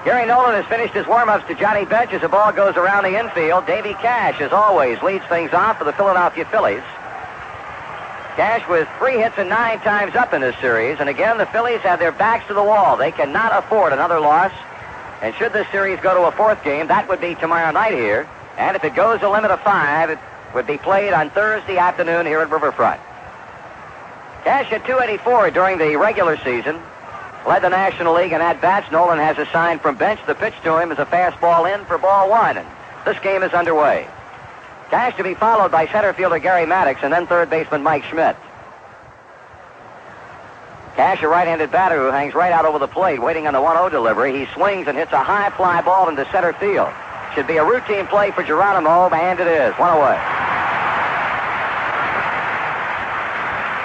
Gary Nolan has finished his warm-ups to Johnny Bench as the ball goes around the infield. Davy Cash, as always, leads things off for the Philadelphia Phillies. Cash with 3 hits and 9 times up in this series. And again, the Phillies have their backs to the wall. They cannot afford another loss. And should this series go to a 4th game, that would be tomorrow night here. And if it goes a limit of 5, it would be played on Thursday afternoon here at Riverfront. Cash hit .284 during the regular season. Led the National League in at-bats. Nolan has a sign from Bench. The pitch to him is a fastball in for ball 1. And this game is underway. Cash to be followed by center fielder Gary Maddox and then third baseman Mike Schmidt. Cash, a right-handed batter who hangs right out over the plate, waiting on the 1-0 delivery. He swings and hits a high fly ball into center field. Should be a routine play for Geronimo, and it is. 1 away.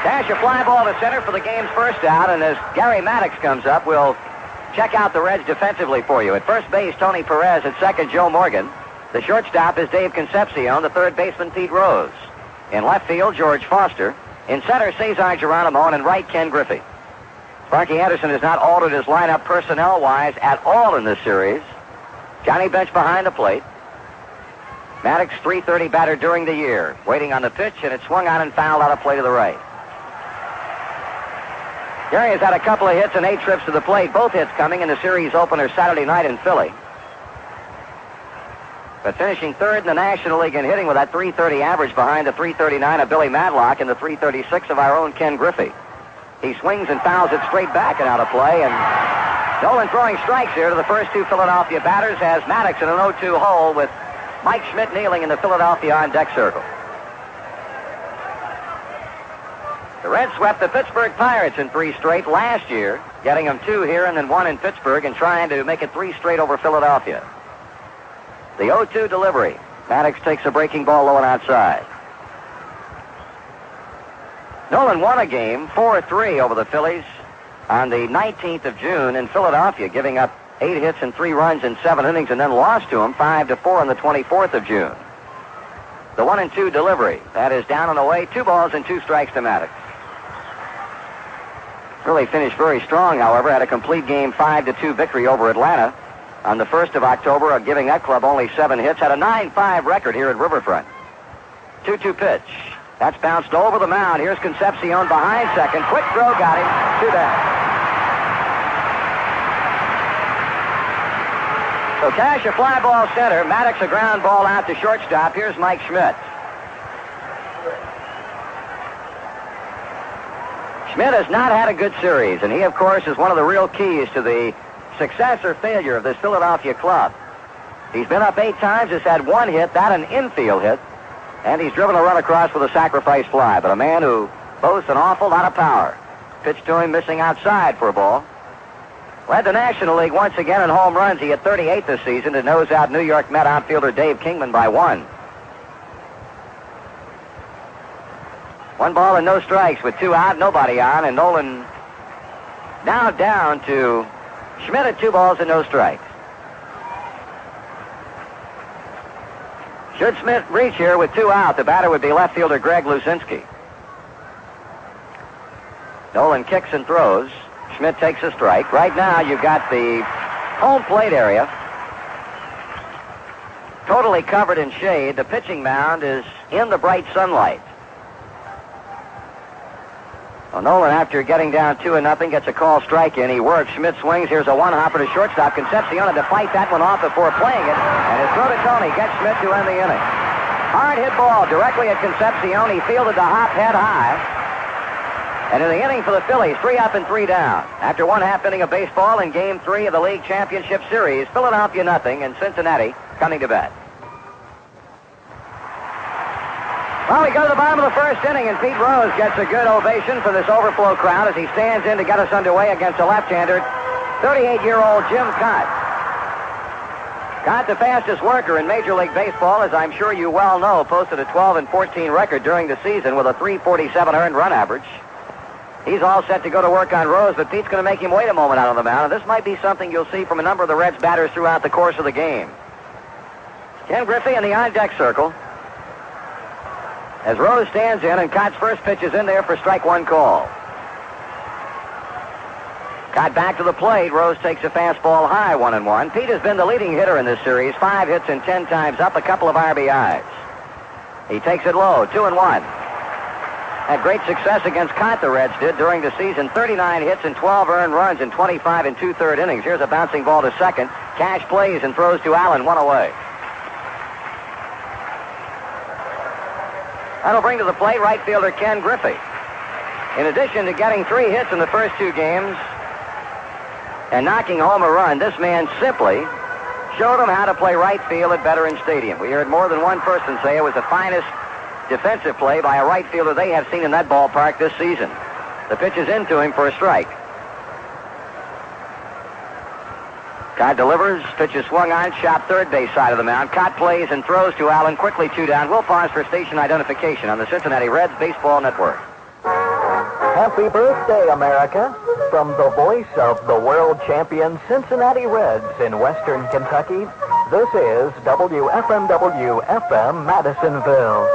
Cash, a fly ball to center for the game's first out, and as Gary Maddox comes up, we'll check out the Reds defensively for you. At first base, Tony Perez. At second, Joe Morgan. The shortstop is Dave Concepcion. The third baseman, Pete Rose. In left field, George Foster. In center, Cesar Geronimo, and in right, Ken Griffey. Sparky Anderson has not altered his lineup personnel-wise at all in this series. Johnny Bench behind the plate. Maddox, .330 batter during the year. Waiting on the pitch, and it swung on and fouled out of play to the right. Gary has had a couple of hits and 8 trips to the plate. Both hits coming in the series opener Saturday night in Philly. But finishing third in the National League in hitting with that .330 average behind the .339 of Billy Madlock and the .336 of our own Ken Griffey. He swings and fouls it straight back and out of play. And Nolan throwing strikes here to the first 2 Philadelphia batters has Maddox in an 0-2 hole with Mike Schmidt kneeling in the Philadelphia on-deck circle. The Reds swept the Pittsburgh Pirates in 3 straight last year, getting them 2 here and then 1 in Pittsburgh and trying to make it 3 straight over Philadelphia. The 0-2 delivery. Maddox takes a breaking ball low and outside. Nolan won a game 4-3 over the Phillies on the 19th of June in Philadelphia, giving up 8 hits and 3 runs in 7 innings, and then lost to him 5-4 on the 24th of June. The 1-2 delivery. That is down and away. 2 balls and 2 strikes to Maddox. Really finished very strong, however. Had a complete game 5-2 victory over Atlanta on the 1st of October, giving that club only 7 hits. Had a 9-5 record here at Riverfront. 2-2 pitch. That's bounced over the mound. Here's Concepcion behind second. Quick throw got him. 2 down. So Cash a fly ball center. Maddox a ground ball out to shortstop. Here's Mike Schmidt. Schmidt has not had a good series, and he, of course, is one of the real keys to the success or failure of this Philadelphia club. He's been up 8 times, has had 1 hit, that an infield hit, and he's driven a run across with a sacrifice fly. But a man who boasts an awful lot of power. Pitch to him, missing outside for a ball. Led the National League once again in home runs. He hit 38 this season to nose out New York Met outfielder Dave Kingman by 1. 1 ball and no strikes with 2 out, nobody on, and Nolan now down to Schmidt at 2 balls and no strikes. Should Schmidt reach here with 2 out, the batter would be left fielder Greg Luzinski. Nolan kicks and throws. Schmidt takes a strike. Right now, you've got the home plate area totally covered in shade. The pitching mound is in the bright sunlight. Well, Nolan, after getting down 2-0, gets a call strike in. He works. Schmidt swings. Here's a 1-hopper to shortstop. Concepcion to fight that one off before playing it. And his throw to Tony gets Schmidt to end the inning. Hard hit ball directly at Concepcion. He fielded the hop head high. And in the inning for the Phillies, 3 up and 3 down. After 1/2 inning of baseball in Game 3 of the League Championship Series, Philadelphia nothing and Cincinnati coming to bed. Well, we go to the bottom of the first inning, and Pete Rose gets a good ovation from this overflow crowd as he stands in to get us underway against a left-hander, 38-year-old Jim Cott. Cott, the fastest worker in Major League Baseball, as I'm sure you well know, posted a 12-14 record during the season with a .347 earned run average. He's all set to go to work on Rose, but Pete's going to make him wait a moment out on the mound, and this might be something you'll see from a number of the Reds batters throughout the course of the game. Ken Griffey in the on-deck circle. As Rose stands in, and Cott's first pitch is in there for strike 1 call. Got back to the plate. Rose takes a fastball high, 1-1. Pete has been the leading hitter in this series. 5 hits and 10 times up, a couple of RBIs. He takes it low, 2-1. Had great success against Cott, the Reds did, during the season. 39 hits and 12 earned runs in 25 and 2/3 innings. Here's a bouncing ball to second. Cash plays and throws to Allen, 1 away. That'll bring to the plate right fielder Ken Griffey. In addition to getting 3 hits in the first 2 games and knocking home a run, this man simply showed him how to play right field at Veterans Stadium. We heard more than one person say it was the finest defensive play by a right fielder they have seen in that ballpark this season. The pitch is into him for a strike. Cott delivers, pitch is swung on, shot third base side of the mound. Cott plays and throws to Allen, quickly 2 down. We'll pause for station identification on the Cincinnati Reds Baseball Network. Happy birthday, America, from the voice of the world champion Cincinnati Reds in Western Kentucky. This is WFMW-FM Madisonville.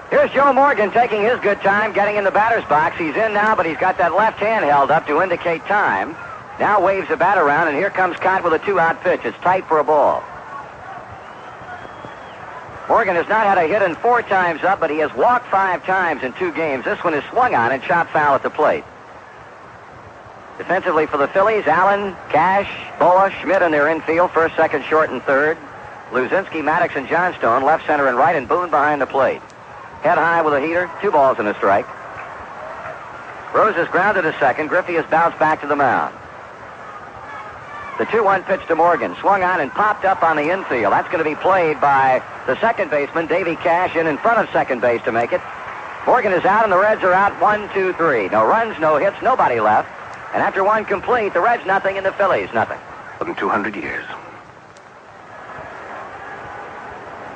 Here's Joe Morgan taking his good time getting in the batter's box. He's in now, but he's got that left hand held up to indicate time. Now waves the bat around, and here comes Cott with a 2-out pitch. It's tight for a ball. Morgan has not had a hit in 4 times up, but he has walked 5 times in 2 games. This one is swung on and chopped foul at the plate. Defensively for the Phillies, Allen, Cash, Boa, Schmidt in their infield, first, second, short, and third. Luzinski, Maddox, and Johnstone, left, center, and right, and Boone behind the plate. Head high with a heater, 2 balls and a strike. Rose is grounded to second. Griffey has bounced back to the mound. The 2-1 pitch to Morgan, swung on and popped up on the infield. That's going to be played by the second baseman, Davy Cash, in front of second base to make it. Morgan is out, and the Reds are out 1-2-3. No runs, no hits, nobody left. And after 1 complete, the Reds nothing and the Phillies nothing. More than 200 years.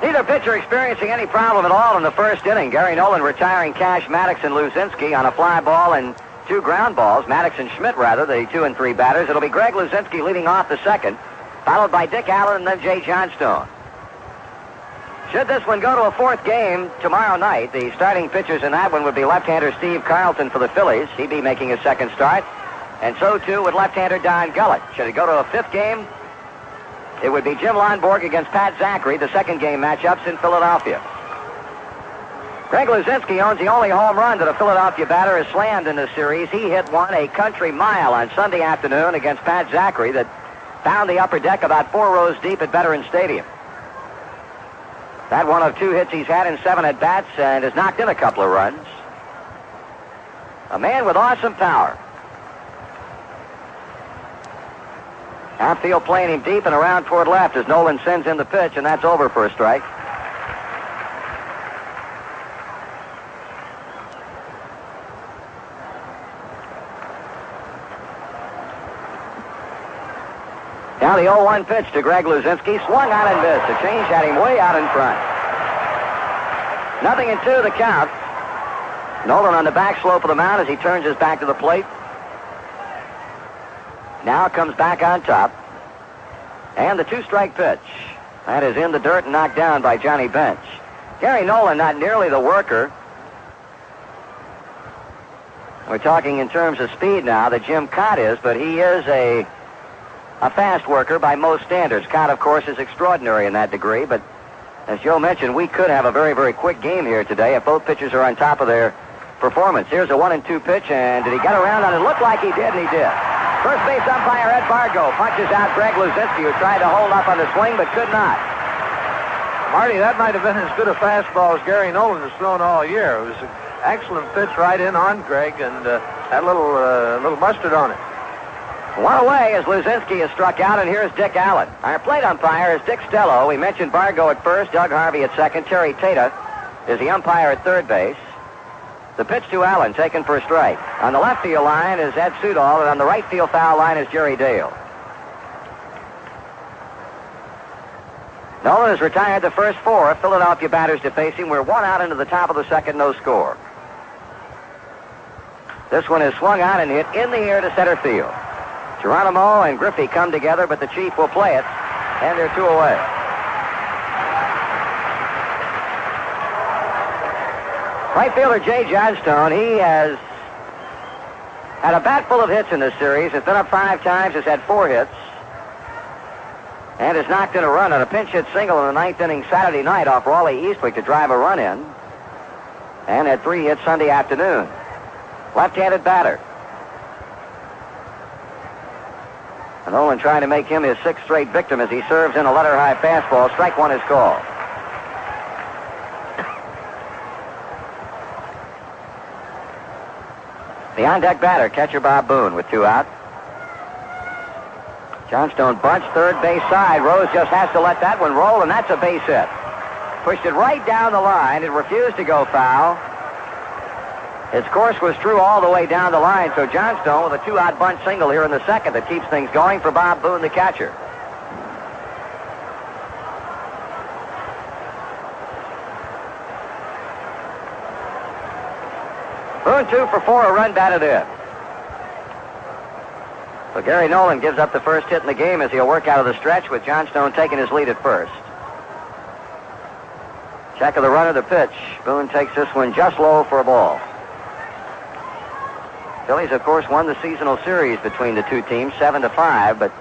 Neither pitcher experiencing any problem at all in the first inning. Gary Nolan retiring Cash, Maddox, and Luzinski on a fly ball and 2 ground balls. Maddox and Schmidt, rather, the 2 and 3 batters. It'll be Greg Luzinski leading off the second, followed by Dick Allen and then Jay Johnstone. Should this one go to a 4th game tomorrow night, the starting pitchers in that one would be left-hander Steve Carlton for the Phillies. He'd be making his second start. And so, too, would left-hander Don Gullett. Should it go to a 5th game, it would be Jim Lonborg against Pat Zachary, the second game matchups in Philadelphia. Greg Luzinski owns the only home run that a Philadelphia batter has slammed in this series. He hit one a country mile on Sunday afternoon against Pat Zachary that found the upper deck about 4 rows deep at Veterans Stadium. That one of 2 hits he's had in 7 at-bats and has knocked in a couple of runs. A man with awesome power. Outfield playing him deep and around toward left as Nolan sends in the pitch, and that's over for a strike. Now the 0-1 pitch to Greg Luzinski, swung on and missed. The change had him way out in front. 0-2 the count. Nolan on the back slope of the mound as he turns his back to the plate. Now comes back on top. And the 2-strike pitch. That is in the dirt and knocked down by Johnny Bench. Gary Nolan, not nearly the worker. We're talking in terms of speed now that Jim Cott is, but he is a fast worker by most standards. Cott, of course, is extraordinary in that degree, but as Joe mentioned, we could have a very, very quick game here today if both pitchers are on top of their performance. Here's a 1-2 pitch, and did he get around on it? It looked like he did, and he did. First base umpire Ed Bargo punches out Greg Luzinski, who tried to hold up on the swing but could not. Marty, that might have been as good a fastball as Gary Nolan has thrown all year. It was an excellent pitch right in on Greg, and had a little mustard on it. 1 away as Luzinski is struck out, and here's Dick Allen. Our plate umpire is Dick Stello. We mentioned Bargo at first, Doug Harvey at second. Terry Tata is the umpire at third base. The pitch to Allen, taken for a strike. On the left field line is Ed Sudol, and on the right field foul line is Jerry Dale. Nolan has retired the first 4 Philadelphia batters to face him. We're 1 out into the top of the second, no score. This one is swung on and hit in the air to center field. Geronimo and Griffey come together, but the Chief will play it, and they're 2 away. Right fielder Jay Johnstone, he has Had a bat full of hits in this series. Has been up 5 times. Has had 4 hits. And has knocked in a run on a pinch hit single in the 9th inning Saturday night off Raleigh Eastwick to drive a run in. And had 3 hits Sunday afternoon. Left-handed batter. And Nolan trying to make him his 6th straight victim as he serves in a letter-high fastball. Strike 1 is called. The on-deck batter, catcher Bob Boone, with 2 out. Johnstone bunts, third base side. Rose just has to let that one roll, and that's a base hit. Pushed it right down the line. It refused to go foul. Its course was true all the way down the line, so Johnstone with a 2-out bunt single here in the 2nd that keeps things going for Bob Boone, the catcher. Boone 2 for 4, a run batted in. So Gary Nolan gives up the first hit in the game as he'll work out of the stretch with Johnstone taking his lead at first. Check of the runner, the pitch. Boone takes this one just low for a ball. Phillies, of course, won the seasonal series between the two teams, 7-5, but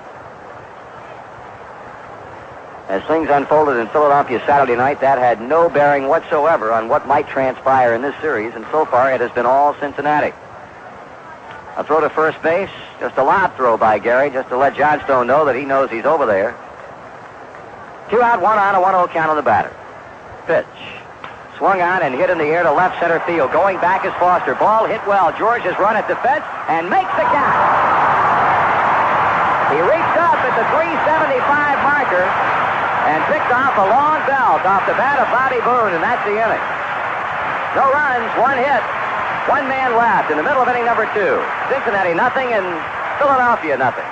as things unfolded in Philadelphia Saturday night, that had no bearing whatsoever on what might transpire in this series, and so far it has been all Cincinnati. A throw to first base, just a lob throw by Gary, just to let Johnstone know that he knows he's over there. 2 out, 1 on, a 1-0 count on the batter. Pitch. Swung on and hit in the air to left center field. Going back is Foster. Ball hit well. George has run at the fence and makes the catch. He reached up at the 375 marker and picked off a long belt off the bat of Bobby Boone, and that's the inning. No runs, 1 hit, 1 man left in the middle of inning number 2. Cincinnati nothing and Philadelphia nothing.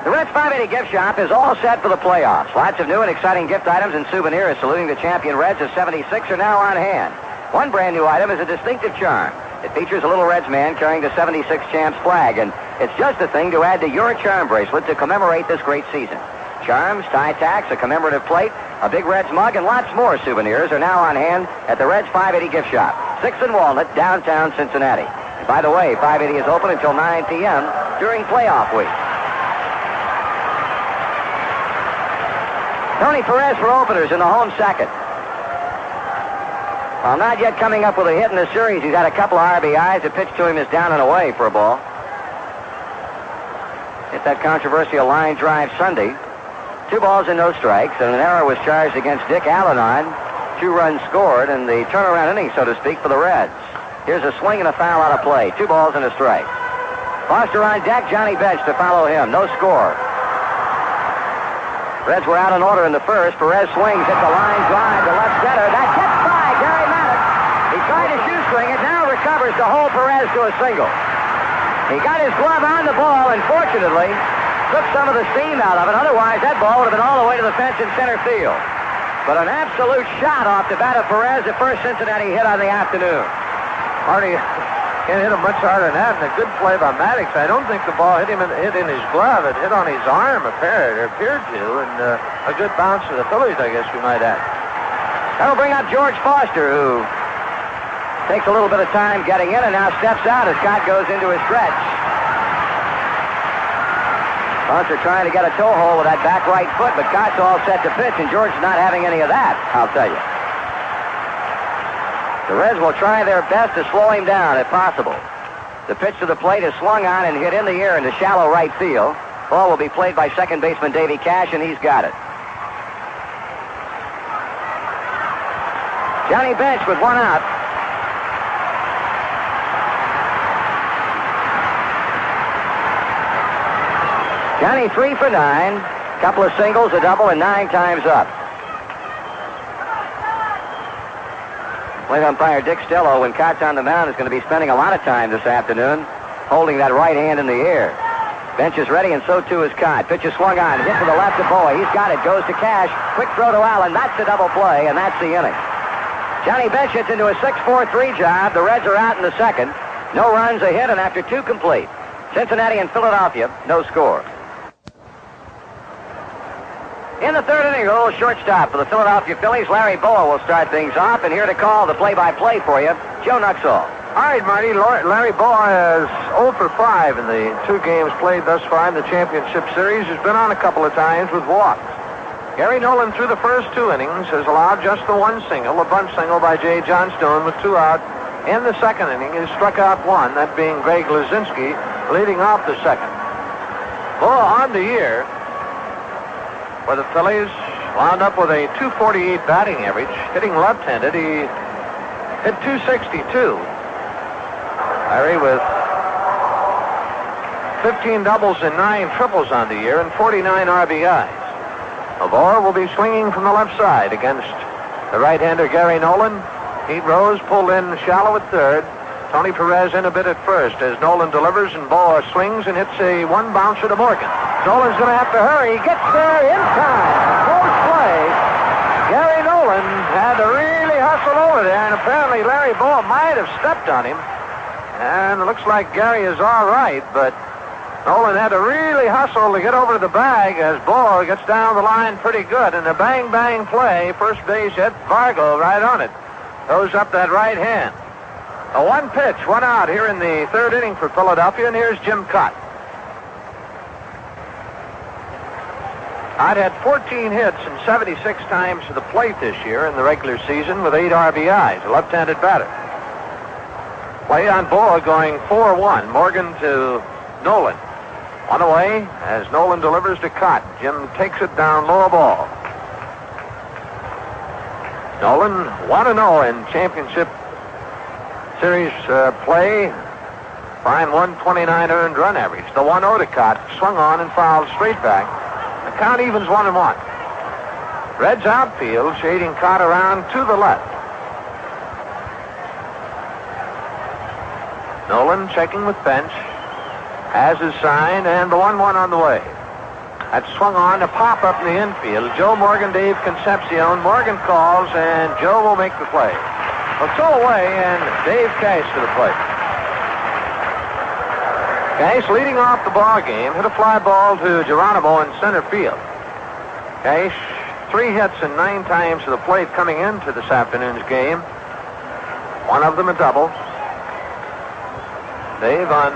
The Reds 580 gift shop is all set for the playoffs. Lots of new and exciting gift items and souvenirs saluting the champion Reds of '76 are now on hand. One brand new item is a distinctive charm. It features a little Reds man carrying the '76 champs flag, and it's just the thing to add to your charm bracelet to commemorate this great season. Charms, tie tacks, a commemorative plate, a big Reds mug, and lots more souvenirs are now on hand at the Reds 580 gift shop, 6th and Walnut, downtown Cincinnati. And by the way, 580 is open until 9 p.m. during playoff week. Tony Perez for openers in the home second. While not yet coming up with a hit in the series, he's had a couple of RBIs. The pitch to him is down and away for a ball. Hit that controversial line drive Sunday. 2 balls and no strikes, and an error was charged against Dick Alanon. 2 runs scored, and the turnaround inning, so to speak, for the Reds. Here's a swing and a foul out of play. 2 balls and a strike. Foster on deck, Johnny Bench to follow him. No score. Reds were out in order in the first. Perez swings at the line drive to left center. That gets by Gary Maddox. He tried to shoestring it, now recovers to hold Perez to a single. He got his glove on the ball and fortunately took some of the steam out of it. Otherwise, that ball would have been all the way to the fence in center field. But an absolute shot off the bat of Perez, the first Cincinnati hit on the afternoon. Marty can't hit him much harder than that, and a good play by Maddox. I don't think the ball hit in his glove. It hit on his arm, appeared to, and a good bounce for the Phillies, I guess we might add. That'll bring up George Foster, who takes a little bit of time getting in and now steps out as Scott goes into his stretch. Foster trying to get a toe hold with that back right foot, but Scott's all set to pitch, and George is not having any of that, I'll tell you. The Reds will try their best to slow him down if possible. The pitch to the plate is swung on and hit in the air into shallow right field. Ball will be played by second baseman Davy Cash, and he's got it. Johnny Bench with 1 out. Johnny 3 for 9. Couple of singles, a double, and 9 times up. Plate umpire Dick Stello, when Cott's on the mound, is going to be spending a lot of time this afternoon holding that right hand in the air. Bench is ready, and so too is Cott. Pitch is swung on, hit to the left of Bowie. He's got it, goes to Cash. Quick throw to Allen. That's the double play, and that's the inning. Johnny Bench hits into a 6-4-3 job. The Reds are out in the second. No runs, a hit, and after 2 complete. Cincinnati and Philadelphia, no score. In the third inning, a little shortstop for the Philadelphia Phillies. Larry Boa will start things off, and here to call the play-by-play for you, Joe Nuxhall. All right, Marty. Larry Baugh is 0 for 5 in the 2 games played thus far in the championship series. He's been on a couple of times with walks. Gary Nolan, through the first 2 innings, has allowed just the 1 single, a bunt single by Jay Johnstone with 2 out. In the 2nd inning, he struck out 1, that being Greg Lazinski, leading off the 2nd. Baugh on the year for the Phillies wound up with a .248 batting average, hitting left-handed. He hit .262. Larry with 15 doubles and 9 triples on the year and 49 RBIs. Baugh will be swinging from the left side against the right-hander Gary Nolan. Pete Rose pulled in shallow at third. Tony Perez in a bit at first as Nolan delivers and Baugh swings and hits a 1-bouncer to Morgan. Nolan's going to have to hurry. He gets there in time. Close play. Gary Nolan had to really hustle over there, and apparently Larry Baugh might have stepped on him. And it looks like Gary is all right, but Nolan had to really hustle to get over to the bag as Baugh gets down the line pretty good. And a bang-bang play, first base hit Vargo right on it. Goes up that right hand. A 1 pitch, 1 out here in the 3rd inning for Philadelphia, and here's Jim Cott. Cott had 14 hits and 76 times to the plate this year in the regular season with 8 RBIs, a left-handed batter. Play on Baugh going 4-1. Morgan to Nolan. On away as Nolan delivers to Cott. Jim takes it down, low ball. Nolan 1-0 in championship series play. Fine 129 earned run average. The 1-0 to Cott swung on and fouled straight back. The count evens 1-1. Reds outfield shading Cott around to the left. Nolan checking with bench. Has his sign, and the 1-1 on the way. That swung on to pop up in the infield. Joe Morgan, Dave Concepcion. Morgan calls, and Joe will make the play. Well, so away, and Dave Cash to the plate. Cash leading off the ball game, hit a fly ball to Geronimo in center field. Cash, 3 hits and 9 times to the plate coming into this afternoon's game. One of them a double. Dave on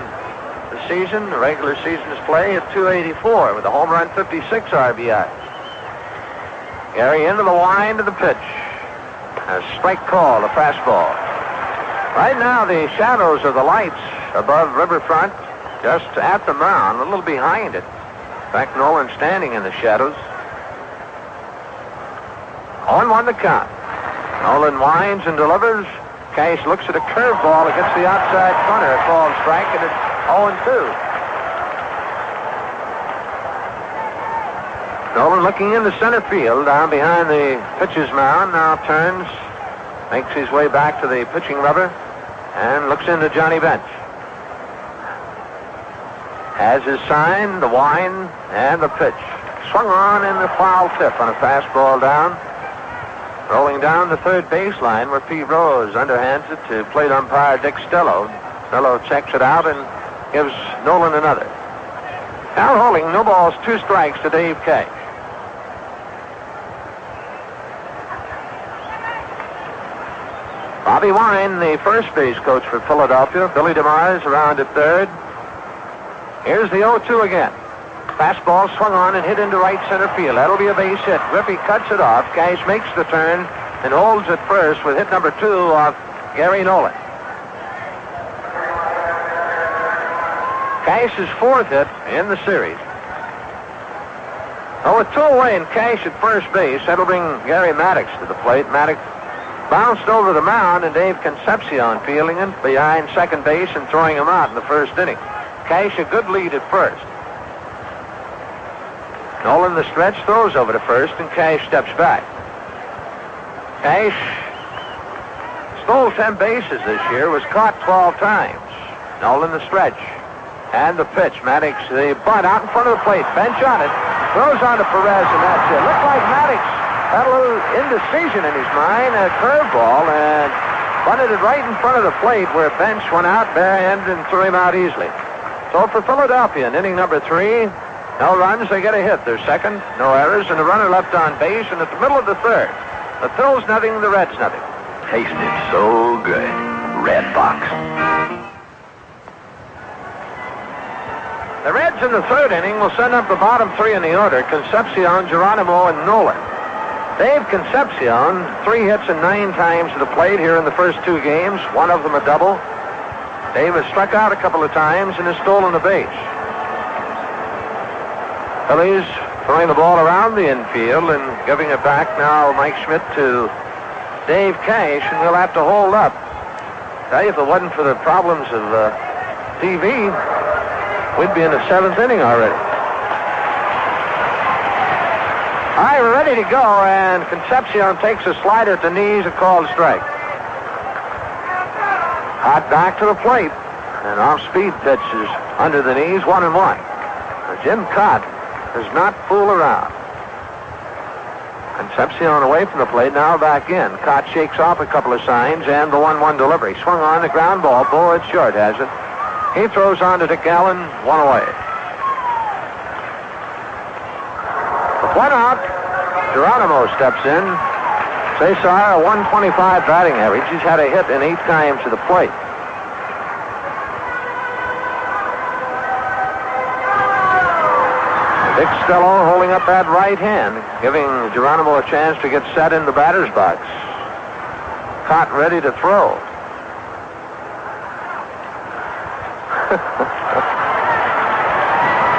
the season, the regular season's play at 284 with a home run, 56 RBIs. Gary into the wind of the pitch. A strike call, a fastball. Right now, the shadows of the lights above Riverfront, just at the mound, a little behind it. In fact, Nolan standing in the shadows. 0-1 the count. Nolan winds and delivers. Cash looks at a curveball against the outside corner. A called strike, and it's 0-2. Nolan looking into center field down behind the pitcher's mound. Now turns, makes his way back to the pitching rubber, and looks into Johnny Bench. Has his sign, the wind, and the pitch. Swung on in the foul tip on a fastball down. Rolling down the third baseline where Pete Rose underhands it to plate umpire Dick Stello. Stello checks it out and gives Nolan another. Now holding, no balls, 2 strikes to Dave Cash. Bobby Wine, the first base coach for Philadelphia. Billy DeMars around at third. Here's the 0-2 again. Fastball swung on and hit into right center field. That'll be a base hit. Griffey cuts it off. Cash makes the turn and holds it first with hit number 2 off Gary Nolan. Cash's 4th hit in the series. Oh, with 2 away and Cash at first base, that'll bring Gary Maddox to the plate. Maddox bounced over the mound, and Dave Concepcion fielding him behind second base and throwing him out in the first inning. Cash a good lead at first. Nolan the stretch throws over to first, and Cash steps back. Cash stole 10 bases this year, was caught 12 times. Nolan the stretch. And the pitch. Maddox, the bunt out in front of the plate. Bench on it. Throws on to Perez, and that's it. Looked like Maddox had a little indecision in his mind. A curveball, and bunted it right in front of the plate where Bench went out barehanded and threw him out easily. So for Philadelphia in inning number 3, no runs, they get a hit. They're second, no errors, and a runner left on base, and at the middle of the third. The Phils nothing, the Reds nothing. Tasted so good. Red Box. The Reds in the third inning will send up the bottom three in the order: Concepcion, Geronimo, and Nolan. Dave Concepcion, 3 hits and 9 times to the plate here in the first 2 games, one of them a double. Dave has struck out a couple of times and has stolen a base. Phillies throwing the ball around the infield and giving it back now, Mike Schmidt to Dave Cash, and we'll have to hold up. Tell you, if it wasn't for the problems of TV, we'd be in the 7th inning already. All right, we're ready to go, and Concepcion takes a slider at the knees, a called strike. Hot back to the plate, and off-speed pitch is under the knees, 1-1. Jim Cott does not fool around. Concepcion away from the plate, now back in. Cott shakes off a couple of signs, and the 1-1 delivery. Swung on the ground ball, Bullard short has it. He throws on to Dick Allen, 1 away. With 1 out, Geronimo steps in. Cesar, a 125 batting average. He's had a hit in 8 times to the plate. Dick Stello holding up that right hand, giving Geronimo a chance to get set in the batter's box. Cott ready to throw.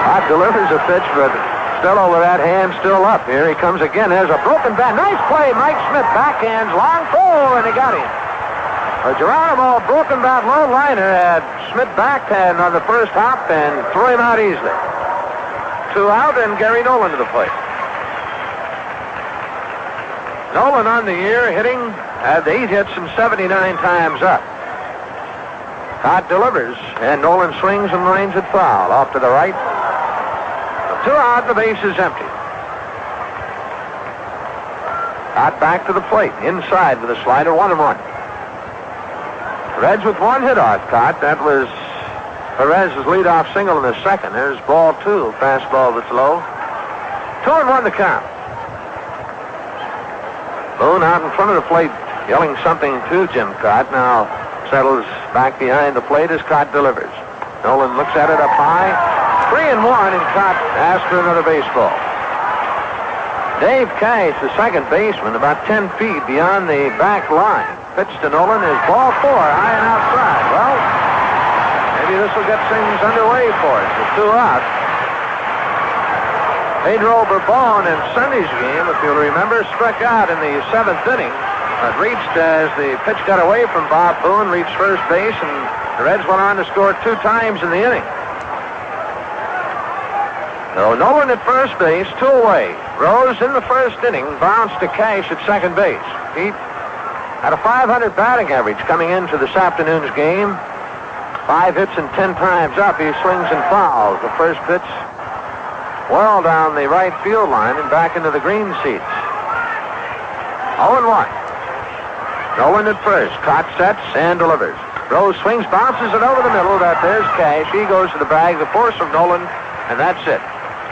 Cott delivers a pitch, but Stello with that hand still up. Here he comes again. There's a broken bat. Nice play. Mike Schmidt backhands, long throw, and he got him. Geronimo, broken bat, low liner, had Schmidt backhand on the first hop and threw him out easily. 2 out, and Gary Nolan to the plate. Nolan on the year, hitting at 8 hits and 79 times up. Cott delivers, and Nolan swings and lines it foul off to the right. 2 out, the base is empty. Cott back to the plate, inside with a slider, 1-1. Reds with 1 hit off Cott. That was Perez's leadoff single in the second. There's ball 2, fastball that's low. 2-1 the count. Boone out in front of the plate, yelling something to Jim Cott. Now settles back behind the plate as Cott delivers. Nolan looks at it up high. 3-1, and Cott asks for another baseball. Dave Cash, the second baseman, about 10 feet beyond the back line. Pitch to Nolan is ball 4, high and outside. Well, maybe this will get things underway for us. With 2 out. Pedro Bourbon in Sunday's game, if you'll remember, struck out in the 7th inning. But reached as the pitch got away from Bob Boone, reached first base, and the Reds went on to score 2 times in the inning. So Nolan at first base, 2 away. Rose in the first inning, bounced to Cash at second base. He had a 500 batting average coming into this afternoon's game. 5 hits and 10 times up. He swings and fouls. The first pitch well down the right field line and back into the green seats. 0-1. Nolan at first. Cott sets and delivers. Rose swings, bounces it over the middle. There's Cash. He goes to the bag. The force of Nolan, and that's it.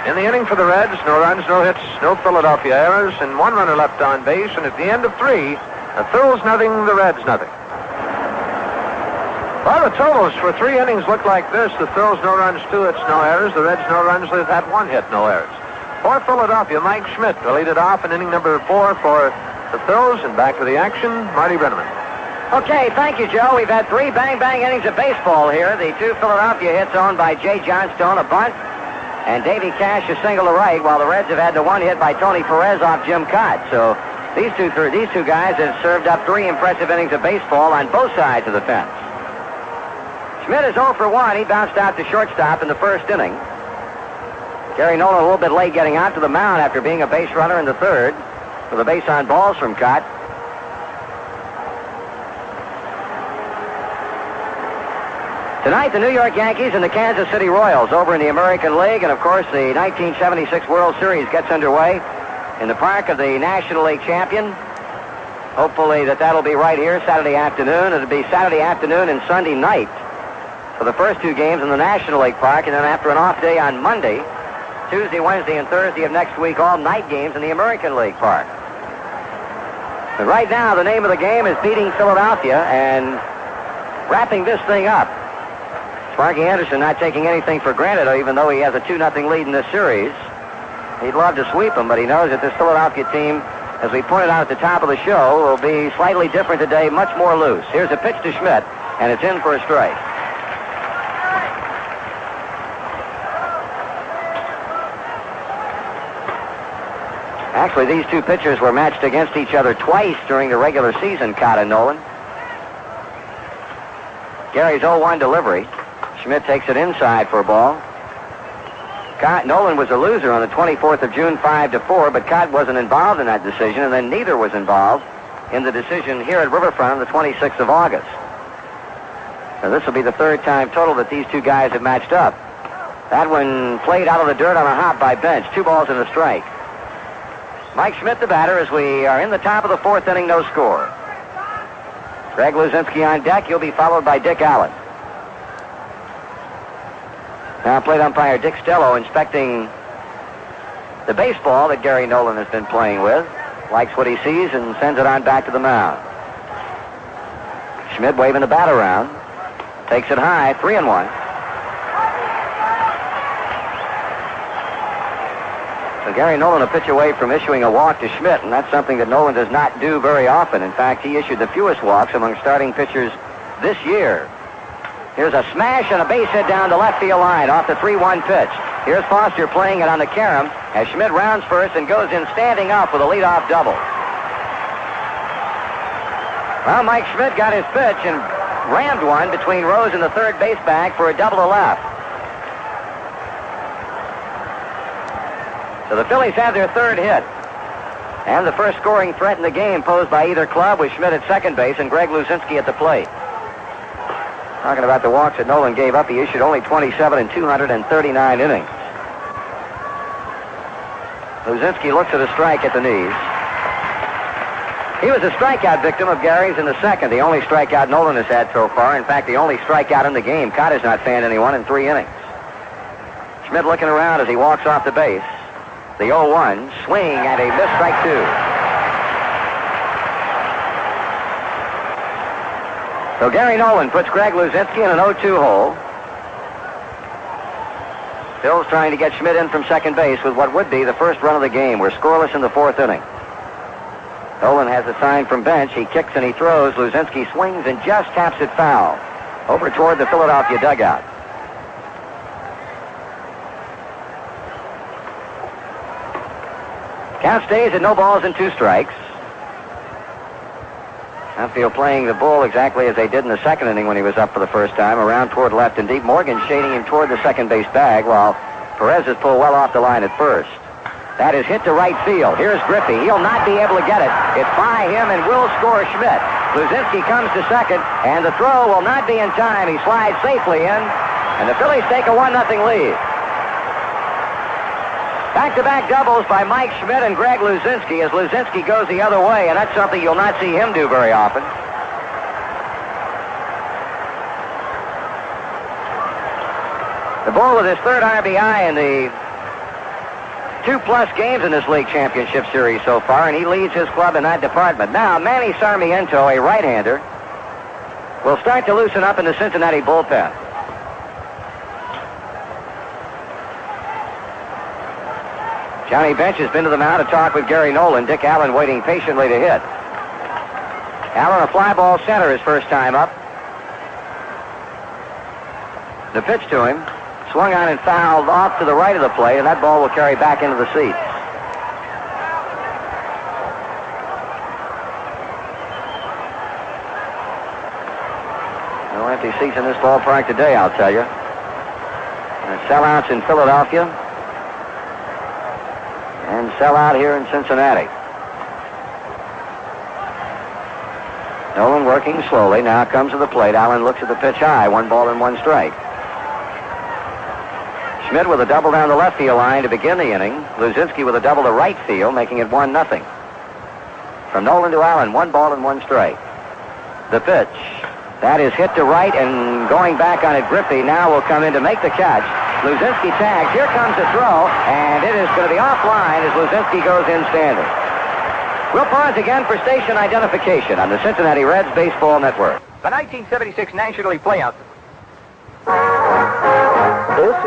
In the inning for the Reds, no runs, no hits, no Philadelphia errors, and 1 runner left on base. And at the end of 3, the Phils nothing, the Reds nothing. Well, the totals for 3 innings look like this. The Phils, no runs, 2 hits, no errors. The Reds, no runs, they've had 1 hit, no errors. For Philadelphia, Mike Schmidt will lead it off in inning number 4 for the Phils. And back to the action, Marty Brennaman. Okay, thank you, Joe. We've had 3 bang-bang innings of baseball here. The 2 Philadelphia hits owned by Jay Johnstone, a bunt, and Davy Cash a single to right, while the Reds have had the 1 hit by Tony Perez off Jim Cott. So these two guys have served up 3 impressive innings of baseball on both sides of the fence. Schmidt is 0 for 1. He bounced out to shortstop in the first inning. Gary Nolan a little bit late getting out to the mound after being a base runner in the third for the base on balls from Cott. Tonight, the New York Yankees and the Kansas City Royals over in the American League, and of course the 1976 World Series gets underway in the park of the National League champion. Hopefully that'll be right here Saturday afternoon. It'll be Saturday afternoon and Sunday night for the first 2 games in the National League Park, and then after an off day on Monday, Tuesday, Wednesday, and Thursday of next week, all night games in the American League Park. But right now, the name of the game is beating Philadelphia, and wrapping this thing up, Sparky Anderson not taking anything for granted, even though he has a 2-0 lead in this series. He'd love to sweep him, but he knows that this Philadelphia team, as we pointed out at the top of the show, will be slightly different today, much more loose. Here's a pitch to Schmidt, and it's in for a strike. Actually, these two pitchers were matched against each other twice during the regular season, Cott and Nolan. Gary's 0-1 delivery. Schmidt takes it inside for a ball. Nolan was a loser on the 24th of June, 5-4, but Cott wasn't involved in that decision, and then neither was involved in the decision here at Riverfront on the 26th of August. Now, this will be the third time total that these two guys have matched up. That one played out of the dirt on a hop by Bench. 2 balls and a strike. Mike Schmidt, the batter, as we are in the top of the 4th inning, no score. Greg Luzinski on deck. He'll be followed by Dick Allen. Now plate umpire Dick Stello inspecting the baseball that Gary Nolan has been playing with. Likes what he sees and sends it on back to the mound. Schmidt waving the bat around. Takes it high, 3-1. So Gary Nolan a pitch away from issuing a walk to Schmidt, and that's something that Nolan does not do very often. In fact, he issued the fewest walks among starting pitchers this year. Here's a smash and a base hit down the left field line off the 3-1 pitch. Here's Foster playing it on the carom as Schmidt rounds first and goes in standing up with a leadoff double. Well, Mike Schmidt got his pitch and rammed one between Rose and the third base bag for a double to left. So the Phillies have their third hit. And the first scoring threat in the game posed by either club with Schmidt at second base and Greg Luzinski at the plate. Talking about the walks that Nolan gave up, he issued only 27 in 239 innings. Luzinski looks at a strike at the knees. He was a strikeout victim of Gary's in the second, the only strikeout Nolan has had so far. In fact, the only strikeout in the game. Cott has not fanned anyone in 3 innings. Schmidt looking around as he walks off the base. The 0-1, swing and a missed strike 2. So Gary Nolan puts Greg Luzinski in an 0-2 hole. Phil's trying to get Schmidt in from second base with what would be the first run of the game. We're scoreless in the 4th inning. Nolan has a sign from Bench. He kicks and he throws. Luzinski swings and just taps it foul over toward the Philadelphia dugout. Count stays at 0 balls and 2 strikes. Outfield playing the bull exactly as they did in the second inning when he was up for the first time, around toward left and deep. Morgan shading him toward the second base bag while Perez is pulled well off the line at first. That is hit to right field. Here's Griffey. He'll not be able to get it. It's by him and will score Schmidt. Luzinski comes to second, and the throw will not be in time. He slides safely in, and the Phillies take a 1-0 lead. Back-to-back doubles by Mike Schmidt and Greg Luzinski as Luzinski goes the other way, and that's something you'll not see him do very often. The Bull with his third RBI in the 2+ games in this league championship series so far, and he leads his club in that department. Now, Manny Sarmiento, a right-hander, will start to loosen up in the Cincinnati bullpen. Johnny Bench has been to the mound to talk with Gary Nolan. Dick Allen waiting patiently to hit. Allen a fly ball center his first time up. The pitch to him, swung on and fouled off to the right of the plate, and that ball will carry back into the seats. No empty seats in this ballpark today, I'll tell you. And sellouts in Philadelphia. And sellout here in Cincinnati. Nolan working slowly. Now comes to the plate. Allen looks at the pitch high. 1 ball and 1 strike. Schmidt with a double down the left field line to begin the inning. Luzinski with a double to right field, making it 1-0. From Nolan to Allen, 1 ball and 1 strike. The pitch. That is hit to right, and going back on it, Griffey now will come in to make the catch. Luzinski tags. Here comes the throw, and it is going to be offline as Luzinski goes in standing. We'll pause again for station identification on the Cincinnati Reds Baseball Network. The 1976 National League playoffs.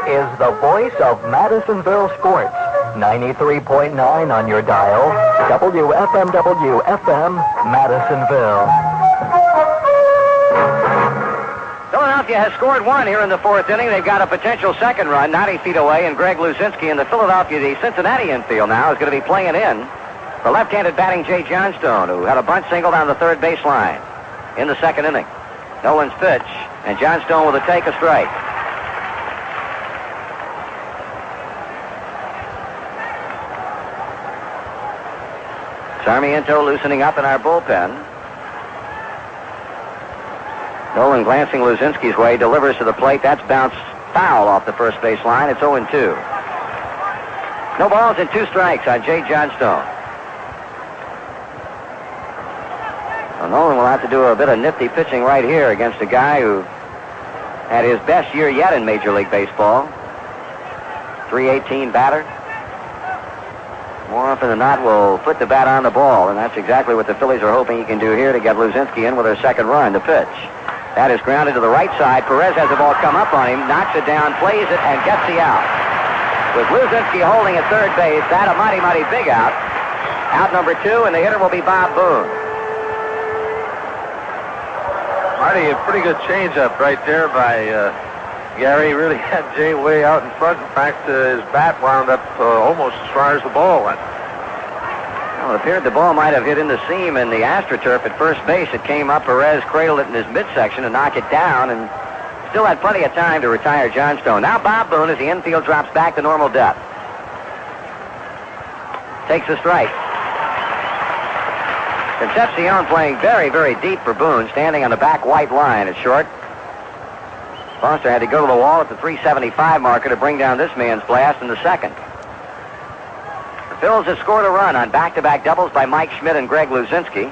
is the voice of Madisonville sports. 93.9 on your dial. WFMW-FM, Madisonville. Philadelphia has scored one here in the fourth inning. They've got a potential second run 90 feet away, and Greg Luzinski in the Cincinnati infield now is going to be playing in the left-handed batting Jay Johnstone, who had a bunt single down the third base line in the second inning. Nolan's pitch, and Johnstone with a take, a strike. Sarmiento loosening up in our bullpen. Nolan glancing Luzinski's way, delivers to the plate. That's bounced foul off the first base line. It's 0-2. No balls and 2 strikes on Jay Johnstone. Well, Nolan will have to do a bit of nifty pitching right here against a guy who had his best year yet in Major League Baseball. .318 batter. More often than not, will put the bat on the ball, and that's exactly what the Phillies are hoping he can do here to get Luzinski in with their second run. The pitch. That is grounded to the right side. Perez has the ball come up on him, knocks it down, plays it, and gets the out. With Luzinski holding at third base, that a mighty, mighty big out. Out number 2, and the hitter will be Bob Boone. Marty, a pretty good changeup right there by Gary. Really had Jay way out in front. In fact, his bat wound up almost as far as the ball went. Well, it appeared the ball might have hit in the seam in the AstroTurf at first base. It came up. Perez cradled it in his midsection and knocked it down, and still had plenty of time to retire Johnstone. Now Bob Boone, as the infield drops back to normal depth, takes a strike. Concepcion playing very, very deep for Boone, standing on the back white line at short. Foster had to go to the wall at the 375 marker to bring down this man's blast in the second. The Phils have scored a run on back-to-back doubles by Mike Schmidt and Greg Luzinski.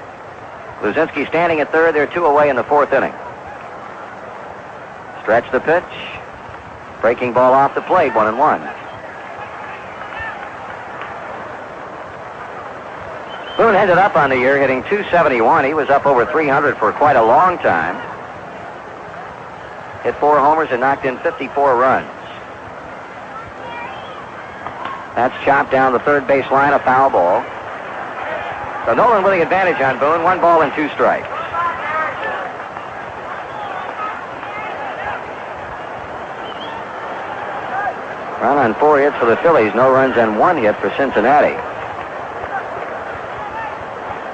Luzinski standing at third. They're 2 away in the fourth inning. Stretch the pitch. Breaking ball off the plate, 1-1. Boone ended up on the year hitting .271. He was up over .300 for quite a long time. Hit 4 homers and knocked in 54 runs. That's chopped down the third base line, a foul ball. So Nolan with the advantage on Boone. 1 ball and 2 strikes. Run on 4 hits for the Phillies. No runs and 1 hit for Cincinnati.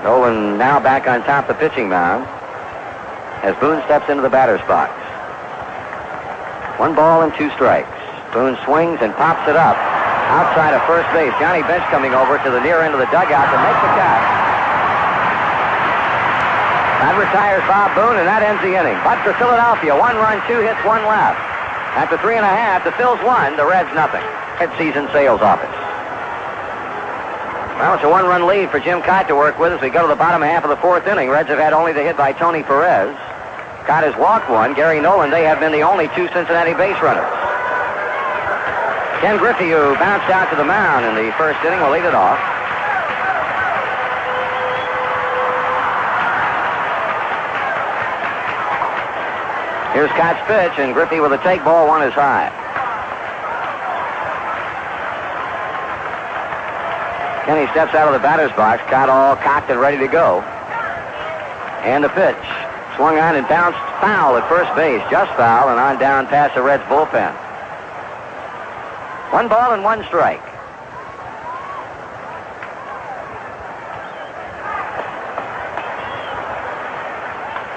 Nolan now back on top of the pitching mound as Boone steps into the batter's box. 1 ball and 2 strikes. Boone swings and pops it up outside of first base. Johnny Bench coming over to the near end of the dugout to make the catch. That retires Bob Boone, and that ends the inning. But for Philadelphia, 1 run, 2 hits, 1 left. After 3.5, the Phils won, the Reds nothing. Mid-season sales office. Well, it's a 1-run lead for Jim Cott to work with as we go to the bottom half of the fourth inning. Reds have had only the hit by Tony Perez. Cott has walked 1. Gary Nolan, they have been the only 2 Cincinnati base runners. Ken Griffey, who bounced out to the mound in the first inning, will lead it off. Here's Cott's pitch, and Griffey with a take. Ball 1 is high. Kenny steps out of the batter's box. Cott all cocked and ready to go. And the pitch. Swung on and bounced foul at first base. Just foul and on down past the Reds bullpen. 1 ball and 1 strike.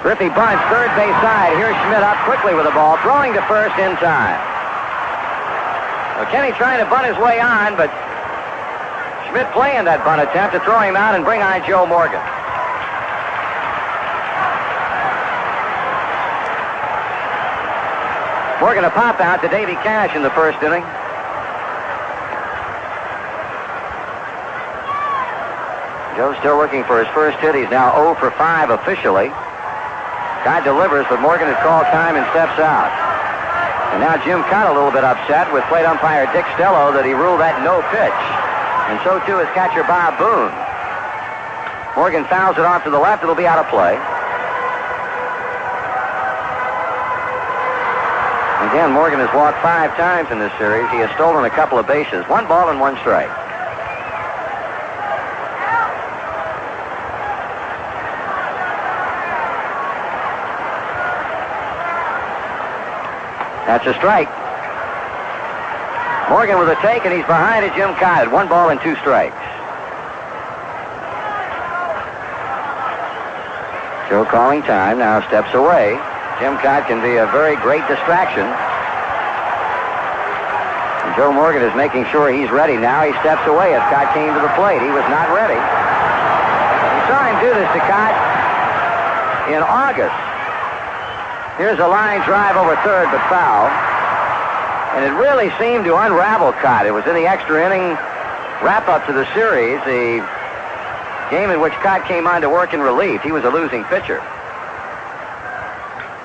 Griffey bunts third base side. Here's Schmidt up quickly with the ball. Throwing to first in time. Well, Kenny trying to bunt his way on, but Schmidt playing that bunt attempt to throw him out and bring on Joe Morgan. Morgan a pop out to Davy Cash in the first inning. Joe's still looking for his first hit. He's now 0 for 5 officially. Guy delivers, but Morgan has called time and steps out. And now Jim Cott a little bit upset with plate umpire Dick Stello that he ruled that no pitch. And so too is catcher Bob Boone. Morgan fouls it off to the left. It'll be out of play. And Again, Morgan has walked 5 times in this series. He has stolen a couple of bases. 1 ball and 1 strike. That's a strike. Morgan with a take, and he's behind at Jim Cott. 1 ball and 2 strikes. Joe calling time, now steps away. Jim Cott can be a very great distraction. And Joe Morgan is making sure he's ready now. He steps away as Cott came to the plate. He was not ready. We saw him do this to Cott in August. Here's a line drive over third, but foul. And it really seemed to unravel Cott. It was in the extra inning wrap-up to the series, the game in which Cott came on to work in relief. He was a losing pitcher.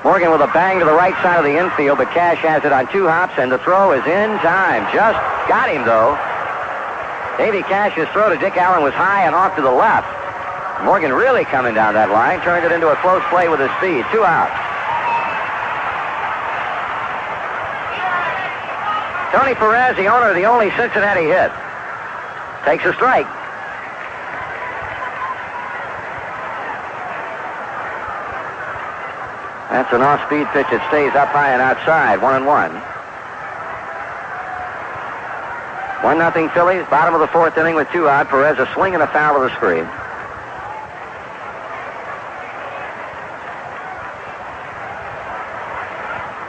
Morgan with a bang to the right side of the infield, but Cash has it on 2 hops, and the throw is in time. Just got him, though. Davy Cash's throw to Dick Allen was high and off to the left. Morgan really coming down that line, turned it into a close play with his speed. 2 outs. Tony Perez, the owner of the only Cincinnati hit, takes a strike. That's an off-speed pitch that stays up high and outside. 1-1. 1-0 Phillies. Bottom of the 4th inning with 2 out. Perez a swing and a foul of the screen.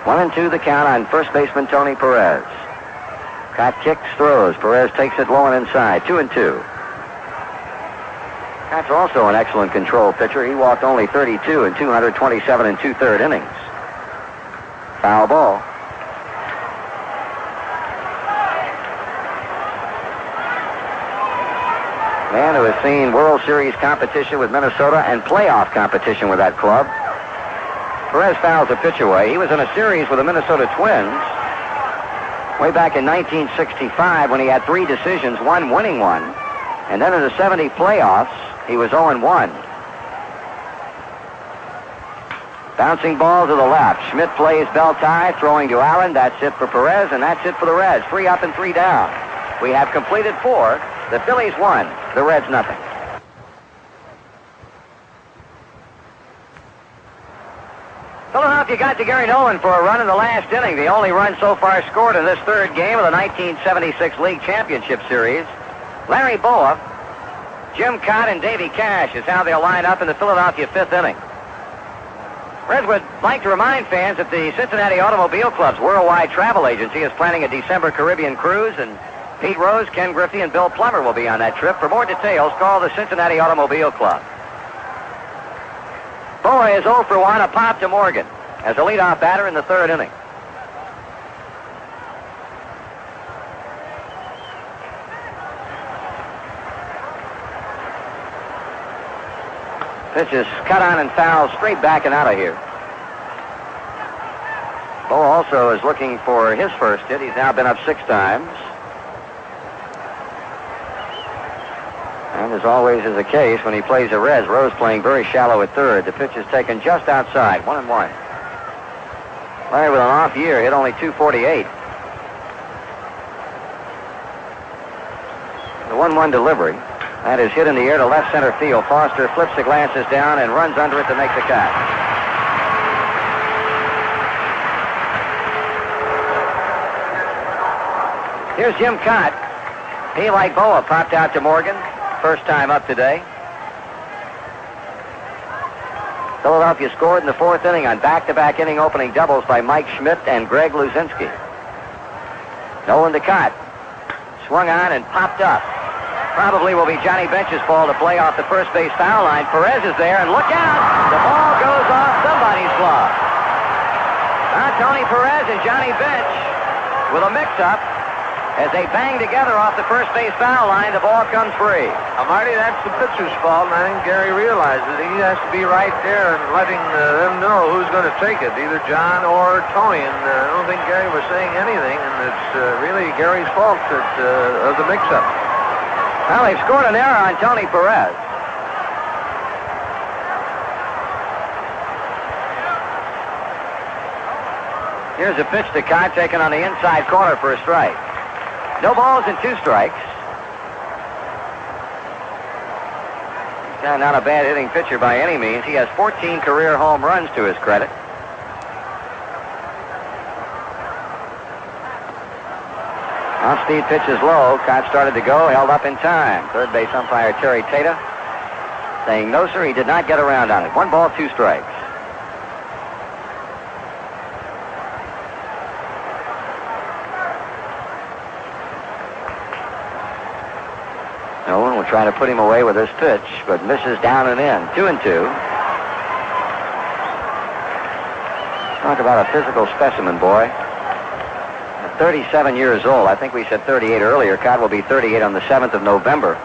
One and 2 the count on first baseman Tony Perez. Cott kicks, throws. Perez takes it low and inside. 2-2. That's also an excellent control pitcher. He walked only 32 in 227 and 2/3 innings. Foul ball. Man who has seen World Series competition with Minnesota and playoff competition with that club. Perez fouls a pitch away. He was in a series with the Minnesota Twins way back in 1965 when he had 3 decisions, 1 winning one. And then in the 70 playoffs, he was 0-1. Bouncing ball to the left. Schmidt plays bell tie, throwing to Allen. That's it for Perez, and that's it for the Reds. 3 up and 3 down. We have completed 4. The Phillies 1. The Reds nothing. Philadelphia got to Gary Nolan for a run in the last inning. The only run so far scored in this 3rd game of the 1976 League Championship Series. Larry Boa, Jim Cott, and Davy Cash is how they'll line up in the Philadelphia 5th inning. Reds would like to remind fans that the Cincinnati Automobile Club's worldwide travel agency is planning a December Caribbean cruise, and Pete Rose, Ken Griffey, and Bill Plummer will be on that trip. For more details, call the Cincinnati Automobile Club. Boa is 0 for 1, a pop to Morgan as a leadoff batter in the 3rd inning. Pitch is cut on and fouled straight back and out of here. Boa also is looking for his first hit. He's now been up 6 times. And as always is the case when he plays the Reds, Rose playing very shallow at 3rd. The pitch is taken just outside, 1-1. Larry with an off year, hit only .248. The 1-1 delivery. That is hit in the air to left center field. Foster flips the glasses down and runs under it to make the catch. Here's Jim Cott. He, like Boa, popped out to Morgan. First time up today. Philadelphia scored in the 4th inning on back-to-back inning opening doubles by Mike Schmidt and Greg Luzinski. Nolan to Cott. Swung on and popped up. Probably will be Johnny Bench's ball to play off the first base foul line. Perez is there, and look out! The ball goes off somebody's glove. Now Tony Perez and Johnny Bench with a mix-up. As they bang together off the first base foul line, the ball comes free. Now, Marty, that's the pitcher's fault, and I think Gary realizes he has to be right there and letting them know who's going to take it, either John or Tony. And I don't think Gary was saying anything, and it's really Gary's fault of the mix-up. Well, they've scored an error on Tony Perez. Here's a pitch to Cott, taken on the inside corner for a strike. No balls and 2 strikes. Not a bad hitting pitcher by any means. He has 14 career home runs to his credit. Off-speed pitch is low. Cott started to go, held up in time. Third base umpire Terry Tata saying no, sir, he did not get around on it. 1 ball, 2 strikes. Nolan will try to put him away with this pitch, but misses down and in. 2-2. Talk about a physical specimen, boy. At 37 years old. I think we said 38 earlier. Cott will be 38 on the 7th of November.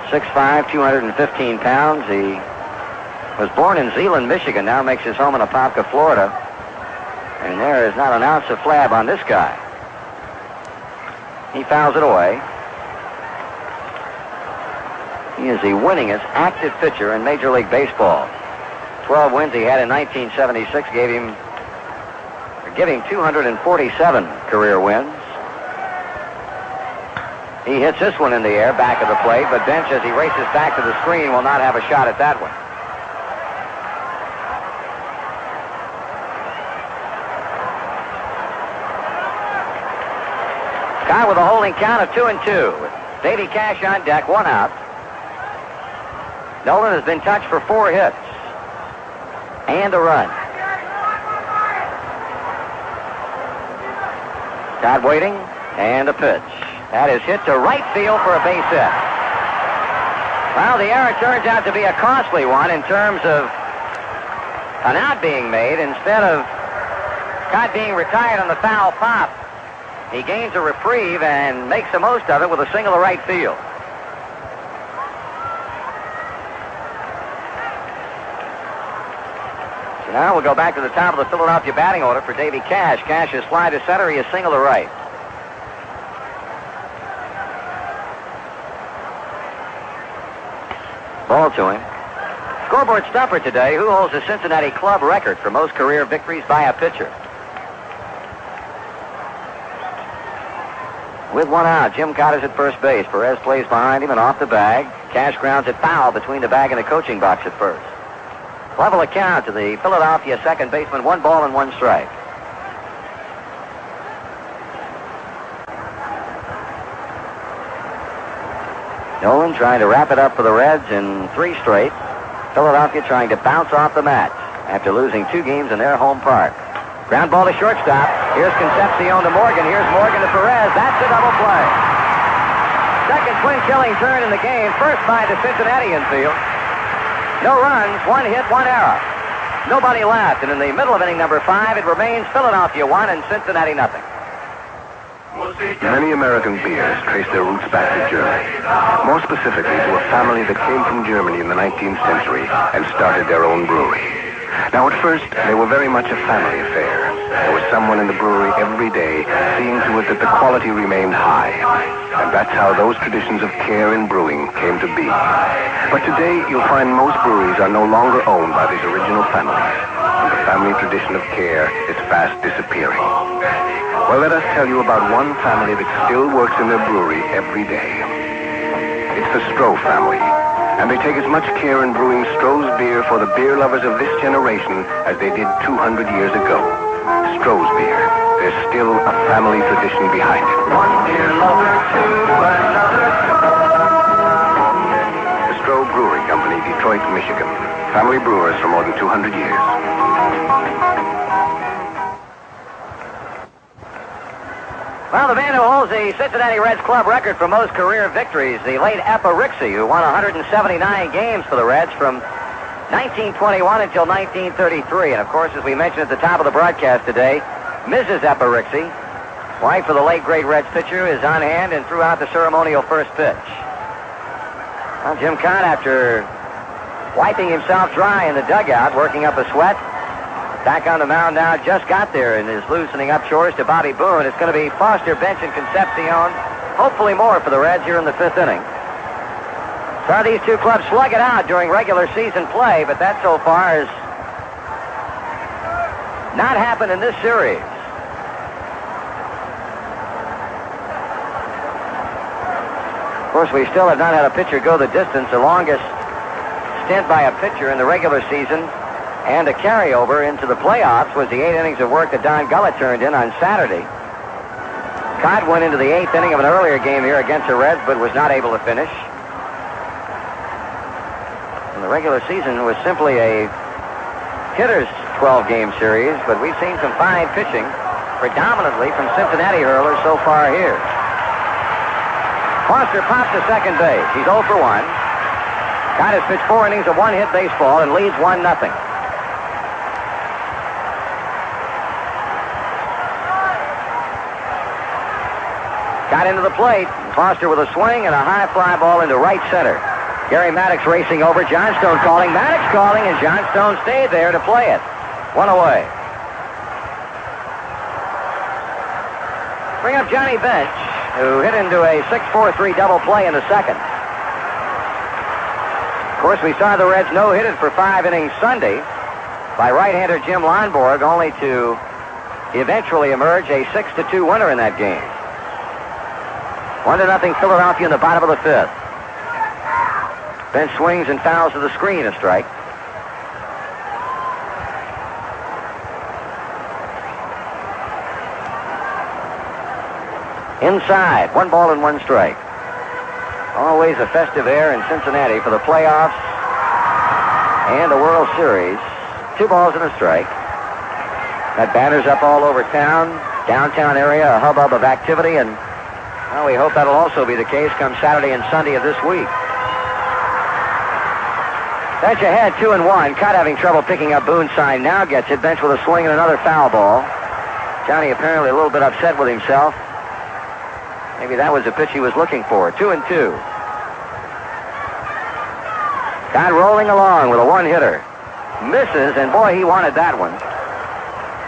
6'5", 215 pounds. He was born in Zeeland, Michigan. Now makes his home in Apopka, Florida. And there is not an ounce of flab on this guy. He fouls it away. He is the winningest active pitcher in Major League Baseball. 12 wins he had in 1976 give him 247 career wins. He hits this one in the air, back of the plate, but Bench, as he races back to the screen, will not have a shot at that one. Cott with a holding count of 2-2. With Davy Cash on deck, 1 out. Nolan has been touched for 4 hits and a run. Cott waiting, and a pitch. That is hit to right field for a base hit. Well, the error turns out to be a costly one in terms of an out being made. Instead of Cott being retired on the foul pop, he gains a reprieve and makes the most of it with a single to right field. So now we'll go back to the top of the Philadelphia batting order for Davy Cash. Cash is fly to center. He is single to right. Ball to him. Scoreboard stumper today. Who holds the Cincinnati club record for most career victories by a pitcher? With 1 out, Jim Cott is at first base. Perez plays behind him and off the bag. Cash grounds it foul between the bag and the coaching box at first. Level account to the Philadelphia second baseman. 1 ball and 1 strike. Nolan trying to wrap it up for the Reds in 3 straight. Philadelphia trying to bounce off the match after losing 2 games in their home park. Ground ball to shortstop. Here's Concepcion to Morgan. Here's Morgan to Perez. That's a double play. Second twin-killing turn in the game. First by the Cincinnati infield. No runs, 1 hit, 1 error. Nobody left, and in the middle of inning number 5, it remains Philadelphia 1 and Cincinnati nothing. Many American beers trace their roots back to Germany. More specifically, to a family that came from Germany in the 19th century and started their own brewery. Now, at first, they were very much a family affair. There was someone in the brewery every day seeing to it that the quality remained high. And that's how those traditions of care in brewing came to be. But today, you'll find most breweries are no longer owned by these original families. And the family tradition of care is fast disappearing. Well, let us tell you about one family that still works in their brewery every day. It's the Stroh family. And they take as much care in brewing Stroh's beer for the beer lovers of this generation as they did 200 years ago. Stroh's beer. There's still a family tradition behind it. One beer lover to another. The Stroh Brewery Company, Detroit, Michigan. Family brewers for more than 200 years. Well, the man who holds the Cincinnati Reds club record for most career victories, the late Eppa Rixey, who won 179 games for the Reds from 1921 until 1933. And, of course, as we mentioned at the top of the broadcast today, Mrs. Eppa Rixey, wife of the late, great Reds pitcher, is on hand and threw out the ceremonial first pitch. Well, Jim Cott, after wiping himself dry in the dugout, working up a sweat, back on the mound now, just got there and is loosening up chores to Bobby Boone. It's going to be Foster, Bench, and Concepcion. Hopefully more for the Reds here in the 5th inning. Saw these two clubs slug it out during regular season play, but that so far is not happen in this series. Of course, we still have not had a pitcher go the distance. The longest stint by a pitcher in the regular season and a carryover into the playoffs was the 8 innings of work that Don Gullett turned in on Saturday. Cott went into the 8th inning of an earlier game here against the Reds, but was not able to finish. And the regular season was simply a hitter's 12-game series, but we've seen some fine pitching, predominantly from Cincinnati hurlers so far here. Foster pops to second base. He's 0 for 1. Cott has pitched 4 innings of one-hit baseball and leads 1-0. Got into the plate. Foster with a swing and a high fly ball into right center. Gary Maddox racing over. Johnstone calling. Maddox calling, and Johnstone stayed there to play it. 1 away. Bring up Johnny Bench, who hit into a 6-4-3 double play in the second. Of course, we saw the Reds no-hitted for 5 innings Sunday by right-hander Jim Lonborg, only to eventually emerge a 6-2 winner in that game. 1-0 Philadelphia in the bottom of the 5th. Bench swings and fouls to the screen, a strike. Inside, 1 ball and 1 strike. Always a festive air in Cincinnati for the playoffs and the World Series. 2 balls and a strike. Got banners up all over town, downtown area, a hubbub of activity, and well, we hope that'll also be the case come Saturday and Sunday of this week. Bench ahead, 2-1. Cott having trouble picking up Boonsign. Now gets it. Bench with a swing and another foul ball. Johnny apparently a little bit upset with himself. Maybe that was the pitch he was looking for. 2-2. Cott rolling along with a one-hitter. Misses, and boy, he wanted that one.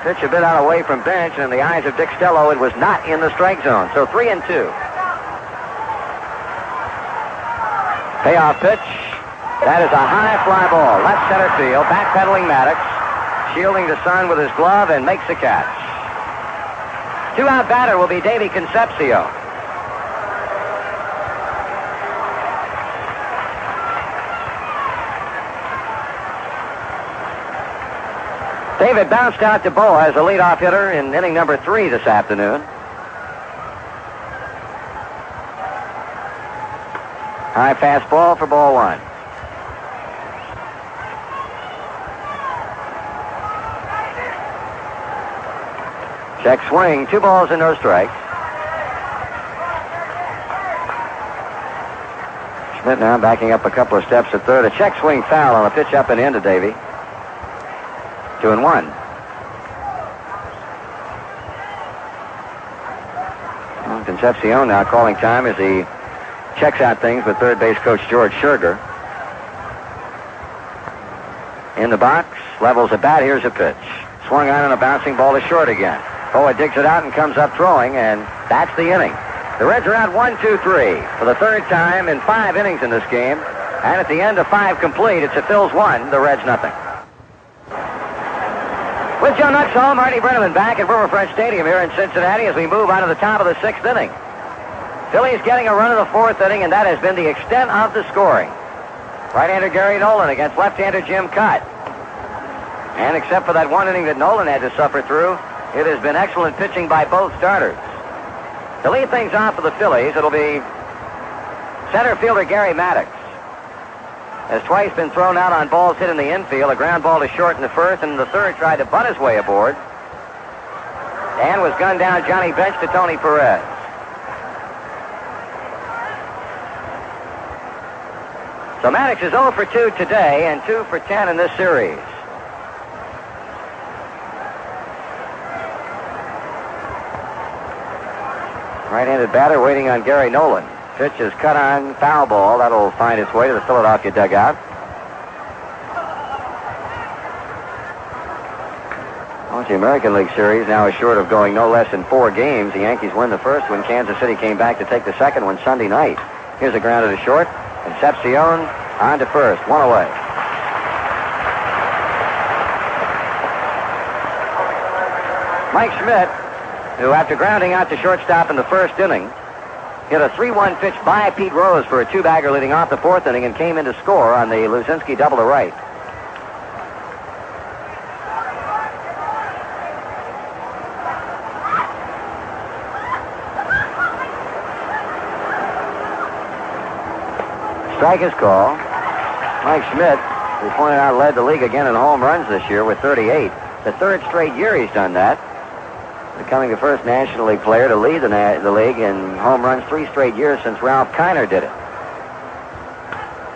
Pitch a bit out away from Bench, and in the eyes of Dick Stello, it was not in the strike zone. So 3-2. Payoff pitch. That is a high fly ball. Left center field. Backpedaling Maddox. Shielding the sun with his glove and makes the catch. 2-out batter will be Davey Concepcion. David bounced out to Boa as a leadoff hitter in inning number 3 this afternoon. High fastball for ball 1. Check swing, 2 balls and no strikes. Schmidt now backing up a couple of steps at third. A check swing foul on a pitch up and in to Davey. 2-1. Well, Concepcion now calling time as he checks out things with third base coach George Scherger. In the box, levels a bat. Here's a pitch. Swung on and a bouncing ball to short again. Boa digs it out and comes up throwing, and that's the inning. The Reds are out 1-2-3 for the 3rd time in 5 innings in this game. And at the end of 5 complete, it's a Phils 1, the Reds nothing. With Joe Nuxhall, Marty Brennaman back at Riverfront Stadium here in Cincinnati as we move on to the top of the 6th inning. Phillies getting a run in the 4th inning, and that has been the extent of the scoring. Right-hander Gary Nolan against left-hander Jim Cott. And except for that 1 inning that Nolan had to suffer through, it has been excellent pitching by both starters. To lead things off for the Phillies, it'll be center fielder Gary Maddox. Has twice been thrown out on balls hit in the infield. A ground ball to short in the 1st, and in the 3rd tried to butt his way aboard. And was gunned down Johnny Bench to Tony Perez. So Maddox is 0 for 2 today and 2 for 10 in this series. Right-handed batter waiting on Gary Nolan. Pitch is cut on, foul ball. That'll find its way to the Philadelphia dugout. Well, the American League Series now is short of going no less than 4 games. The Yankees win the first when Kansas City came back to take the second one Sunday night. Here's a grounder to short. Concepcion on to first. 1 away. Mike Schmidt, who after grounding out to shortstop in the first inning, hit a 3-1 pitch by Pete Rose for a two-bagger leading off the fourth inning and came in to score on the Luzinski double to right. Strike is called. Mike Schmidt, we pointed out, led the league again in home runs this year with 38. The third straight year he's done that, becoming the first National League player to lead the league in home runs 3 straight years since Ralph Kiner did it.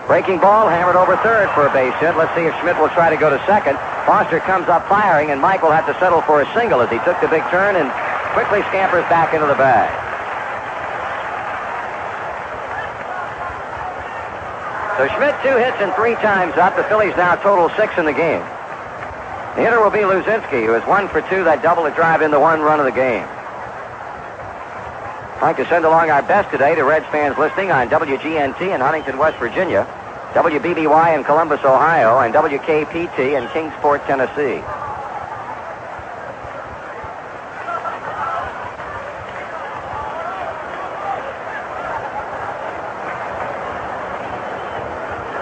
Breaking ball, hammered over third for a base hit. Let's see if Schmidt will try to go to second. Foster comes up firing, and Mike will have to settle for a single as he took the big turn and quickly scampers back into the bag. So Schmidt 2 hits and 3 times up. The Phillies now total 6 in the game. The hitter will be Luzinski, who is 1 for 2, that double to drive in the 1 run of the game. I'd like to send along our best today to Reds fans listening on WGNT in Huntington, West Virginia, WBBY in Columbus, Ohio, and WKPT in Kingsport, Tennessee.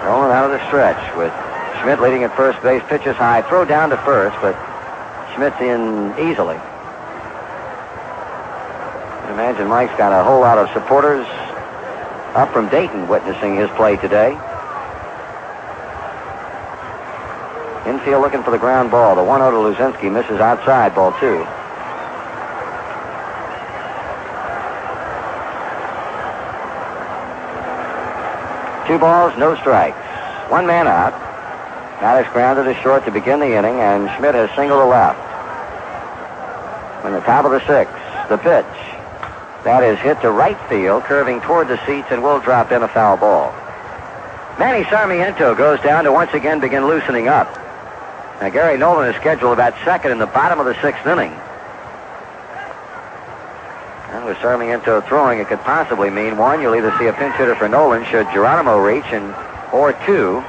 Rolling out of the stretch with Schmidt leading at first base, pitches high, throw down to first, but Schmidt's in easily. I imagine Mike's got a whole lot of supporters up from Dayton witnessing his play today. Infield looking for the ground ball. The 1-0 to Luzinski misses outside, ball 2. Two balls, no strikes. 1 man out. Maddox grounded to short to begin the inning, and Schmidt has singled to left. From the top of the 6th, the pitch. That is hit to right field, curving toward the seats, and will drop in a foul ball. Manny Sarmiento goes down to once again begin loosening up. Now, Gary Nolan is scheduled about second in the bottom of the 6th inning. And with Sarmiento throwing, it could possibly mean, 1, you'll either see a pinch hitter for Nolan should Geronimo reach, or 2,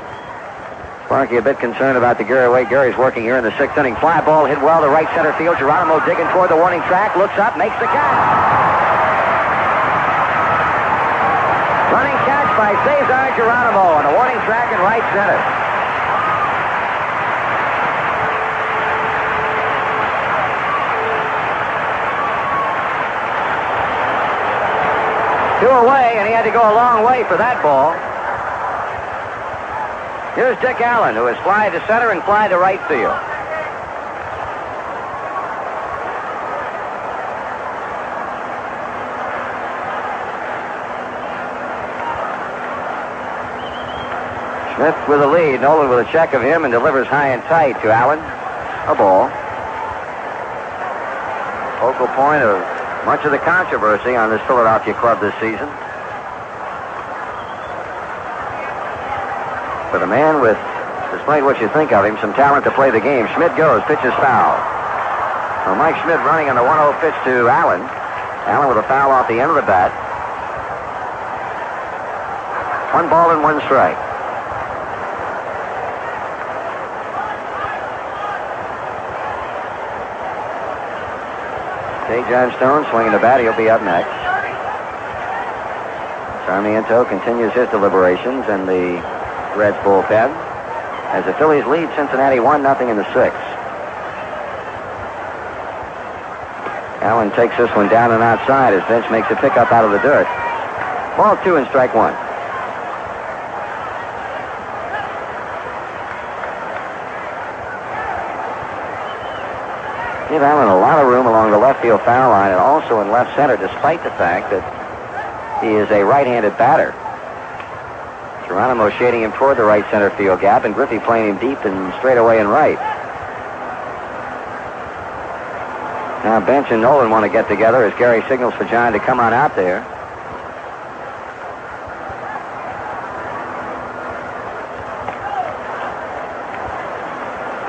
Sparky a bit concerned about the Gary way Gary's working here in the 6th inning. Fly ball hit well to right center field. Geronimo digging toward the warning track, looks up, makes the catch. Running catch by Cesar Geronimo on the warning track in right center. Two away, and he had to go a long way for that ball. Here's Dick Allen, who has flied to center and flied to right field. Smith with a lead. Nolan with a check of him and delivers high and tight to Allen. A ball. Focal point of much of the controversy on this Philadelphia club this season. But a man with, despite what you think of him, some talent to play the game. Schmidt goes, pitches foul. Well, Mike Schmidt running on the 1-0 pitch to Allen. Allen with a foul off the end of the bat. 1 ball and 1 strike. J. John Stone swinging the bat. He'll be up next. Sarmiento continues his deliberations in the Reds bullpen as the Phillies lead Cincinnati 1-0 in the 6th. Allen takes this one down and outside as Vince makes a pickup out of the dirt. Ball 2 and strike 1. Give Allen a lot of room along the left field foul line and also in left center, despite the fact that he is a right-handed batter. Geronimo shading him toward the right center field gap, and Griffey playing him deep and straight away and right. Now Bench and Nolan want to get together as Gary signals for John to come on out there.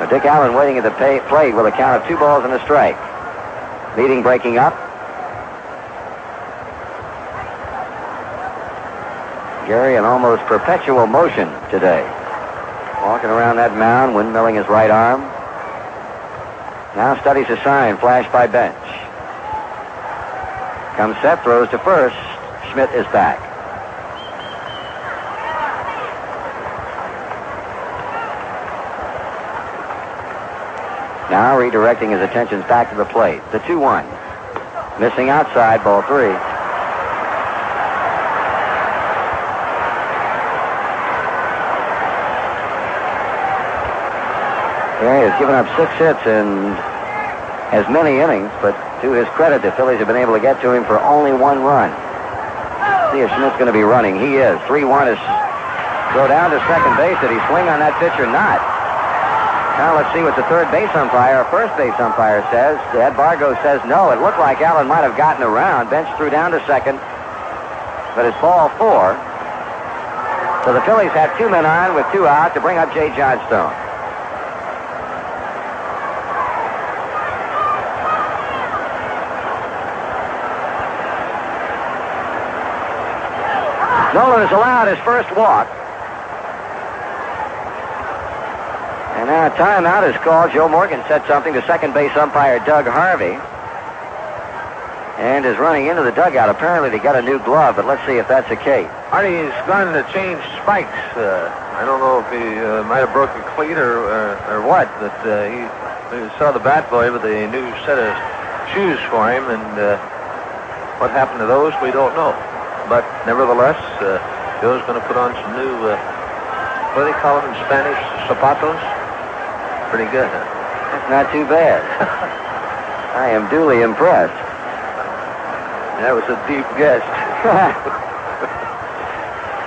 Dick Allen waiting at the plate with a count of 2 balls and a strike. Leading breaking up. Gary in almost perpetual motion today. Walking around that mound, windmilling his right arm. Now studies a sign flashed by Bench. Comes set, throws to first. Schmidt is back. Now redirecting his attentions back to the plate. The 2-1. Missing outside, ball 3. Yeah, he's given up 6 hits in as many innings, but to his credit, the Phillies have been able to get to him for only 1 run. See if Schmidt's going to be running. He is. 3-1 is throw down to second base. Did he swing on that pitch or not? Now let's see what the third base umpire, or first base umpire says. Ed Bargo says no. It looked like Allen might have gotten around. Bench threw down to second, but it's ball 4. So the Phillies have 2 men on with 2 out to bring up Jay Johnstone. Nolan has allowed his first walk. And now a timeout is called. Joe Morgan said something to second base umpire Doug Harvey. And is running into the dugout apparently to get a new glove, but let's see if that's the case. Marty's going to change spikes. I don't know if he might have broke a cleat or what, but he saw the bat boy with a new set of shoes for him, and what happened to those, we don't know. But nevertheless, Joe's going to put on some new, what do they call them in Spanish, zapatos? Pretty good, huh? That's not too bad. I am duly impressed. That was a deep guess.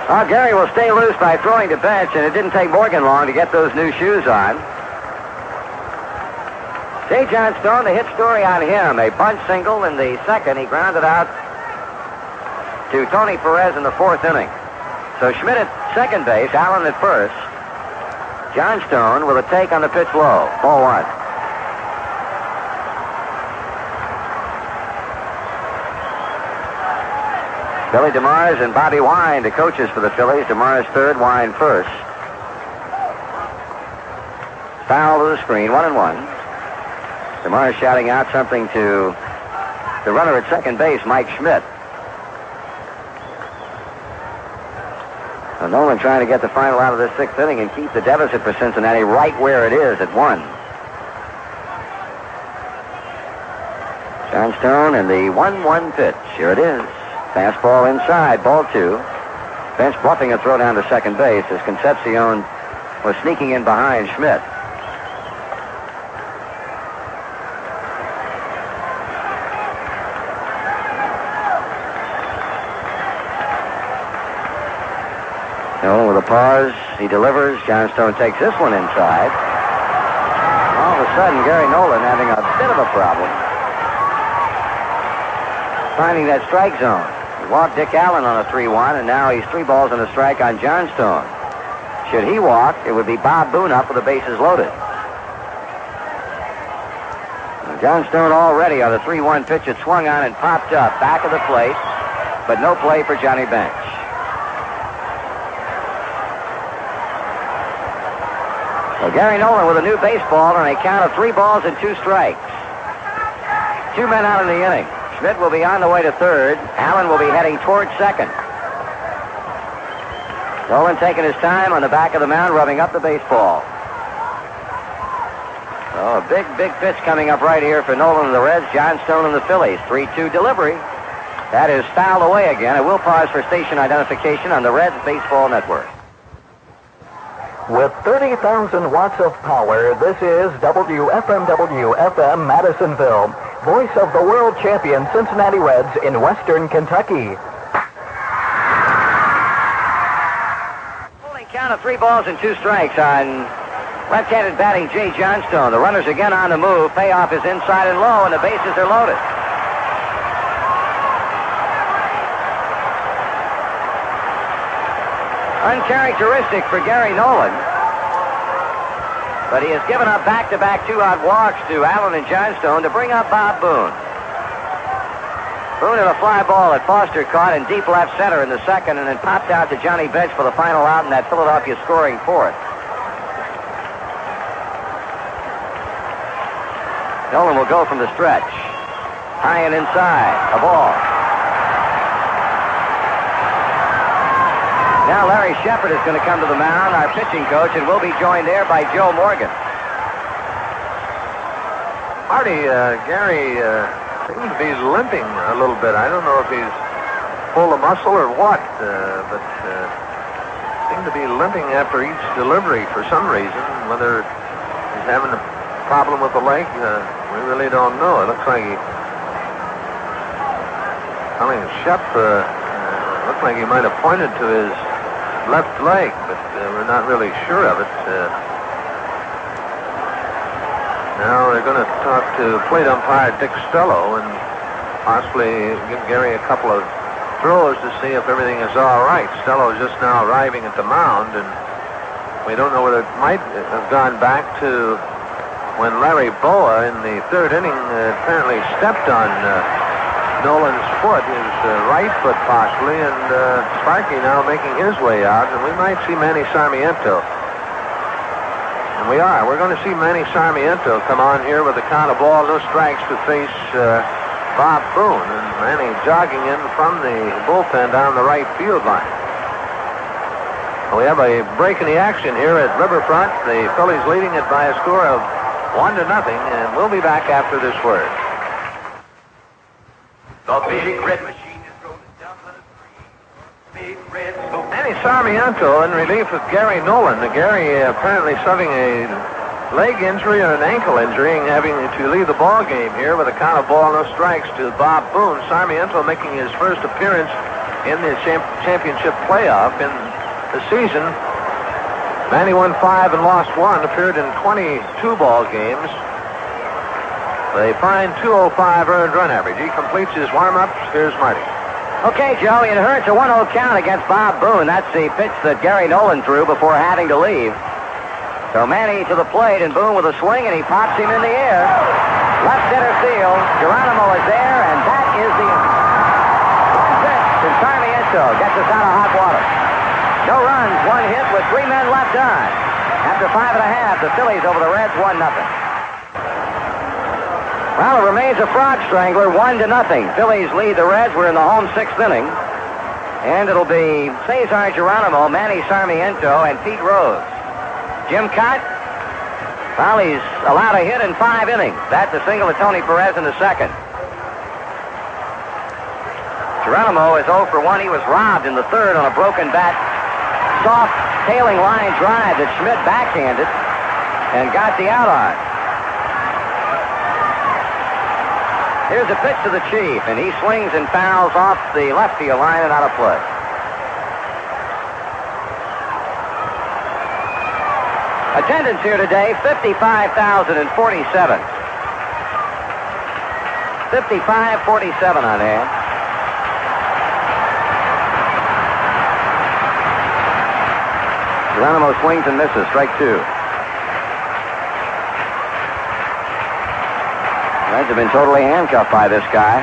Well, Gary will stay loose by throwing to Bench, and it didn't take Morgan long to get those new shoes on. Jay Johnstone, the hit story on him. A bunt single in the second. He grounded out to Tony Perez in the 4th inning. So Schmidt at second base, Allen at first. Johnstone with a take on the pitch low. Ball 1. Billy DeMars and Bobby Wine, the coaches for the Phillies. DeMars third, Wine first. Foul to the screen, 1-1. DeMars shouting out something to the runner at second base, Mike Schmidt. So Nolan trying to get the final out of this 6th inning and keep the deficit for Cincinnati right where it is at 1. Johnstone and the 1-1 pitch. Here it is. Fastball inside, ball 2. Bench bluffing a throw down to second base as Concepcion was sneaking in behind Schmidt. Nolan with a pause. He delivers. Johnstone takes this one inside. All of a sudden, Gary Nolan having a bit of a problem finding that strike zone. He walked Dick Allen on a 3-1, and now he's 3 balls and a strike on Johnstone. Should he walk, it would be Bob Boone up with the bases loaded. And Johnstone already on the 3-1 pitch. It swung on and popped up back of the plate, but no play for Johnny Bench. So Gary Nolan with a new baseball and a count of 3 balls and 2 strikes. 2 men out in the inning. Schmidt will be on the way to third. Allen will be heading toward second. Nolan taking his time on the back of the mound, rubbing up the baseball. Oh, a big pitch coming up right here for Nolan and the Reds. Johnstone and the Phillies. 3-2 delivery. That is fouled away again. It will pause for station identification on the Reds Baseball Network. With 30,000 watts of power, this is WFMW-FM Madisonville, voice of the world champion Cincinnati Reds in Western Kentucky. Holding count of 3 balls and 2 strikes on left-handed batting Jay Johnstone. The runner's again on the move. Payoff is inside and low, and the bases are loaded. Uncharacteristic for Gary Nolan. But he has given up back-to-back 2-out walks to Allen and Johnstone to bring up Bob Boone. Boone had a fly ball that Foster caught in deep left center in the second and then popped out to Johnny Bench for the final out in that Philadelphia scoring 4th. Nolan will go from the stretch. High and inside. A ball. Now Larry Shepard is going to come to the mound, our pitching coach, and we'll be joined there by Joe Morgan. Marty, Gary seems to be limping a little bit. I don't know if he's full of muscle or what, but seems to be limping after each delivery for some reason. Whether he's having a problem with the leg, we really don't know. It looks like Shep looked like he might have pointed to his left leg, but we're not really sure of it. Now they're going to talk to plate umpire Dick Stello and possibly give Gary a couple of throws to see if everything is all right. Stello is just now arriving at the mound, and we don't know whether it might have gone back to when Larry Boa in the third inning apparently stepped on Nolan's foot, his right foot possibly, and Sparky now making his way out, and we might see Manny Sarmiento. And we are. We're going to see Manny Sarmiento come on here with a count of ball, no strikes, to face Bob Boone. And Manny jogging in from the bullpen down the right field line. We have a break in the action here at Riverfront. The Phillies leading it by a score of 1-0, and we'll be back after this word. The big red machine is rolling down the street. Big red smoke. Manny Sarmiento in relief of Gary Nolan. Gary apparently suffering a leg injury or an ankle injury and having to leave the ball game here with a count of ball, no strikes to Bob Boone. Sarmiento making his first appearance in the championship playoff in the season. Manny won 5 and lost 1, appeared in 22 ball games. A fine 205 earned run average. He completes his warm-ups. Here's Marty. Okay, Joe, it hurts a 1-0 count against Bob Boone. That's the pitch that Gary Nolan threw before having to leave. So Manny to the plate, and Boone with a swing, and he pops him in the air. Left center field. Geronimo is there, and that is the end. One pitch, and Sarmiento gets us out of hot water. No runs, 1 hit with 3 men left on. After 5.5, the Phillies over the Reds, 1-0. Well, it remains a frog strangler, 1-0. Phillies lead the Reds. We're in the home 6th inning. And it'll be Cesar Geronimo, Manny Sarmiento, and Pete Rose. Jim Cott, well, he's allowed a hit in 5 innings. That's a single to Tony Perez in the second. Geronimo is 0 for 1. He was robbed in the third on a broken bat. Soft tailing line drive that Schmidt backhanded and got the out on. Here's a pitch to the Chief, and he swings and fouls off the left field line and out of play. Attendance here today, 55,047. 55,47 on hand. Geronimo swings and misses, strike 2. Reds have been totally handcuffed by this guy.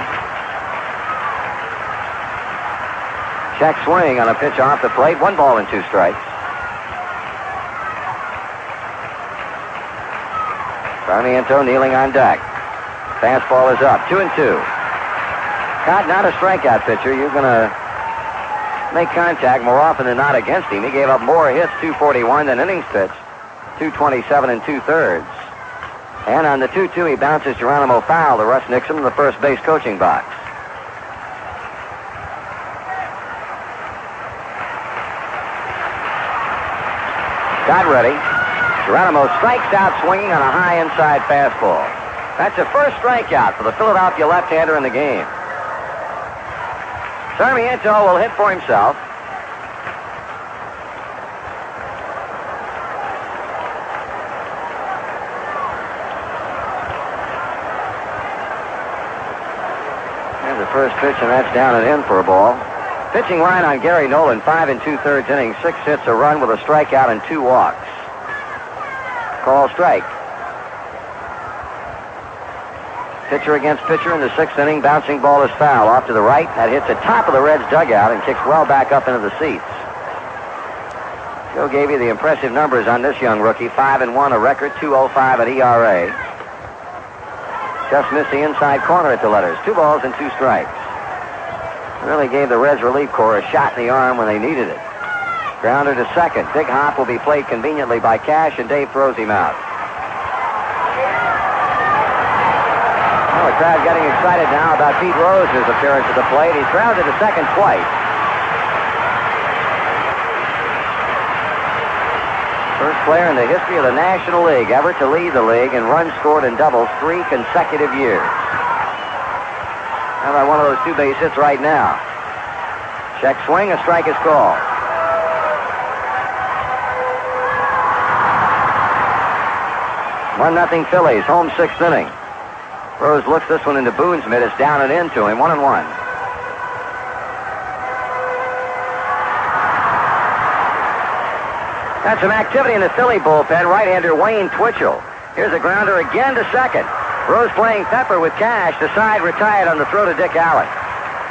Check swing on a pitch off the plate. 1 ball and 2 strikes. Sarmiento kneeling on deck. Fastball is up. 2-2. Cott, not a strikeout pitcher. You're going to make contact more often than not against him. He gave up more hits, 241, than innings pitched, 227 and 2/3. And on the 2-2, he bounces Geronimo foul to Russ Nixon in the first base coaching box. Got ready. Geronimo strikes out swinging on a high inside fastball. That's the first strikeout for the Philadelphia left-hander in the game. Sarmiento will hit for himself. There's the first pitch, and that's down and in for a ball. Pitching line on Gary Nolan, 5 2/3 innings, 6 hits, a run with a strikeout and 2 walks. Call strike. Pitcher against pitcher in the 6th inning. Bouncing ball is foul off to the right. That hits the top of the Reds' dugout and kicks well back up into the seats. Joe gave you the impressive numbers on this young rookie. 5-1, a record, 2.05 at ERA. Just missed the inside corner at the letters. 2 balls and 2 strikes. Really gave the Reds relief corps a shot in the arm when they needed it. Grounder to second. Big hop will be played conveniently by Cash, and Dave throws him out. Well, the crowd getting excited now about Pete Rose's appearance at the plate. He's grounded to second twice. First player in the history of the National League ever to lead the league in runs scored in doubles 3 consecutive years. How about one of those 2 base hits right now? Check swing, a strike is called. One nothing Phillies, home 6th inning. Rose looks this one into Boone's mid. It's down and into him, 1-1. Got some activity in the Philly bullpen. Right-hander Wayne Twitchell. Here's a grounder again to second. Rose playing Pepper with Cash. The side retired on the throw to Dick Allen.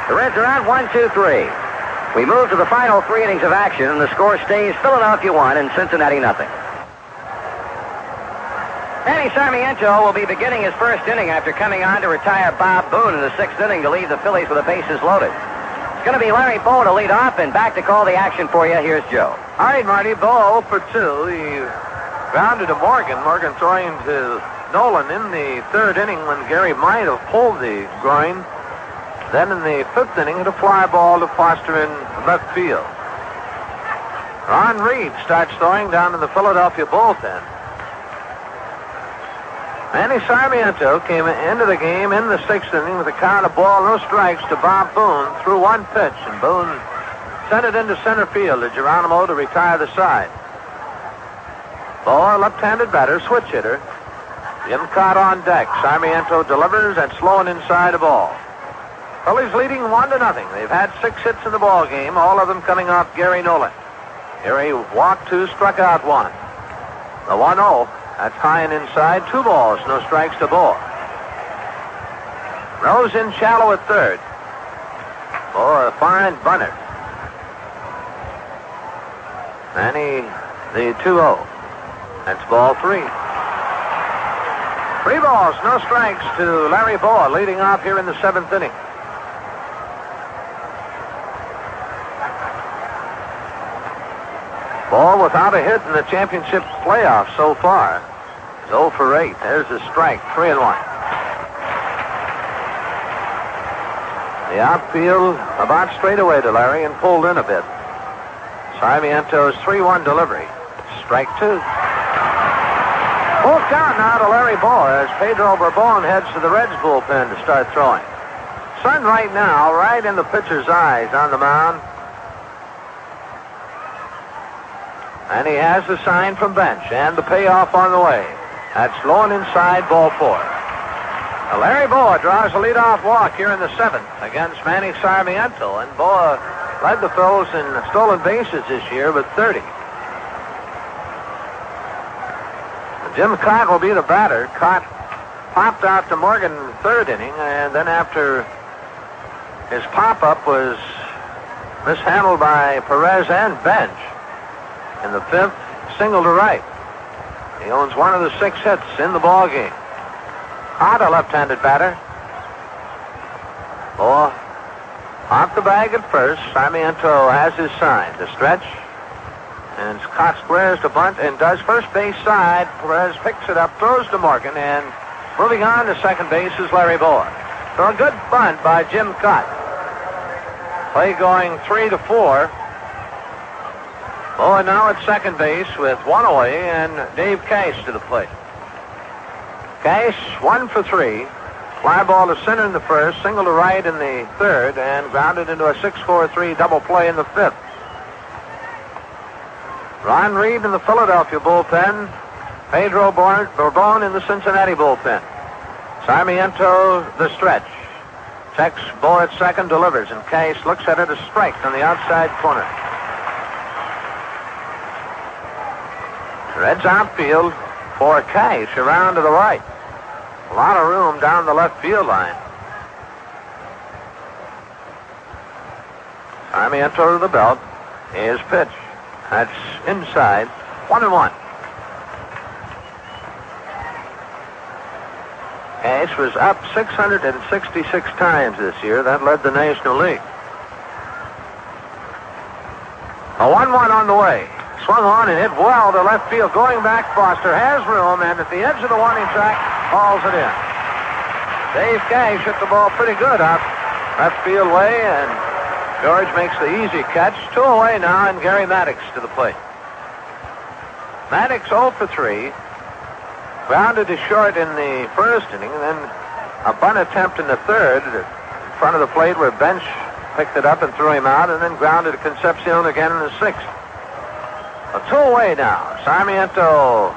The Reds are on 1-2-3. We move to the final 3 innings of action, and the score stays Philadelphia 1 and Cincinnati 0. Manny Sarmiento will be beginning his first inning after coming on to retire Bob Boone in the 6th inning to leave the Phillies with the bases loaded. It's going to be Larry Bowe to lead off, and back to call the action for you. Here's Joe. All right, Marty. Bowe for 2. He grounded to Morgan. Morgan throwing to Nolan in the 3rd inning when Gary might have pulled the groin. Then in the 5th inning, hit a fly ball to Foster in left field. Ron Reed starts throwing down in the Philadelphia bullpen. Manny Sarmiento came into the game in the 6th inning with a count of ball, no strikes to Bob Boone, threw 1 pitch, and Boone sent it into center field to Geronimo to retire the side. Bowe, left-handed batter, switch hitter. Jim Cott on deck. Sarmiento delivers and slow and inside the ball. Phillies leading 1-0. They've had 6 hits in the ball game, all of them coming off Gary Nolan. Gary walked 2, struck out 1. The 1-0. That's high and inside. 2 balls, no strikes to Bowe. Rose in shallow at third. Bowe, a fine bunter. Manny, the 2-0. That's ball 3. 3 balls, no strikes to Larry Bowe, leading off here in the 7th inning. Bowe without a hit in the championship playoffs so far. 0 for 8. There's a strike. 3-1. The outfield about straight away to Larry and pulled in a bit. Sarmiento's 3-1 delivery. Strike 2. Full count now to Larry Bowe as Pedro Bourbon heads to the Reds bullpen to start throwing. Sun right now, right in the pitcher's eyes on the mound. And he has the sign from bench and the payoff on the way. That's low and inside, ball 4. Now Larry Bowe draws a leadoff walk here in the 7th against Manny Sarmiento. And Bowe led the Phils in stolen bases this year with 30. Jim Cott will be the batter. Cott popped out to Morgan in the 3rd inning, and then after his pop-up was mishandled by Perez and Bench. In the 5th, single to right. He owns one of the 6 hits in the ball game. Cott, a left-handed batter. Bowe off the bag at first. Sarmiento has his sign to stretch. And Scott squares to bunt and does first base side. Perez picks it up, throws to Morgan, and moving on to second base is Larry Bowe. So a good bunt by Jim Cott. Play going 3-4. Bowe now at second base with 1 away, and Dave Cash to the plate. Cash 1 for 3. Fly ball to center in the 1st, single to right in the 3rd, and grounded into a 6-4-3 double play in the 5th. Ron Reed in the Philadelphia bullpen. Pedro Bourbon in the Cincinnati bullpen. Sarmiento the stretch. Checks Bowe at second, delivers, and Cash looks at it, a strike on the outside corner. Reds outfield for Cash around to the right. A lot of room down the left field line. Sarmiento to the belt. His pitch. That's inside. 1-1. Cash was up 666 times this year. That led the National League. A 1-1 on the way. Swung on and hit well to left field. Going back, Foster has room, and at the edge of the warning track, hauls it in. Dave Cash hit the ball pretty good out left field way, and George makes the easy catch. 2 away now, and Gary Maddox to the plate. Maddox 0 for 3. Grounded to short in the first inning, and then a bunt attempt in the third in front of the plate where Bench picked it up and threw him out, and then grounded to Concepcion again in the sixth. A 2 away now. Sarmiento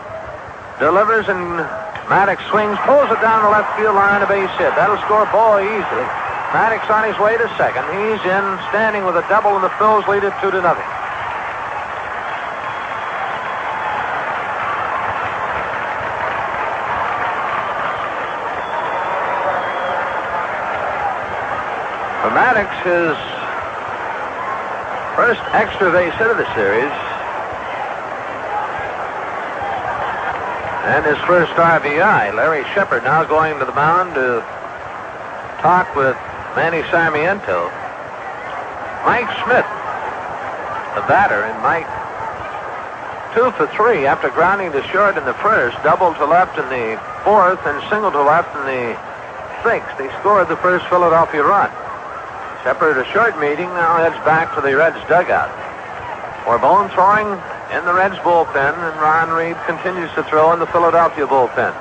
delivers, and Maddox swings, pulls it down the left field line, a base hit. That'll score Boy easily. Maddox on his way to second. He's in, standing with a double, and the Phils lead it 2-0. For Maddox, his first extra base hit of the series, and his first RBI. Larry Shepard now going to the mound to talk with Manny Sarmiento. Mike Schmidt, the batter, and Mike 2 for 3 after grounding to short in the first, double to left in the fourth, and single to left in the sixth. He scored the first Philadelphia run. Shepard, a short meeting, now heads back to the Reds dugout. Borbone throwing in the Reds bullpen, and Ron Reed continues to throw in the Philadelphia bullpen.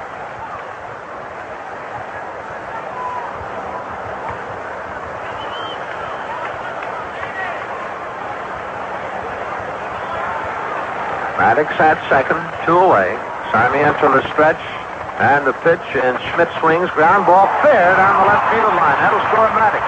Maddox at second, 2 away. Sarmiento to stretch, and the pitch, and Schmidt swings, ground ball fair down the left field line. That'll score Maddox.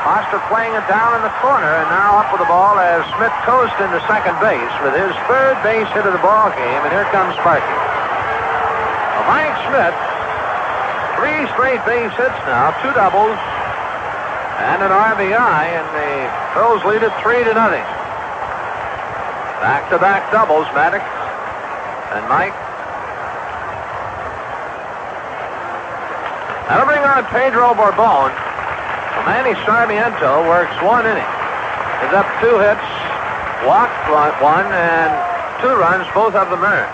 Foster playing it down in the corner, and now up with the ball as Schmidt coasts into second base with his third base hit of the ball game, and here comes Sparky. Well, Mike Schmidt, 3 straight base hits now, 2 doubles, and an RBI, and the Phils lead it 3-0. Back-to-back doubles, Maddox and Mike. That'll bring on Pedro Borbone. Manny Sarmiento works 1 inning. He's up 2 hits, walked 1, and 2 runs, both of them earned.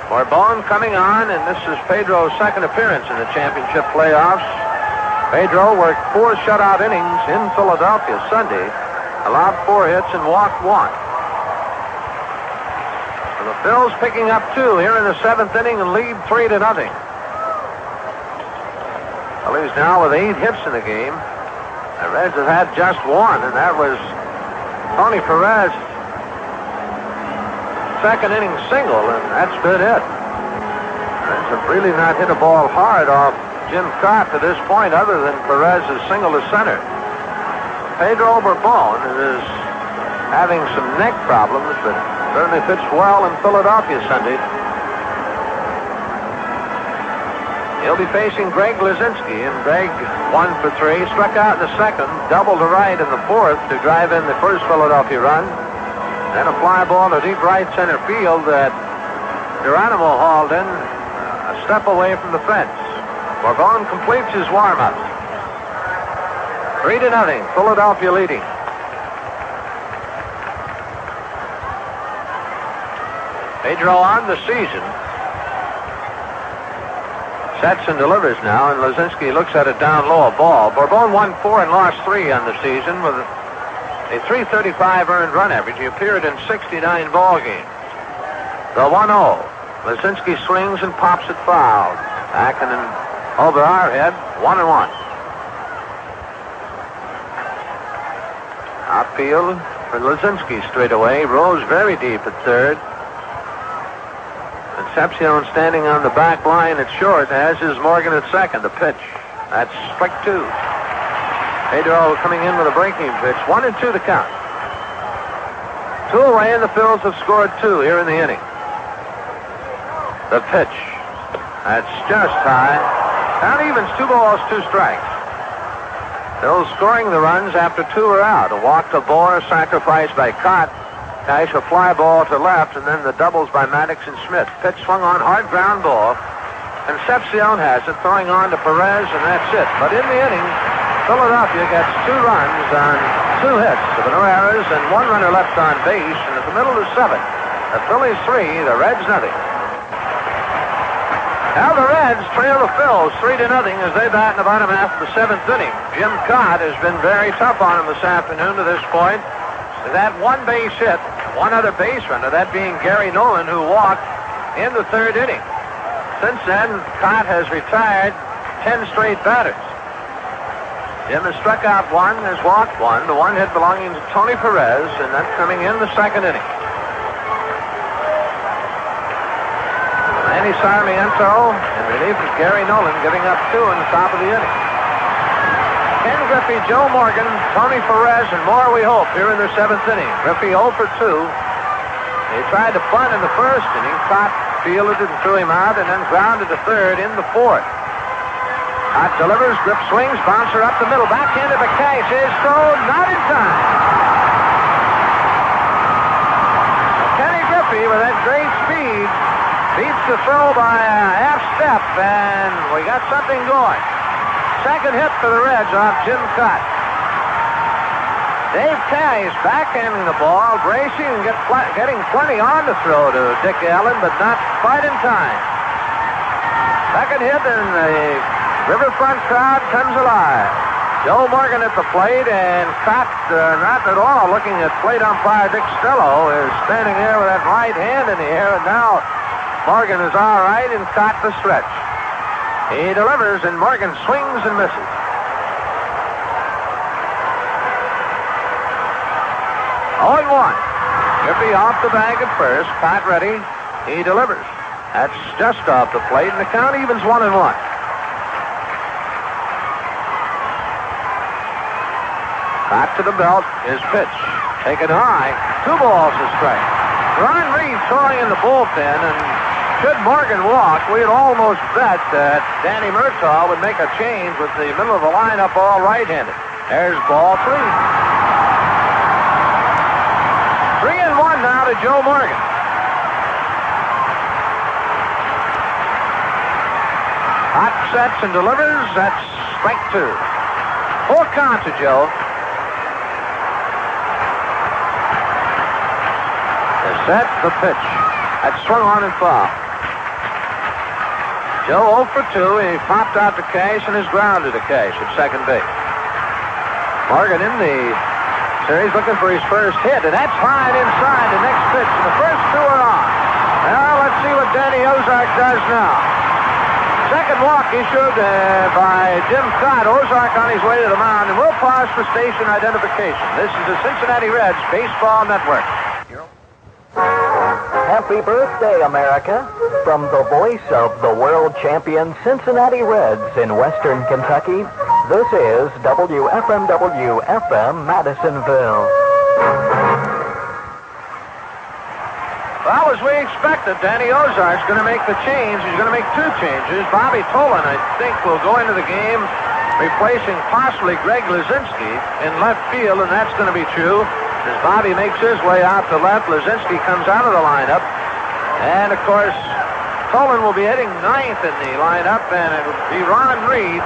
Borbone coming on, and this is Pedro's second appearance in the championship playoffs. Pedro worked 4 shutout innings in Philadelphia Sunday, allowed 4 hits and walked 1. So the Phils picking up 2 here in the 7th inning and lead 3-0. Phillies now with 8 hits in the game. The Reds have had just 1, and that was Tony Perez's second inning single, and that's been it. Reds have really not hit a ball hard off Jim Cott to this point, other than Perez's single to center. Pedro Borbone is having some neck problems, but certainly pitched well in Philadelphia Sunday. He'll be facing Greg Lazinski, and Greg 1 for 3, struck out in the second, double to right in the fourth to drive in the first Philadelphia run. Then a fly ball to deep right center field that Geronimo hauled in a step away from the fence. Borbone completes his warm-up. 3-0, Philadelphia leading. Pedro on the season. Sets and delivers now, and Lazinski looks at it down low, a ball. Borbone won 4 and lost 3 on the season with a .335 earned run average. He appeared in 69 ball games. The 1-0. Lazinski swings and pops it foul. Back and over our head, 1-1. Outfield for Lazinski straight away. Rose very deep at third. Concepcion standing on the back line at short, as is Morgan at second. The pitch. That's strike 2. Pedro coming in with a breaking pitch. 1-2 to count. 2 away, and the Phils have scored 2 here in the inning. The pitch. That's just high. Count evens, 2 balls, 2 strikes. Phils scoring the runs after 2 are out. A walk to Bohr, sacrificed by Cott. Cash a fly ball to left, and then the doubles by Maddox and Schmidt. Pitch swung on, hard ground ball. Concepcion has it, throwing on to Perez, and that's it. But in the inning, Philadelphia gets 2 runs on 2 hits of no errors and 1 runner left on base, and at the middle of the 7th, the Phillies 3, the Reds nothing. Now the Reds trail the Phils 3-0 as they bat in the bottom half of the 7th inning. Jim Cott has been very tough on them this afternoon to this point. That 1 base hit, 1 other base runner, that being Gary Nolan, who walked in the 3rd inning. Since then, Cott has retired 10 straight batters. Jim has struck out 1, has walked 1. The 1 hit belonging to Tony Perez, and that's coming in the 2nd inning. Manny Sarmiento in relief of Gary Nolan, giving up 2 in the top of the inning. Ken Griffey, Joe Morgan, Tony Perez, and more we hope here in the 7th inning. Griffey 0 for 2. He tried to bunt in the 1st inning. Cott fielded and threw him out, and then grounded to 3rd in the 4th. Cott delivers, Griff swings, bouncer up the middle, backhand to Cash is thrown, not in time. Kenny Griffey, with that great speed, beats the throw by a half step, and we got something going. 2nd hit for the Reds off Jim Cott. Dave Cash backhanding the ball, bracing and getting plenty on the throw to Dick Allen, but not quite in time. 2nd hit, and the Riverfront crowd comes alive. Joe Morgan at the plate, and Cott, not at all looking at plate umpire Dick Stello, is standing there with that right hand in the air, and now Morgan is all right, and Cott the stretch. He delivers, and Morgan swings and misses. 0-1. Griffey off the bag at first. Cott ready. He delivers. That's just off the plate, and the count evens 1-1. Cott to the belt. His pitch taken high. 2 balls a strike. Ron Reed throwing in the bullpen, and should Morgan walk, we'd almost bet that Danny Murtaugh would make a change with the middle of the lineup all right-handed. There's ball 3. 3-1 now to Joe Morgan. Hot sets and delivers. That's strike 2. Full count to Joe. The set, the pitch. That's swung on and foul. Joe 0 for 2. He popped out to Cash and is grounded to Cash at 2nd base. Morgan in the series looking for his first hit, and that's high and inside the next pitch, and the first 2 are on. Now let's see what Danny Ozark does now. 2nd walk issued by Jim Cott. Ozark on his way to the mound, and we'll pause for station identification. This is the Cincinnati Reds Baseball Network. Happy birthday, America. From the voice of the world champion Cincinnati Reds in Western Kentucky, this is WFMW-FM Madisonville. Well, as we expected, Danny Ozark's going to make the change. He's going to make 2 changes. Bobby Tolan, I think, will go into the game replacing possibly Greg Lazinski in left field, and that's going to be true. As Bobby makes his way out to left, Lazinski comes out of the lineup. And, of course, Tolan will be hitting 9th in the lineup, and it will be Ron Reed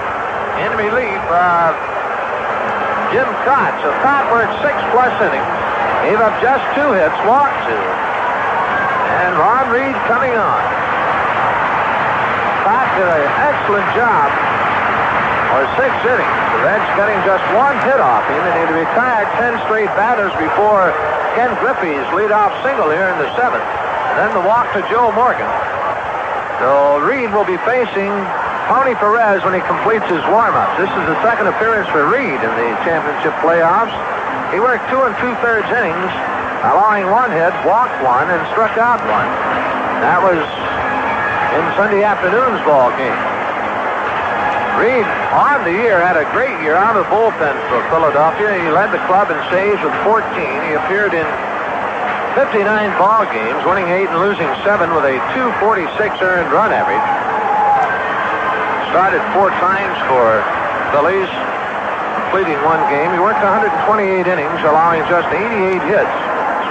in relief of Jim Cott. So Cott worked 6+ innings, gave up just 2 hits, walked 2. And Ron Reed coming on. Cott did an excellent job for 6 innings. The Reds getting just 1 hit off him, and he retired 10 straight batters before Ken Griffey's leadoff single here in the 7th. And then the walk to Joe Morgan. So Reed will be facing Tony Perez when he completes his warm-ups. This is the 2nd appearance for Reed in the championship playoffs. He worked 2 2/3 innings, allowing 1 hit, walked 1, and struck out 1. That was in Sunday afternoon's ball game. Reed, on the year, had a great year out of the bullpen for Philadelphia. He led the club in saves with 14. He appeared in 59 ball games, winning 8 and losing 7 with a 246 earned run average. Started 4 times for Phillies, completing 1 game. He worked 128 innings, allowing just 88 hits,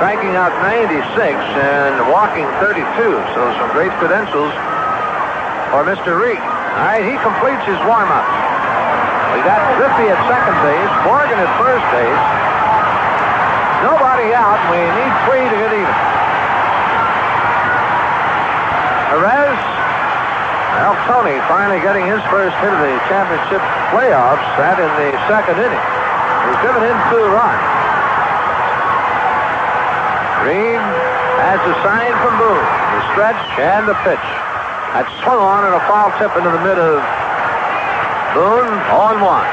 striking out 96 and walking 32. So some great credentials for Mr. Reed. All right, he completes his warm-up. We got Griffey at second base, Morgan at first base. Nobody out. We need 3 to get even. Perez. Well, Tony finally getting his first hit of the championship playoffs. That in the second inning. He's driven in 2 runs. Reed has a sign from Boone. The stretch and the pitch. That swung on and a foul tip into the mid of Boone. 0-1.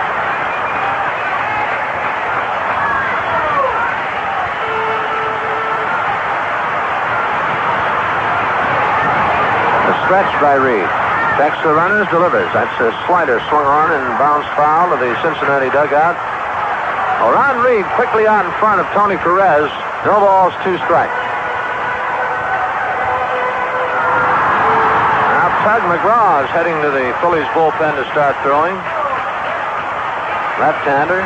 The stretch by Reed. Checks the runners, delivers. That's a slider swung on and bounced foul to the Cincinnati dugout. Well, Ron Reed quickly out in front of Tony Perez. No balls, 2 strikes. Now Tug McGraw is heading to the Phillies bullpen to start throwing. Left-hander.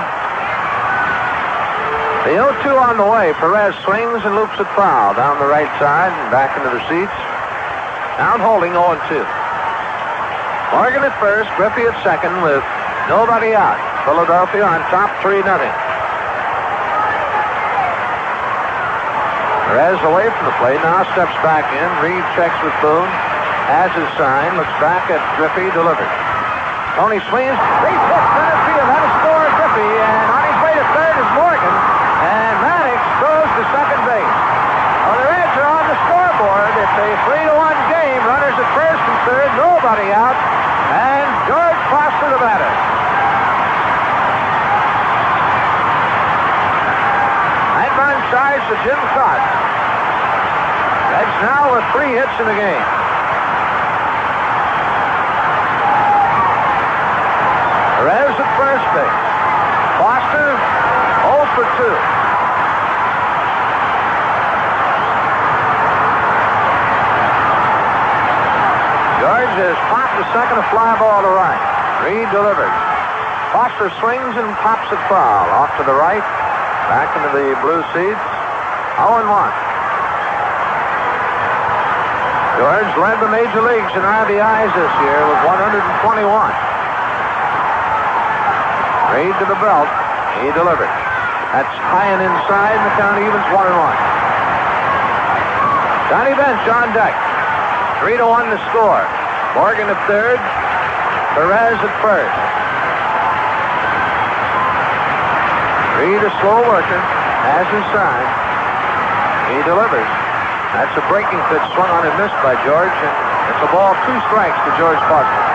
The 0-2 on the way. Perez swings and loops it foul down the right side and back into the seats. Down holding 0-2. Morgan at first, Griffey at second with nobody out. Philadelphia on top 3-0. Perez away from the plate, now steps back in. Reed checks with Boone. Has his sign, looks back at Griffey, delivers. Tony swings, base hit, center field, had a score, Griffey, and on his way to third is Morgan. And Maddox throws to second base. Well, the Reds are on the scoreboard. It's a 3-1 game. Runners at first and third, nobody out. And George Foster the batter. Nightman charge to Jim Cott. Reds now with 3 hits in the game. Perez at first base. Foster 0 for 2. George has popped the second, a fly ball to right. Reed delivers. Foster swings and pops it foul. Off to the right. Back into the blue seats. 0-1. George led the major leagues in RBIs this year with 121. Reed to the belt. He delivers. That's high and inside, and the count evens 1-1. Johnny Bench on deck. 3-1 to score. Morgan at third. Perez at first. Reed, a slow worker, has his sign. He delivers. That's a breaking pitch swung on and missed by George, and it's a ball, 2 strikes to George Foster.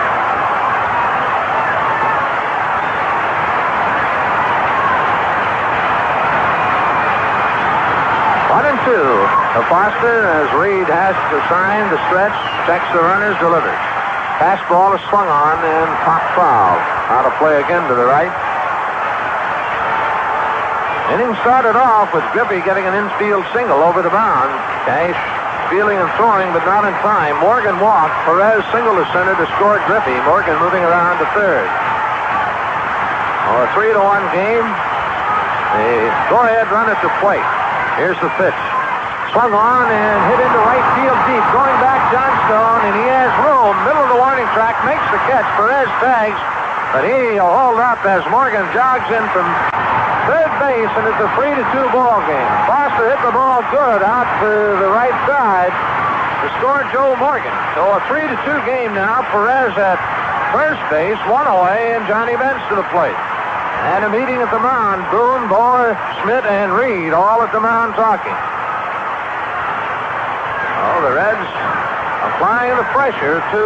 To Foster as Reed has to sign the stretch, checks the runners, delivers. Fastball is swung on and popped foul. Out of play again to the right. Inning started off with Griffey getting an infield single over the mound. Cash fielding and throwing, but not in time. Morgan walked. Perez single to center to score Griffey. Morgan moving around to third. Oh, a 3-1 game. The go-ahead run at the plate. Here's the pitch. Swung on and hit into right field deep. Going back, Johnstone, and he has room. Middle of the warning track, makes the catch. Perez tags, but he'll hold up as Morgan jogs in from third base, and it's a 3-2 ball game. Foster hit the ball good out to the right side to score Joe Morgan. So a 3-2 game now. Perez at first base, 1 away, and Johnny Bench to the plate. And a meeting at the mound. Boone, Bohr, Schmidt, and Reed all at the mound talking. Oh, the Reds applying the pressure to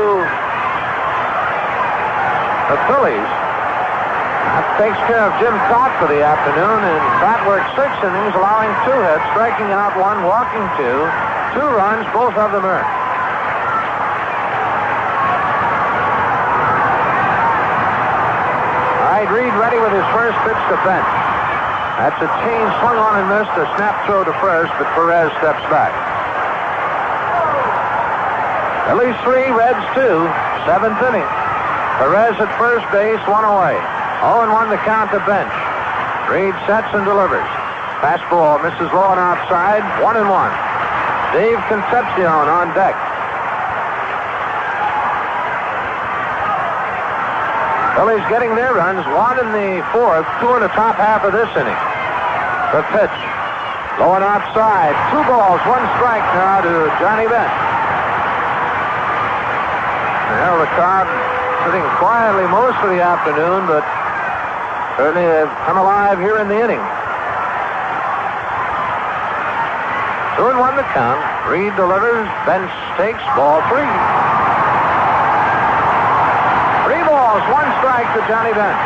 the Phillies. That takes care of Jim Cott for the afternoon, and Cott worked 6 innings, allowing 2 hits, striking out 1, walking 2. 2 runs, both of them earned. All right, Reed ready with his first pitch to Bench. That's a change swung on and missed, a snap throw to first, but Perez steps back. Phillies 3, Reds 2, 7th inning. Perez at first base, 1 away. 0-1 the count to Bench. Reed sets and delivers. Fastball misses low and outside, 1-1. Dave Concepcion on deck. Phillies getting their runs, 1 in the 4th, 2 in the top half of this inning. The pitch, low and outside. 2 balls, 1 strike now to Johnny Bench. Well, the crowd sitting quietly most of the afternoon, but certainly have come alive here in the inning. 2-1 the count. Reed delivers. Bench takes. Ball 3. 3 balls, 1 strike to Johnny Bench.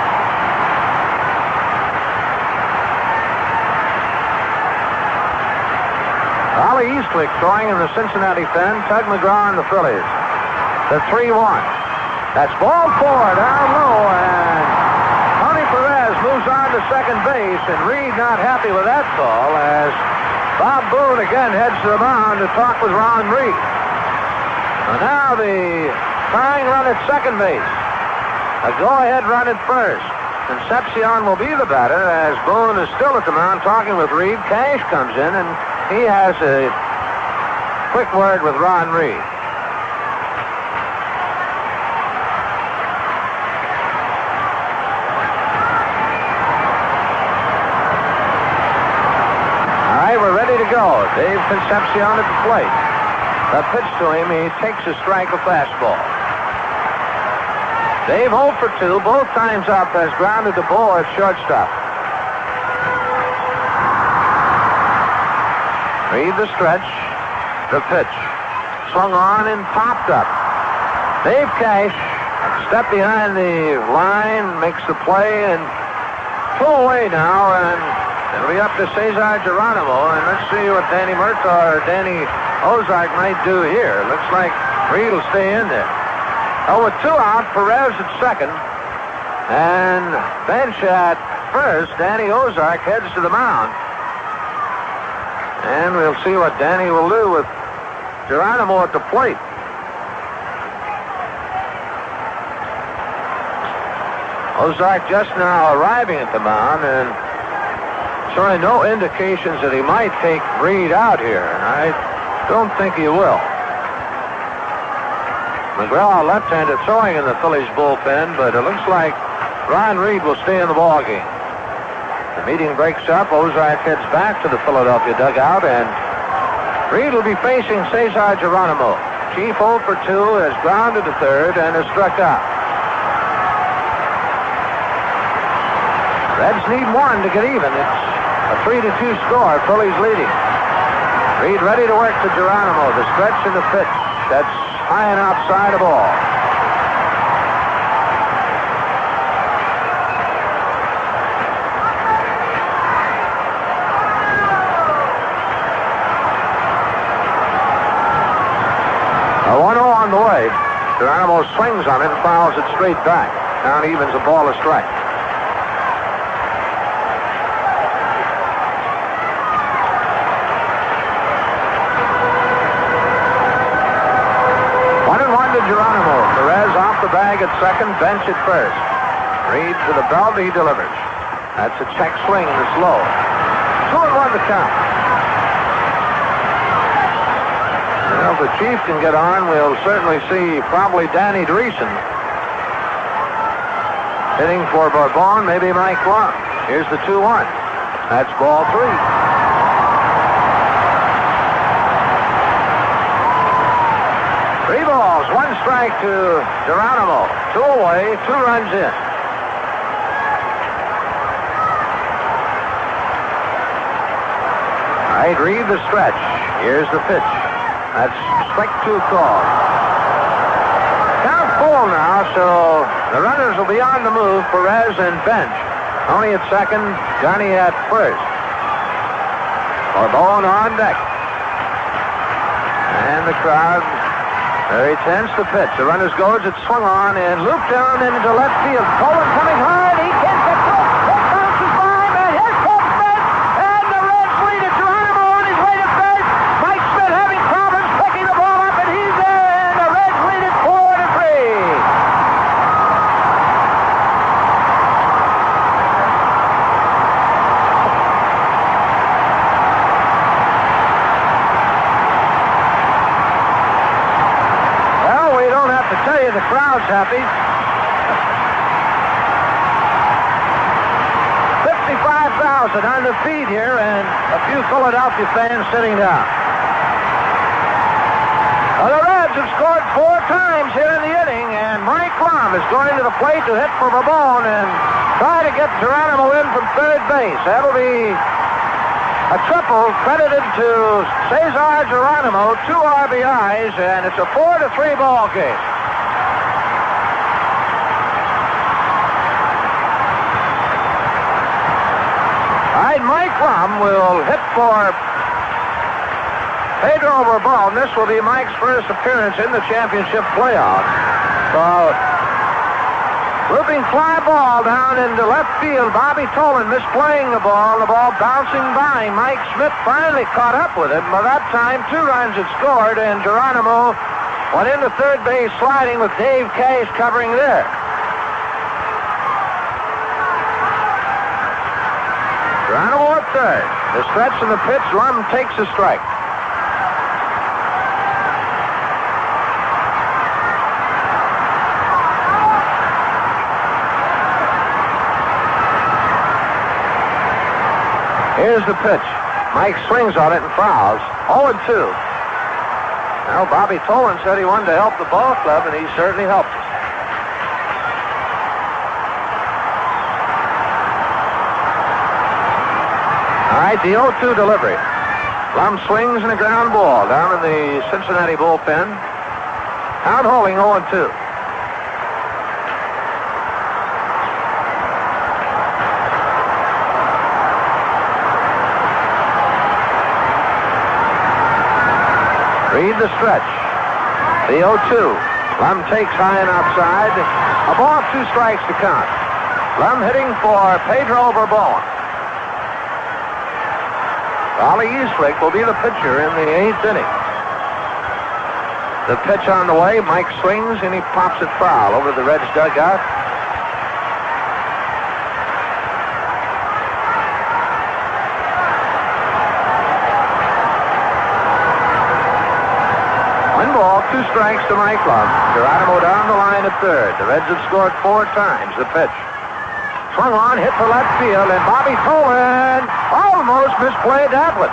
Ollie Eastwick throwing in the Cincinnati pen. Tug McGraw and the Phillies. The 3-1. That's ball 4 down low, and Tony Perez moves on to second base, and Reed not happy with that call as Bob Boone again heads to the mound to talk with Ron Reed. And now the tying run at second base. A go-ahead run at first. Concepcion will be the batter as Boone is still at the mound talking with Reed. Cash comes in, and he has a quick word with Ron Reed. Go. Dave Concepcion at the plate. A pitch to him. He takes a strike, a fastball. Dave 0 for 2. Both times up has grounded the ball at shortstop. Read the stretch. The pitch. Swung on and popped up. Dave Cash stepped behind the line, makes the play, and pull away now, and it'll be up to Cesar Geronimo, and let's see what Danny Murtaugh or Danny Ozark might do here. Looks like Reed will stay in there. Oh, with 2 out, Perez at second, and Bench at first. Danny Ozark heads to the mound. And we'll see what Danny will do with Geronimo at the plate. Ozark just now arriving at the mound, and certainly no indications that he might take Reed out here, and I don't think he will. McGraw left-handed throwing in the Phillies bullpen, but it looks like Ron Reed will stay in the ballgame. The meeting breaks up. Ozark heads back to the Philadelphia dugout, and Reed will be facing Cesar Geronimo. Chief 0 for 2 has grounded to third and has struck out. Reds need 1 to get even. It's a 3-2 score. Phillies leading. Reed ready to work to Geronimo. The stretch and the pitch. That's high and outside the ball. A 1-0 on the way. Geronimo swings on it and fouls it straight back. Count evens a ball, a strike. Geronimo. Perez off the bag at second, Bench at first. Reed to the belt, he delivers. That's a check swing that's low. 2-1 the count. Well, if the Chief can get on, we'll certainly see probably Danny Dreesen hitting for Bourbon, maybe Mike Long. Here's the 2-1. That's ball 3. Balls, 1 strike to Geronimo. 2 away, 2 runs in. All right, Reed the stretch. Here's the pitch. That's strike 2 call. Count full now, so the runners will be on the move. Perez and Bench. Tony at second, Johnny at first. Bourbon on deck. And the crowd very tense. The pitch. The runners goes. It's swung on and looped down into left field. Cohen coming hard. He can't get through. It bounces by, and here comes Bench. And the Reds lead it. Geronimo on his way to first. Mike Smith having problems picking the ball up, and he's there. And the Reds lead it 4-3. The crowd's happy. balls and on the feed here, and a few Philadelphia fans sitting down. Well, the Reds have scored 4 times here in the inning, and Mike Lum is going to the plate to hit for Bourbon and try to get Geronimo in from third base. That'll be a triple credited to Cesar Geronimo, 2 RBIs, and it's a 4-3 ball game. All right, Mike Lum will hit for Pedro Bourbon. This will be Mike's first appearance in the championship playoff. So, looping fly ball down into left field. Bobby Tolan misplaying the ball bouncing by. Mike Schmidt finally caught up with it. By that time, 2 runs had scored, and Geronimo went into third base sliding with Dave Cash covering there. Geronimo at third. The stretch and the pitch. Lum takes a strike. Here's the pitch. Mike swings on it and fouls. 0-2. Now, Bobby Tolan said he wanted to help the ball club, and he certainly helped us. All right, the 0-2 delivery. Lum swings and a ground ball down in the Cincinnati bullpen. Count holding 0-2. Read the stretch. The 0-2. Lum takes high and outside. A ball, 2 strikes to count. Lum hitting for Pedro Bourbon. Raleigh Eastwick will be the pitcher in the 8th inning. The pitch on the way. Mike swings and he pops it foul over the Reds dugout. Ball, 2 strikes to Mike Lum. Geronimo down the line at third. The Reds have scored 4 times. The pitch. Swung on, hit for left field, and Bobby Tolan almost misplayed that one.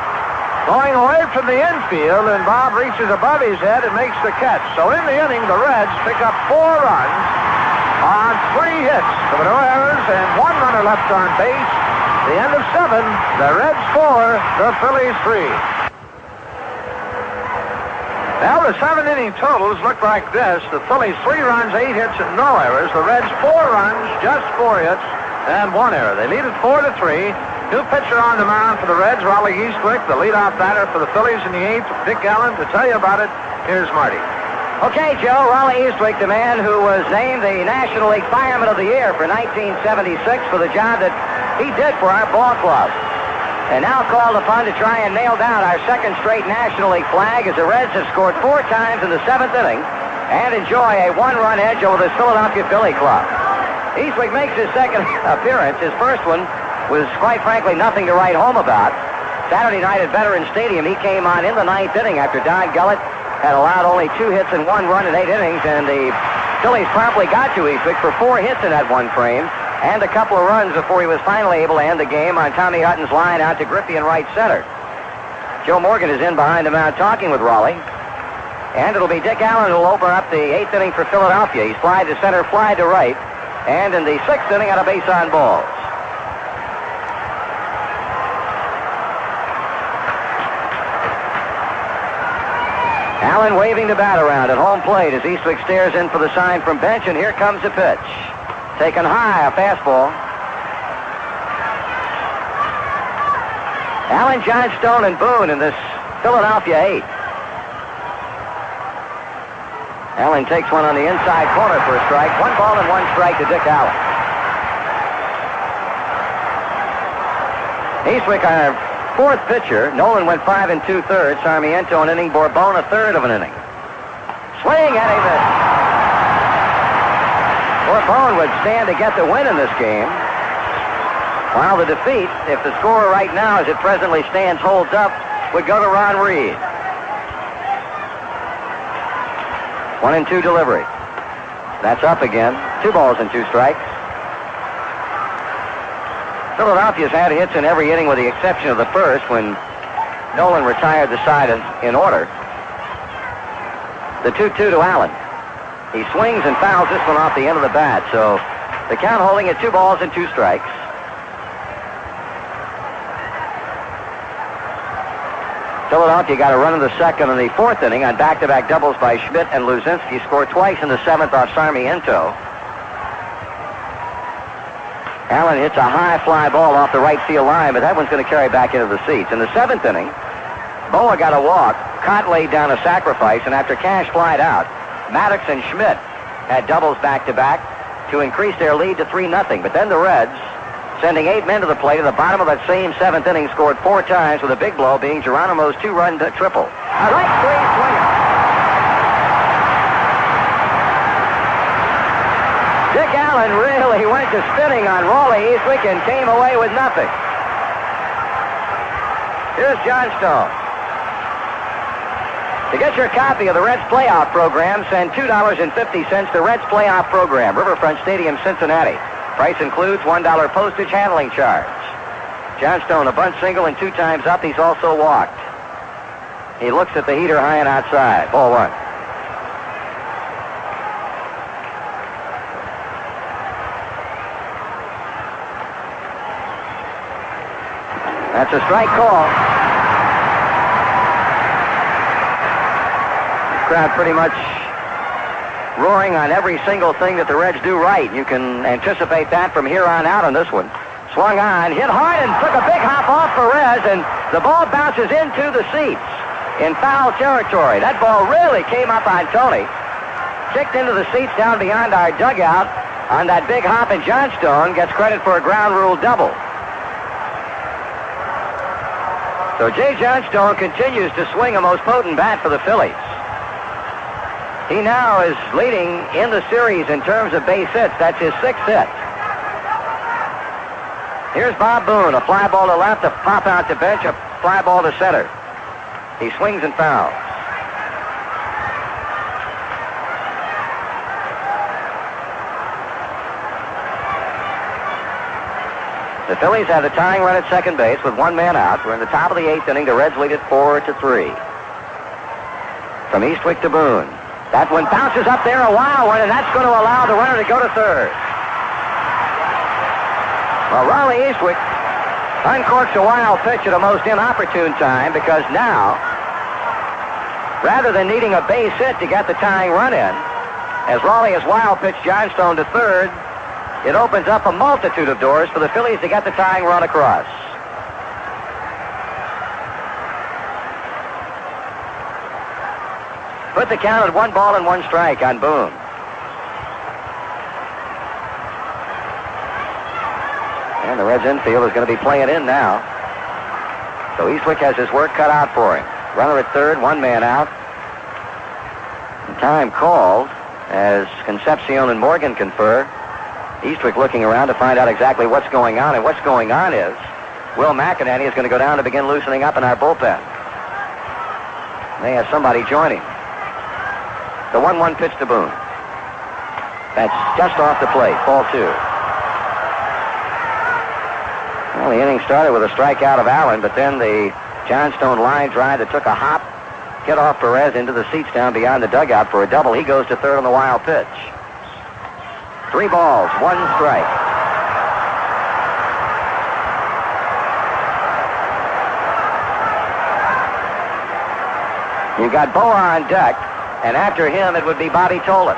Going away from the infield, and Bob reaches above his head and makes the catch. So in the inning, the Reds pick up 4 runs on 3 hits. There were no errors and 1 runner left on base. The end of 7, the Reds 4, the Phillies 3. Now the 7-inning totals look like this. The Phillies 3 runs, 8 hits, and no errors. The Reds 4 runs, just 4 hits, and 1 error. They lead it 4-3. New pitcher on the mound for the Reds, Raleigh Eastwick. The leadoff batter for the Phillies in the 8th, Dick Allen. To tell you about it, here's Marty. Okay, Joe, Raleigh Eastwick, the man who was named the National League Fireman of the Year for 1976 for the job that he did for our ball club. And now called upon to try and nail down our 2nd straight National League flag as the Reds have scored 4 times in the 7th inning and enjoy a 1-run edge over the Philadelphia Philly club. Eastwick makes his 2nd appearance. His first one was, quite frankly, nothing to write home about. Saturday night at Veterans Stadium, he came on in the 9th inning after Don Gullett had allowed only 2 hits and 1 run in 8 innings, and the Phillies promptly got to Eastwick for 4 hits in that one frame and a couple of runs before he was finally able to end the game on Tommy Hutton's line out to Griffey in right center. Joe Morgan is in behind the mound talking with Raleigh. And it'll be Dick Allen who will open up the 8th inning for Philadelphia. He fly to center, fly to right. And in the 6th inning, on a base on balls. Allen waving the bat around at home plate as Eastwick stares in for the sign from bench, and here comes the pitch. Taken high, a fastball. Allen, Johnstone, and Boone in this Philadelphia 8. Allen takes one on the inside corner for a strike. 1 ball and 1 strike to Dick Allen. Eastwick, our 4th pitcher. Nolan went 5 2/3. Sarmiento an inning. Bourbon a 1/3 of an inning. Swing and a miss. Bourbon would stand to get the win in this game. While the defeat, if the score right now as it presently stands holds up, would go to Ron Reed. 1-2 delivery. That's up again. 2 balls and 2 strikes. Philadelphia's had hits in every inning with the exception of the first when Nolan retired the side in order. The 2-2 to Allen. He swings and fouls this one off the end of the bat, so the count holding at 2 balls and 2 strikes. Philadelphia got a run in the second and the fourth inning on back-to-back doubles by Schmidt and Luzinski. Scored twice in the seventh off Sarmiento. Allen hits a high fly ball off the right field line, but that one's going to carry back into the seats. In the seventh inning, Boa got a walk. Cott laid down a sacrifice, and after Cash flied out, Maddox and Schmidt had doubles back-to-back to increase their lead to 3-0. But then the Reds, sending 8 men to the plate at the bottom of that same seventh inning, scored 4 times, with a big blow being Geronimo's 2-run triple. A right straight swinger. Dick Allen really went to spinning on Raleigh Eastwick and came away with nothing. Here's Johnstone. To get your copy of the Reds playoff program, send $2.50 to Reds playoff program, Riverfront Stadium, Cincinnati. Price includes $1 postage handling charge. Johnstone, a bunt single and 2 times up. He's also walked. He looks at the heater high and outside. Ball 1. That's a strike call. The crowd pretty much roaring on every single thing that the Reds do right. You can anticipate that from here on out on this one. Swung on, hit hard, and took a big hop off Perez, and the ball bounces into the seats in foul territory. That ball really came up on Tony. Kicked into the seats down beyond our dugout on that big hop, and Johnstone gets credit for a ground rule double. So Jay Johnstone continues to swing a most potent bat for the Phillies. He now is leading in the series in terms of base hits. That's his 6th hit. Here's Bob Boone, a fly ball to left, a pop out to bench, a fly ball to center. He swings and fouls. The Phillies have the tying run at second base with 1 man out. We're in the top of the 8th inning. The Reds lead it 4-3. From Eastwick to Boone. That one bounces up there, a wild one, and that's going to allow the runner to go to third. Well, Raleigh Eastwick uncorks a wild pitch at a most inopportune time, because now, rather than needing a base hit to get the tying run in, as Raleigh has wild pitched Johnstone to third, it opens up a multitude of doors for the Phillies to get the tying run across. Put the count at 1 ball and 1 strike on Boone. And the Reds infield is going to be playing in now. So Eastwick has his work cut out for him. Runner at third, 1 man out. And time called as Concepcion and Morgan confer. Eastwick looking around to find out exactly what's going on. And what's going on is Will McInerney is going to go down to begin loosening up in our bullpen. They have somebody join him. The 1-1 pitch to Boone. That's just off the plate. Ball 2. Well, the inning started with a strikeout of Allen, but then the Johnstone line drive that took a hop, hit off Perez into the seats down beyond the dugout for a double. He goes to third on the wild pitch. 3 balls, 1 strike. You've got Boa on deck, and after him it would be Bobby Tolan.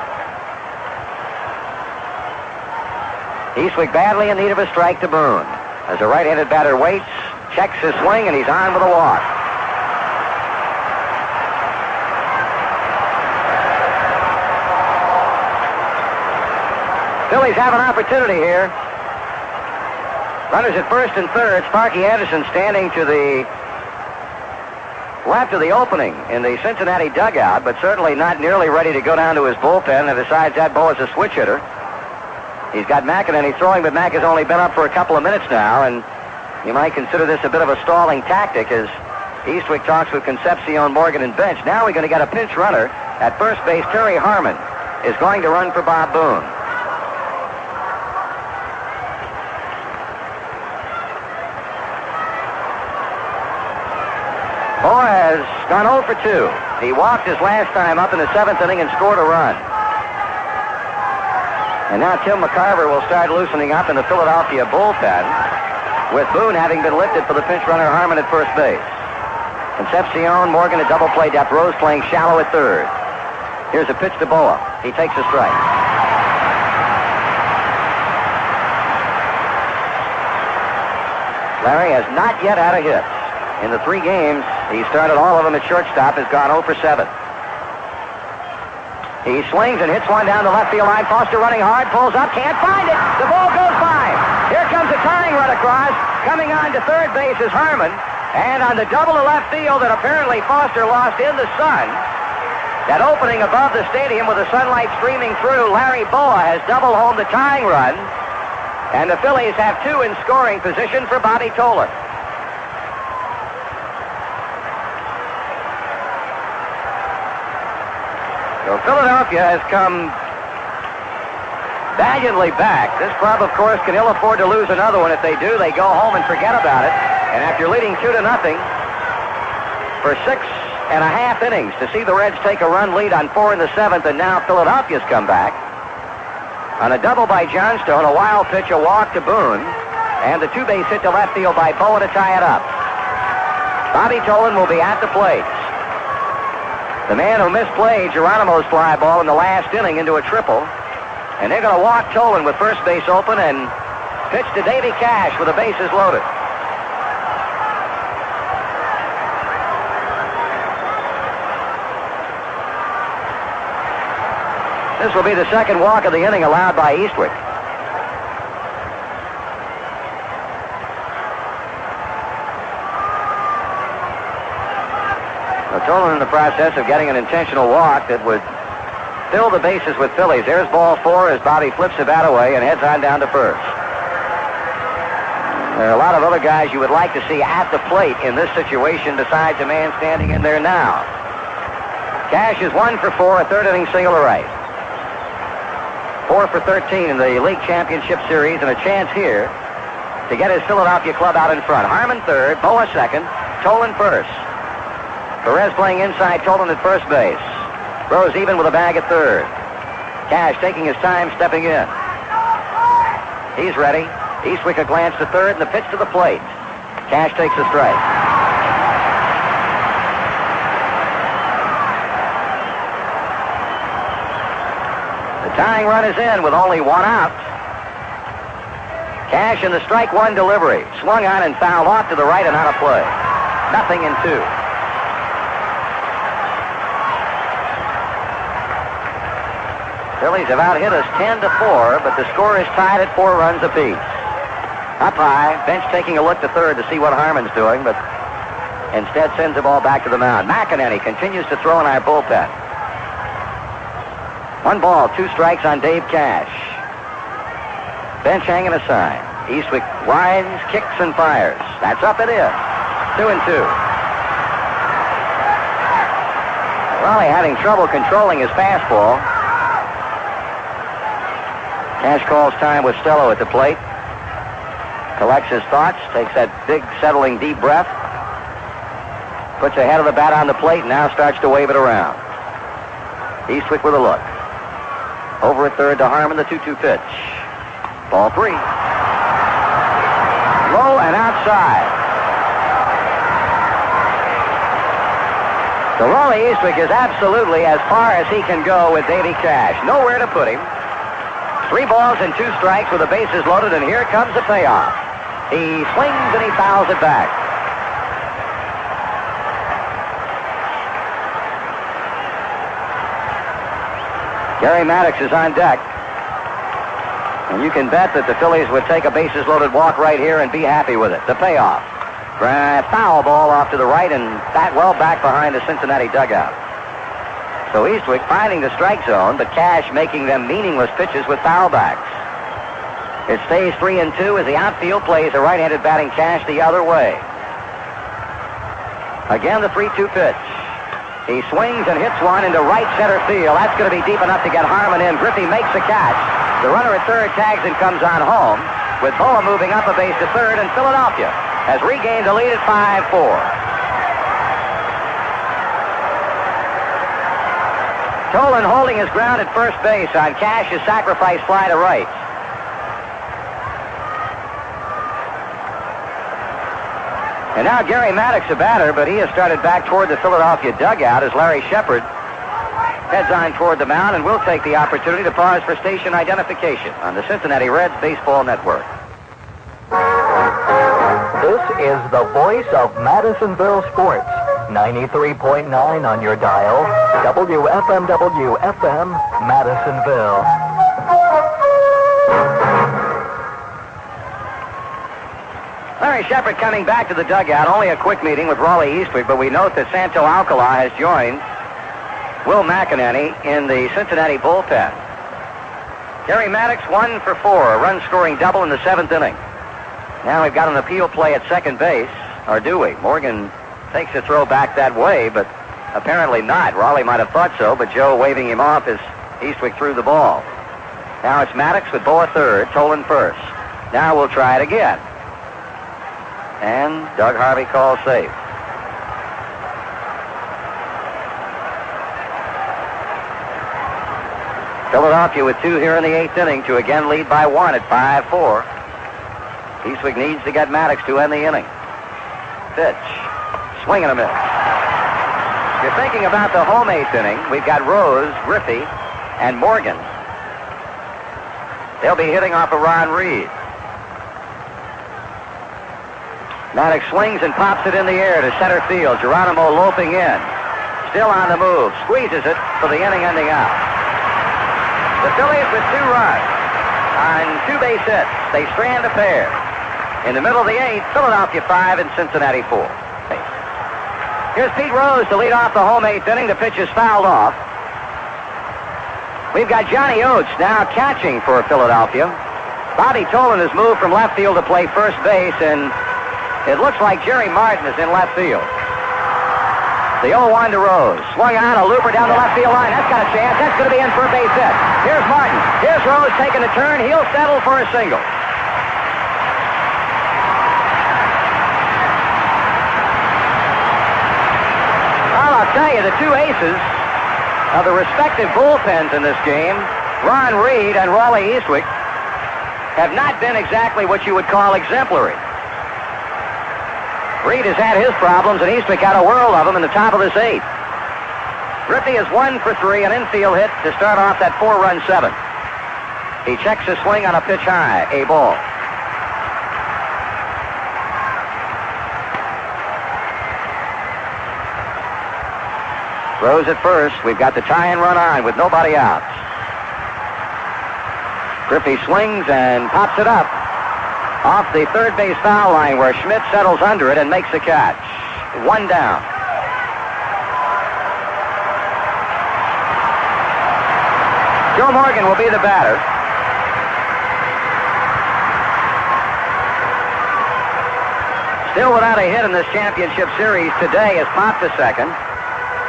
Eastwick badly in need of a strike to Boone. As the right-handed batter waits, checks his swing, and he's on with a walk. Phillies have an opportunity here. Runners at first and third. Sparky Anderson standing to the left of the opening in the Cincinnati dugout, but certainly not nearly ready to go down to his bullpen, and decides that Boa is a switch hitter. He's got McInerney throwing, but Mac has only been up for a couple of minutes now, and you might consider this a bit of a stalling tactic as Eastwick talks with Concepcion, Morgan, and bench. Now we're going to get a pinch runner at first base. Terry Harmon is going to run for Bob Boone. Boa has gone 0 for 2. He walked his last time up in the 7th inning and scored a run. And now Tim McCarver will start loosening up in the Philadelphia bullpen, with Boone having been lifted for the pinch runner Harmon at first base. Concepcion, Morgan at double play depth, Rose playing shallow at third. Here's a pitch to Boa. He takes a strike. Larry has not yet had a hit. In the 3 games, he started all of them at shortstop, has gone 0 for 7. He swings and hits one down the left field line. Foster running hard, pulls up, can't find it. The ball goes by. Here comes a tying run across. Coming on to third base is Harmon. And on the double to left field that apparently Foster lost in the sun, that opening above the stadium with the sunlight streaming through, Larry Boa has double homed the tying run. And the Phillies have 2 in scoring position for Bobby Tolan. So Philadelphia has come valiantly back. This club, of course, can ill afford to lose another one. If they do, they go home and forget about it. And after leading 2-0 for 6.5 innings, to see the Reds take a run lead on 4 in the 7th, and now Philadelphia's come back. On a double by Johnstone, a wild pitch, a walk to Boone, and the 2-base hit to left field by Boa to tie it up. Bobby Tolan will be at the plate. The man who misplayed Geronimo's fly ball in the last inning into a triple. And they're going to walk Tolan with first base open and pitch to Davy Cash with the bases loaded. This will be the second walk of the inning allowed by Eastwick. Tolan in the process of getting an intentional walk that would fill the bases with Phillies. There's ball 4 as Bobby flips the bat away and heads on down to first. There are a lot of other guys you would like to see at the plate in this situation besides the man standing in there now. Cash is 1 for 4, a third inning single to right. 4 for 13 in the league championship series, and a chance here to get his Philadelphia club out in front. Harmon third, Boa second, Tolan first. Perez playing inside, Tolan at first base. Rose even with a bag at third. Cash taking his time, stepping in. He's ready. Eastwick a glance to third, and the pitch to the plate. Cash takes a strike. The tying run is in with only 1 out. Cash in the strike 1 delivery. Swung on and fouled off to the right and out of play. 0-2. Phillies have out-hit us 10-4, but the score is tied at 4 runs apiece. Up high, bench taking a look to third to see what Harmon's doing, but instead sends the ball back to the mound. McEnany continues to throw in our bullpen. 1 ball, 2 strikes on Dave Cash. Bench hanging a sign. Eastwick winds, kicks, and fires. That's up and in. 2-2. Raleigh having trouble controlling his fastball. Cash calls time with Stello at the plate. Collects his thoughts, takes that big, settling, deep breath. Puts the head of the bat on the plate and now starts to wave it around. Eastwick with a look. Over at third to Harmon, the 2-2 pitch. Ball 3. Low and outside. So Rollie Eastwick is absolutely as far as he can go with Davy Cash. Nowhere to put him. 3 balls and 2 strikes with the bases loaded, and here comes the payoff. He swings and he fouls it back. Gary Maddox is on deck. And you can bet that the Phillies would take a bases-loaded walk right here and be happy with it. The payoff. Foul ball off to the right and that well back behind the Cincinnati dugout. So Eastwick finding the strike zone, but Cash making them meaningless pitches with foul backs. It stays 3-2 as the outfield plays a right-handed batting Cash the other way. Again, the 3-2 pitch. He swings and hits one into right center field. That's going to be deep enough to get Harmon in. Griffey makes the catch. The runner at third tags and comes on home, with Boa moving up a base to third, and Philadelphia has regained the lead at 5-4. Tolan holding his ground at first base on Cash's sacrifice fly to right. And now Gary Maddox, a batter, but he has started back toward the Philadelphia dugout as Larry Shepard heads on toward the mound, and we'll take the opportunity to pause for station identification on the Cincinnati Reds Baseball Network. This is the voice of Madisonville Sports. 93.9 on your dial. WFMW-FM, Madisonville. Larry Shepard coming back to the dugout. Only a quick meeting with Raleigh Eastwood, but we note that Santo Alcala has joined Will McEnany in the Cincinnati bullpen. Gary Maddox 1 for 4, a run-scoring double in the 7th inning. Now we've got an appeal play at second base, or do we? Morgan takes a throw back that way, but apparently not. Raleigh might have thought so, but Joe waving him off as Eastwick threw the ball. Now it's Maddox with Boa third, Tolan first. Now we'll try it again. And Doug Harvey calls safe. Philadelphia with 2 here in the 8th inning to again lead by 1 at 5-4. Eastwick needs to get Maddox to end the inning. Pitch. Swing and a miss. If you're thinking about the home 8th inning, we've got Rose, Griffey, and Morgan. They'll be hitting off of Ron Reed. Maddox swings and pops it in the air to center field. Geronimo loping in. Still on the move. Squeezes it for the inning-ending out. The Phillies with 2 runs on 2 base hits. They strand a pair. In the middle of the 8th, Philadelphia 5 and Cincinnati 4. Here's Pete Rose to lead off the home 8th inning. The pitch is fouled off. We've got Johnny Oates now catching for Philadelphia. Bobby Tolan has moved from left field to play first base, and it looks like Jerry Martin is in left field. The 0-1 to Rose. Swung on, a looper down the left field line. That's got a chance. That's going to be in for a base hit. Here's Martin. Here's Rose taking a turn. He'll settle for a single. Well, I'll tell you, the 2 aces of the respective bullpens in this game, Ron Reed and Raleigh Eastwick, have not been exactly what you would call exemplary. Reed has had his problems, and Eastwick got a world of them in the top of this 8th. Griffey is 1 for 3, an infield hit to start off that 4-run 7th. He checks his swing on a pitch high, a ball. Rose at first. We've got the tie and run on with nobody out. Griffey swings and pops it up off the third base foul line where Schmidt settles under it and makes the catch. 1 down. Joe Morgan will be the batter. Still without a hit in this championship series today has popped to second,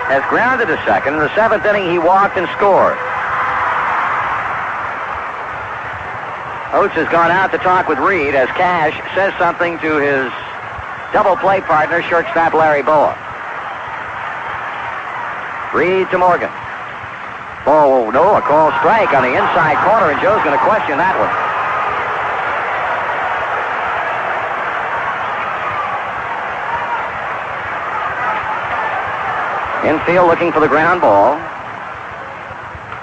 has grounded to second. In the 7th inning, he walked and scored. Oates has gone out to talk with Reed as Cash says something to his double play partner, shortstop Larry Boa. Reed to Morgan. Oh, no, a call strike on the inside corner, and Joe's going to question that one. Infield looking for the ground ball.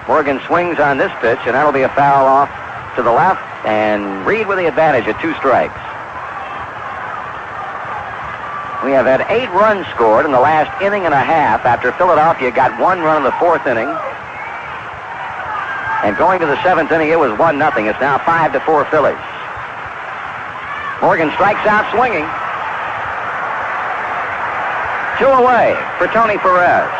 Morgan swings on this pitch, and that'll be a foul off to the left, and Reed with the advantage at 2 strikes. We have had 8 runs scored in the last inning and a half after Philadelphia got 1 run in the 4th inning. And going to the 7th inning, it was 1-0. It's now 5-4 Phillies. Morgan strikes out swinging. 2 away for Tony Perez.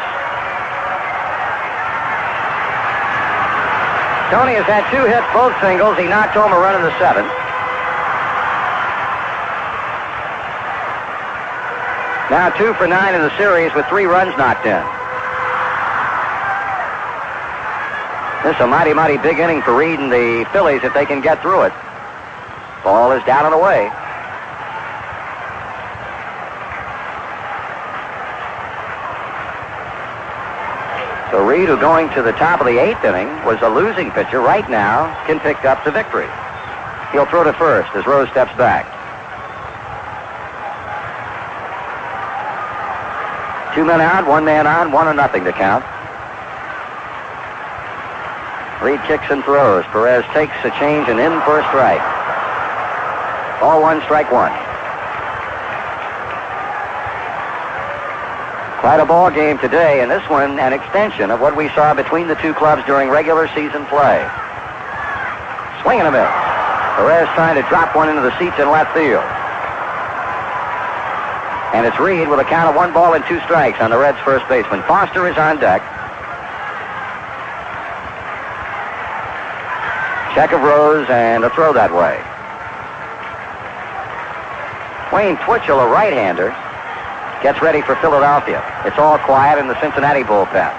Tony has had 2 hits, both singles. He knocked home a run in the 7th. Now 2 for 9 in the series with 3 runs knocked in. This is a mighty, mighty big inning for Reed and the Phillies if they can get through it. Ball is down and away. So Reed, who going to the top of the 8th inning was a losing pitcher, right now can pick up the victory. He'll throw to first as Rose steps back. 2 men out, 1 man on, 1-0 to count. Reed kicks and throws. Perez takes a change and in for a strike. Ball 1, strike 1. Quite a ball game today, and this one an extension of what we saw between the two clubs during regular season play. Swing and a miss. Perez trying to drop one into the seats in left field. And it's Reed with a count of 1 ball and 2 strikes on the Reds' first baseman. Foster is on deck. Check of Rose and a throw that way. Wayne Twitchell, a right-hander, gets ready for Philadelphia. It's all quiet in the Cincinnati bullpen.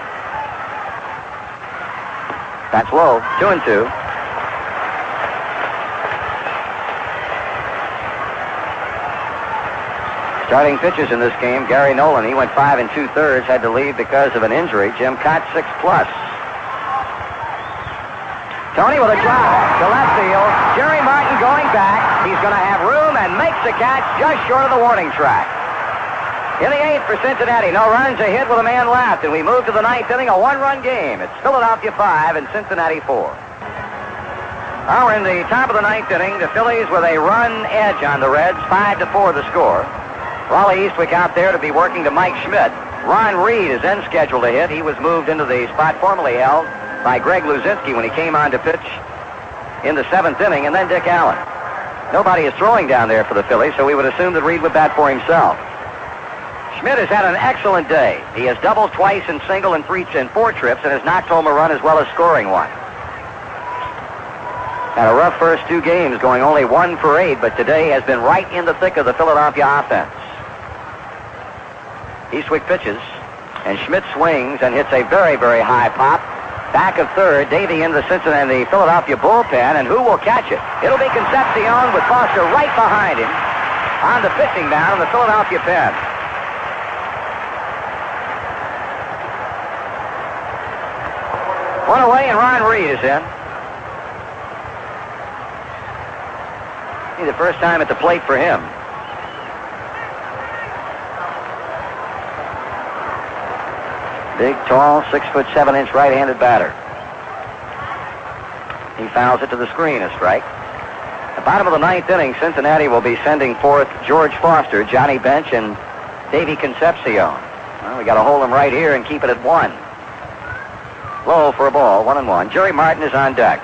That's low. 2-2. Starting pitchers in this game, Gary Nolan, he went 5 2/3, had to leave because of an injury. Jim Cott, 6+. Tony with a drive to left field. Jerry Martin going back. He's going to have room and makes the catch just short of the warning track. In the 8th for Cincinnati, no runs, a hit with a man left, and we move to the 9th inning, a 1-run game. It's Philadelphia 5 and Cincinnati 4. Now we're in the top of the 9th inning. The Phillies with a run edge on the Reds, 5-4 the score. Raleigh Eastwick out there to be working to Mike Schmidt. Ron Reed is then scheduled to hit. He was moved into the spot formerly held by Greg Luzinski when he came on to pitch in the 7th inning, and then Dick Allen. Nobody is throwing down there for the Phillies, so we would assume that Reed would bat for himself. Schmidt has had an excellent day. He has doubled twice and single and 4 trips and has knocked home a run as well as scoring 1. Had a rough first 2 games, going only 1 for 8, but today has been right in the thick of the Philadelphia offense. Eastwick pitches, and Schmidt swings and hits a very, very high pop. Back of third, Davey in the Cincinnati, Philadelphia bullpen, and who will catch it? It'll be Concepcion with Foster right behind him on the pitching mound in the Philadelphia pen. One away, and Ron Reed is in. Be the first time at the plate for him. Big, tall, 6'7" right-handed batter. He fouls it to the screen, a strike. The bottom of the 9th inning, Cincinnati will be sending forth George Foster, Johnny Bench, and Davey Concepcion. Well, we got to hold him right here and keep it at 1. Low for a ball, 1-1. Jerry Martin is on deck.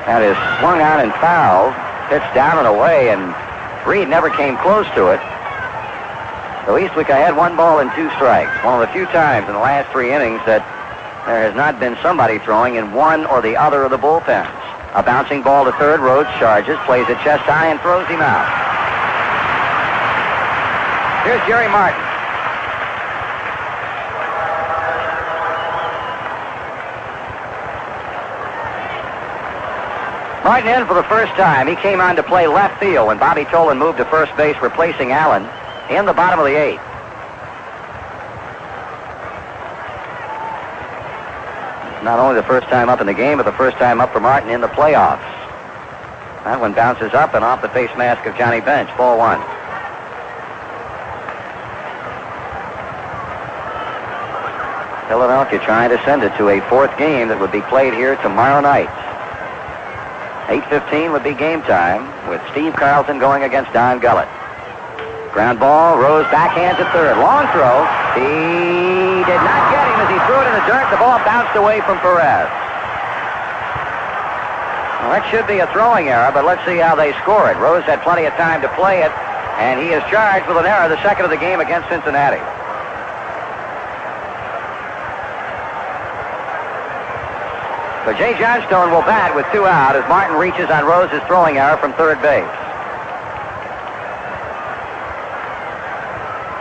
That is swung on and fouled. Pitched down and away, and Reed never came close to it. So Eastwick had 1 ball and 2 strikes. One of the few times in the last 3 innings that there has not been somebody throwing in one or the other of the bullpens. A bouncing ball to third. Rhodes charges, plays it chest high, and throws him out. Here's Jerry Martin. Martin in for the first time. He came on to play left field when Bobby Tolan moved to first base, replacing Allen in the bottom of the 8th. Not only the first time up in the game, but the first time up for Martin in the playoffs. That one bounces up and off the face mask of Johnny Bench. Ball 1. Philadelphia trying to send it to a 4th game that would be played here tomorrow night. 8:15 would be game time with Steve Carlton going against Don Gullett. Ground ball, Rose backhands at third. Long throw. He did not get him as he threw it in the dirt. The ball bounced away from Perez. Well, that should be a throwing error, but let's see how they score it. Rose had plenty of time to play it, and he is charged with an error, the second of the game against Cincinnati. So Jay Johnstone will bat with 2 out as Martin reaches on Rose's throwing error from third base.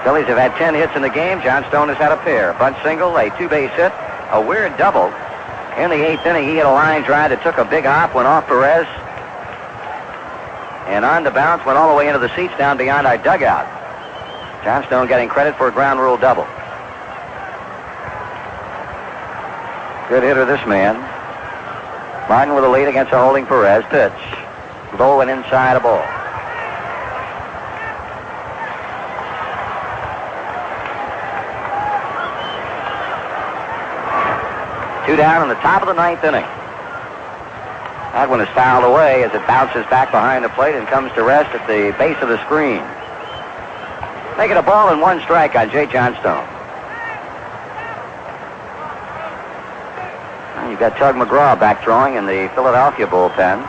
Phillies have had 10 hits in the game. Johnstone has had a pair. A bunt single, a 2-base hit, a weird double. In the 8th inning, he hit a line drive that took a big hop, went off Perez, and on the bounce went all the way into the seats down beyond our dugout. Johnstone getting credit for a ground rule double. Good hitter, this man. Martin with a lead against a holding Perez. Pitch. Low and inside a ball. Two down in the top of the ninth inning. That one is fouled away as it bounces back behind the plate and comes to rest at the base of the screen. Make it a ball and one strike on Jay Johnstone. And you've got Tug McGraw back throwing in the Philadelphia bullpen.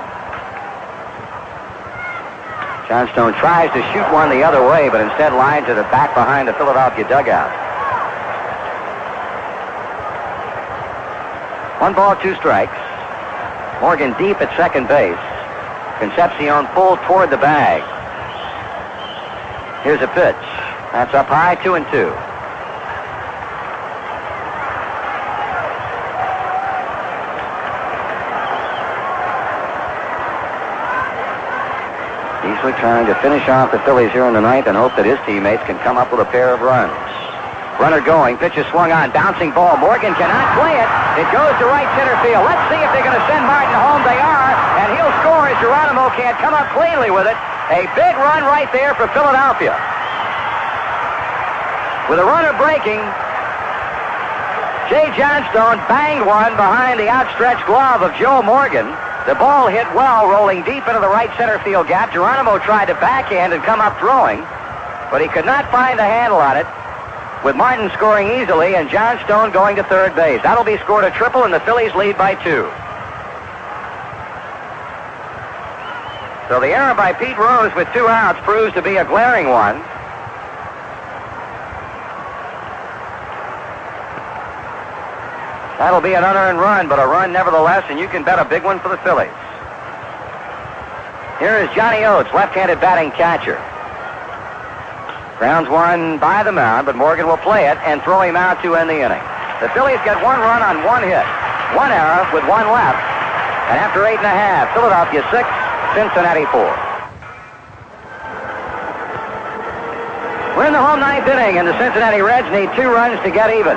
Johnstone tries to shoot one the other way, but instead lines it back behind the Philadelphia dugout. 1 ball, 2 strikes. Morgan deep at second base. Concepcion pulled toward the bag. Here's a pitch. That's up high, 2-2. Easily trying to finish off the Phillies here in the ninth and hope that his teammates can come up with a pair of runs. Runner going, pitch is swung on, bouncing ball. Morgan cannot play it. It goes to right center field. Let's see if they're going to send Martin home. They are, and he'll score as Geronimo can't come up cleanly with it. A big run right there for Philadelphia. With a runner breaking, Jay Johnstone banged one behind the outstretched glove of Joe Morgan. The ball hit well, rolling deep into the right center field gap. Geronimo tried to backhand and come up throwing, but he could not find the handle on it, with Martin scoring easily and Johnstone going to third base. That'll be scored a triple, and the Phillies lead by 2. So the error by Pete Rose with 2 outs proves to be a glaring one. That'll be an unearned run, but a run nevertheless, and you can bet a big one for the Phillies. Here is Johnny Oates, left-handed batting catcher. Grounds one by the mound, but Morgan will play it and throw him out to end the inning. The Phillies get 1 run on 1 hit. 1 error with 1 left. And after 8.5, Philadelphia 6, Cincinnati 4. We're in the home ninth inning, and the Cincinnati Reds need 2 runs to get even.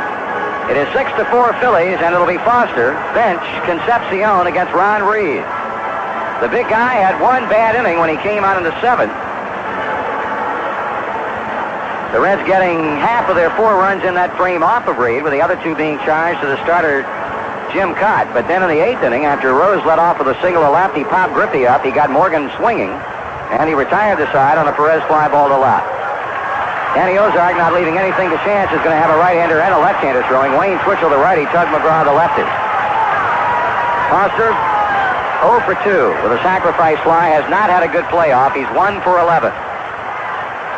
It is 6-4 Phillies, and it'll be Foster, bench, Concepcion against Ron Reed. The big guy had 1 bad inning when he came out in the 7th. The Reds getting half of their 4 runs in that frame off of Reed, with the other 2 being charged to the starter, Jim Cott. But then in the 8th inning, after Rose led off with a single to left, he popped Griffey up. He got Morgan swinging, and he retired the side on a Perez fly ball to left. Danny Ozark, not leaving anything to chance, is going to have a right-hander and a left-hander throwing. Wayne Twitchell, the righty, Tug McGraw, the lefty. Foster, 0 for 2 with a sacrifice fly, has not had a good playoff. He's 1 for 11.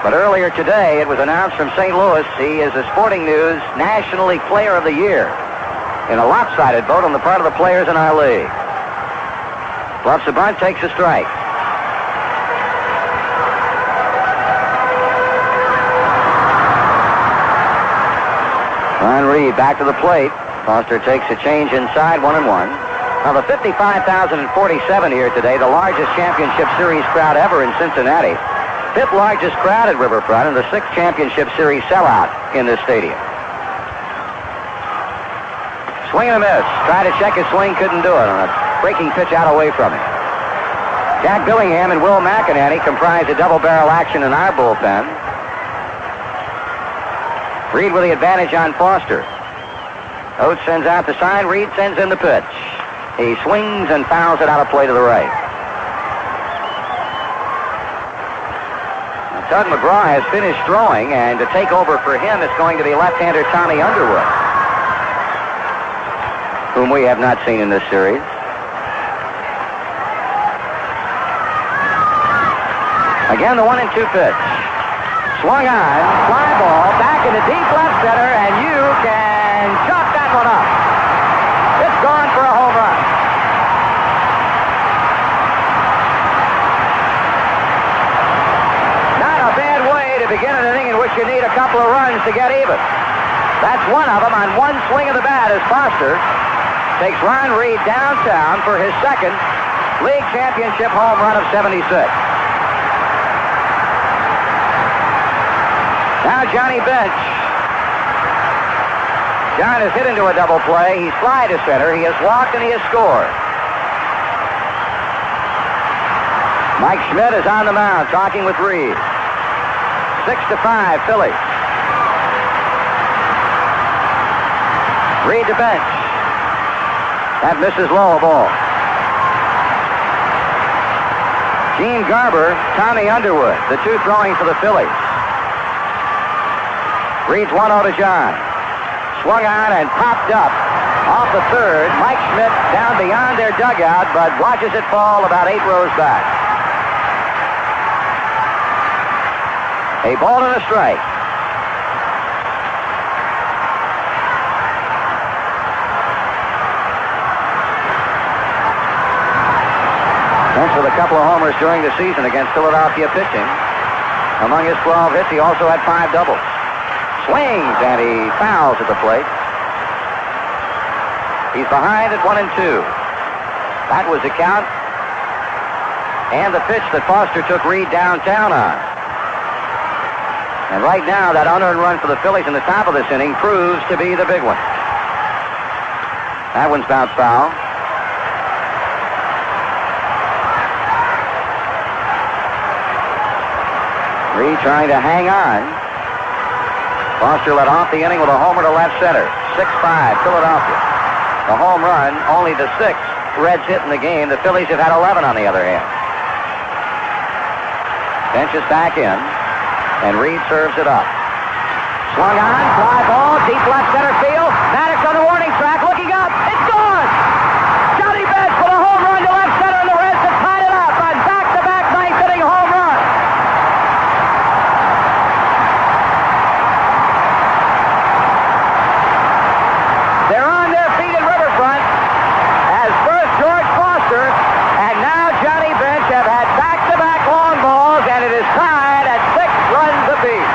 But earlier today, it was announced from St. Louis he is the Sporting News National League Player of the Year in a lopsided vote on the part of the players in our league. Bluffs a bunt, takes a strike. Ron Reed back to the plate. Foster takes a change inside, 1-1. Now the 55,047 here today, the largest championship series crowd ever in Cincinnati. 5th largest crowd at Riverfront, and the 6th championship series sellout in this stadium. Swing and a miss. Tried to check his swing, couldn't do it on a breaking pitch out away from him. Jack Billingham and Will McInerney comprise a double barrel action in our bullpen. Reed with the advantage on Foster. Oates sends out the sign. Reed sends in the pitch. He swings and fouls it out of play to the right. Tug McGraw has finished throwing, and to take over for him is going to be left-hander Tommy Underwood, whom we have not seen in this series. Again, the 1-2 pitch. Swung on, fly ball, back into deep left center, and you can chop that one up. It's gone for a home run. Begin an inning in which you need a couple of runs to get even. That's one of them on 1 swing of the bat as Foster takes Ron Reed downtown for his 2nd league championship home run of 76. Now Johnny Bench. John has hit into a double play. He's fly to center. He has walked and he has scored. Mike Schmidt is on the mound talking with Reed. 6-5 Phillies. Reed to Bench. That misses low, a ball. Gene Garber, Tommy Underwood, the two throwing for the Phillies. Reed's 1-0 to John. Swung on and popped up off the third. Mike Schmidt down beyond their dugout, but watches it fall about 8 rows back. A ball and a strike. Bench with a couple of homers during the season against Philadelphia pitching. Among his 12 hits, he also had 5 doubles. Swings, and he fouls at the plate. He's behind at 1-2. That was the count. And the pitch that Foster took Reed downtown on. And right now, that unearned run for the Phillies in the top of this inning proves to be the big one. That one's bounced foul. Reed trying to hang on. Foster led off the inning with a homer to left center. 6-5, Philadelphia. The home run, only the 6th Reds hit in the game. The Phillies have had 11 on the other hand. Bench is back in, and Reed serves it up. Swung on, fly ball, deep left center field. Maddox on the warning track, looking up. It's gone! Johnny Bench with a home run to left center, and the Reds have tied it up on back-to-back ninth-inning home run. They're on their feet at Riverfront as first George Foster and now Johnny Bench have had back-to-back long balls, and it is tied at 6 runs apiece.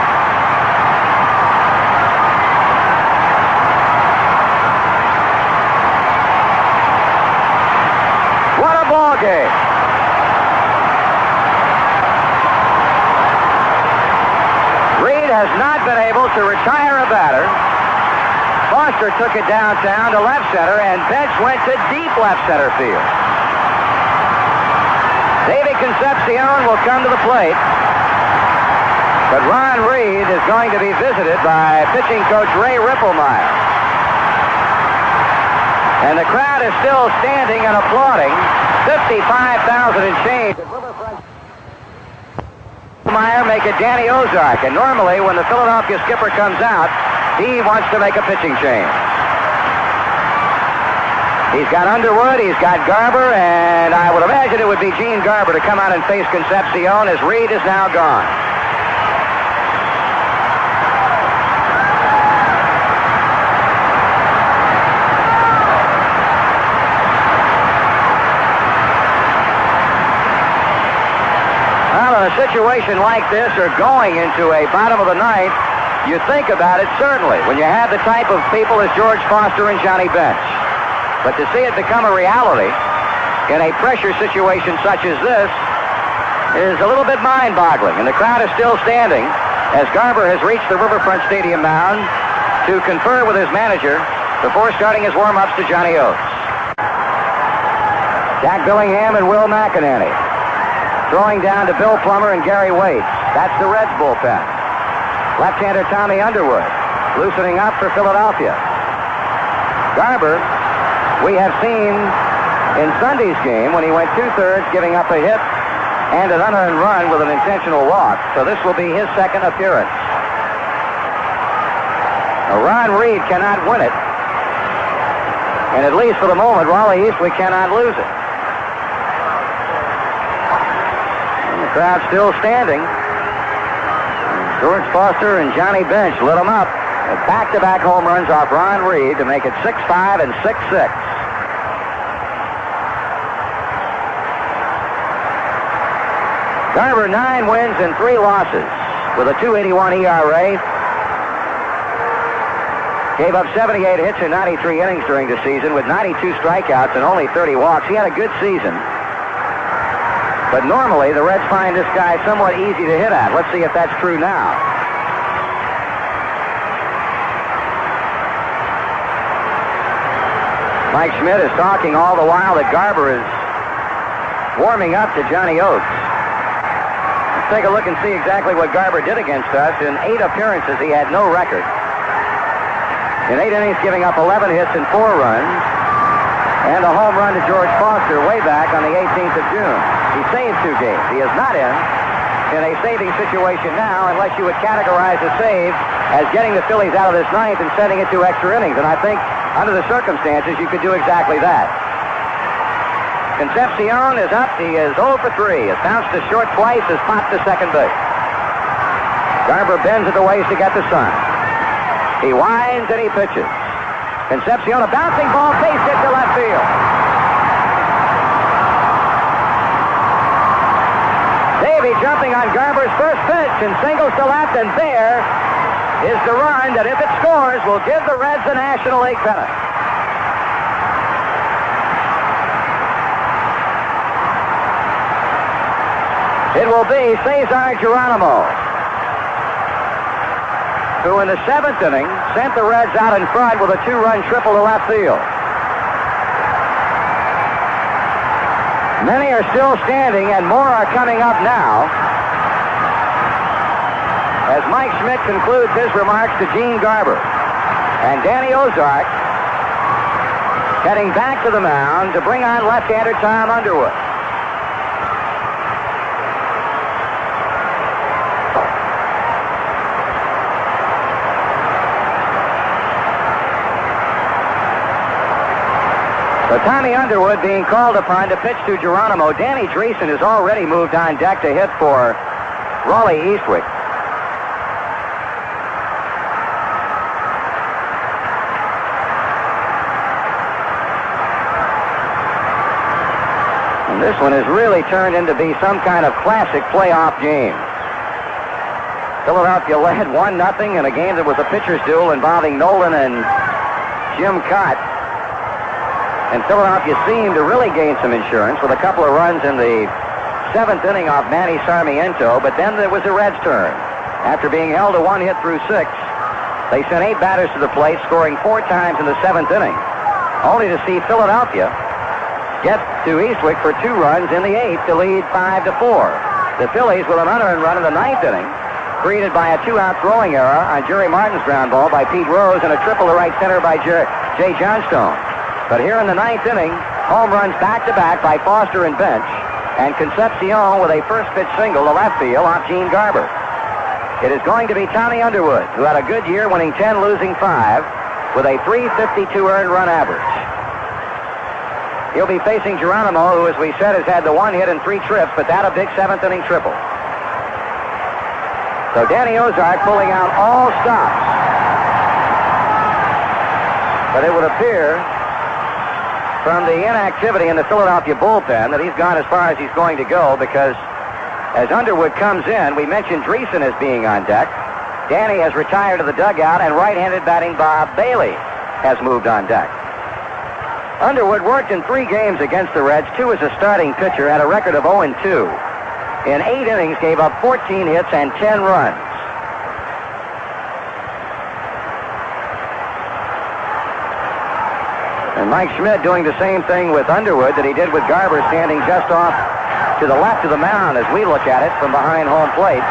What a ball game. Reed has not been able to retire a batter. Foster took it downtown to left center, and Bench went to deep left center field. Davey Concepcion will come to the plate. But Ron Reed is going to be visited by pitching coach Ray Ripplemeyer. And the crowd is still standing and applauding. 55,000 and change. Ripplemeyer make it Danny Ozark. And normally when the Philadelphia skipper comes out, he wants to make a pitching change. He's got Underwood, he's got Garber, and I would imagine it would be Gene Garber to come out and face Concepcion as Reed is now gone. Well, in a situation like this, or going into a bottom of the ninth, you think about it, certainly, when you have the type of people as George Foster and Johnny Bench. But to see it become a reality in a pressure situation such as this is a little bit mind-boggling. And the crowd is still standing as Garber has reached the Riverfront Stadium mound to confer with his manager before starting his warm-ups to Johnny Oates. Jack Billingham and Will McInerney throwing down to Bill Plummer and Gary Waits. That's the Reds bullpen. Left-hander Tommy Underwood loosening up for Philadelphia. Garber, we have seen in Sunday's game when he went 2/3, giving up a hit and an unearned run with an intentional walk. So this will be his second appearance. Now, Ron Reed cannot win it. And at least for the moment, Raleigh Eastwood cannot lose it. And the crowd's still standing. George Foster and Johnny Bench lit them up. Back-to-back home runs off Ron Reed to make it 6-5 and 6-6. Garber, 9 wins and 3 losses with a 2.81 ERA. Gave up 78 hits in 93 innings during the season with 92 strikeouts and only 30 walks. He had a good season. But normally, the Reds find this guy somewhat easy to hit at. Let's see if that's true now. Mike Schmidt is talking all the while that Garber is warming up to Johnny Oates. Let's take a look and see exactly what Garber did against us. In 8 appearances, he had no record. In 8 innings, giving up 11 hits and 4 runs. And a home run to George Foster way back on the 18th of June. He saved 2 games. He is not in a saving situation now unless you would categorize a save as getting the Phillies out of this ninth and sending it to extra innings. And I think under the circumstances, you could do exactly that. Concepcion is up. He is 0 for 3. Has bounced to short twice. Has popped to second base. Garber bends at the waist to get the sign. He winds and he pitches. Concepcion, a bouncing ball, base hit to left field. Davey jumping on Garber's first pitch and singles to left, and there is the run that, if it scores, will give the Reds the National League pennant. It will be Cesar Geronimo, who in the 7th inning sent the Reds out in front with a 2-run triple to left field. Many are still standing, and more are coming up now as Mike Schmidt concludes his remarks to Gene Garber. And Danny Ozark heading back to the mound to bring on left-hander Tom Underwood. So Tommy Underwood being called upon to pitch to Geronimo. Danny Dreesen has already moved on deck to hit for Raleigh Eastwick. And this one has really turned into be some kind of classic playoff game. Philadelphia led 1-0 in a game that was a pitcher's duel involving Nolan and Jim Cott. And Philadelphia seemed to really gain some insurance with a couple of runs in the 7th inning off Manny Sarmiento, but then there was the Reds' turn. After being held to 1 hit through 6, they sent 8 batters to the plate, scoring 4 times in the 7th inning, only to see Philadelphia get to Eastwick for 2 runs in the 8th to lead 5-4. The Phillies with an unearned run in the 9th inning, created by a 2-out throwing error on Jerry Martin's ground ball by Pete Rose and a triple to right center by Jay Johnstone. But here in the 9th inning, home runs back-to-back by Foster and Bench, and Concepcion with a first pitch single to left field off Gene Garber. It is going to be Tommy Underwood, who had a good year, winning 10, losing 5, with a .352 earned run average. He'll be facing Geronimo, who, as we said, has had the 1 hit and 3 trips, but that a big 7th inning triple. So Danny Ozark pulling out all stops. But it would appear from the inactivity in the Philadelphia bullpen that he's gone as far as he's going to go, because as Underwood comes in, we mentioned Dreesen as being on deck. Danny has retired to the dugout, and right-handed batting Bob Bailey has moved on deck. Underwood worked in 3 games against the Reds, 2 as a starting pitcher, had a record of 0-2. In 8 innings, gave up 14 hits and 10 runs. And Mike Schmidt doing the same thing with Underwood that he did with Garber, standing just off to the left of the mound as we look at it from behind home plate,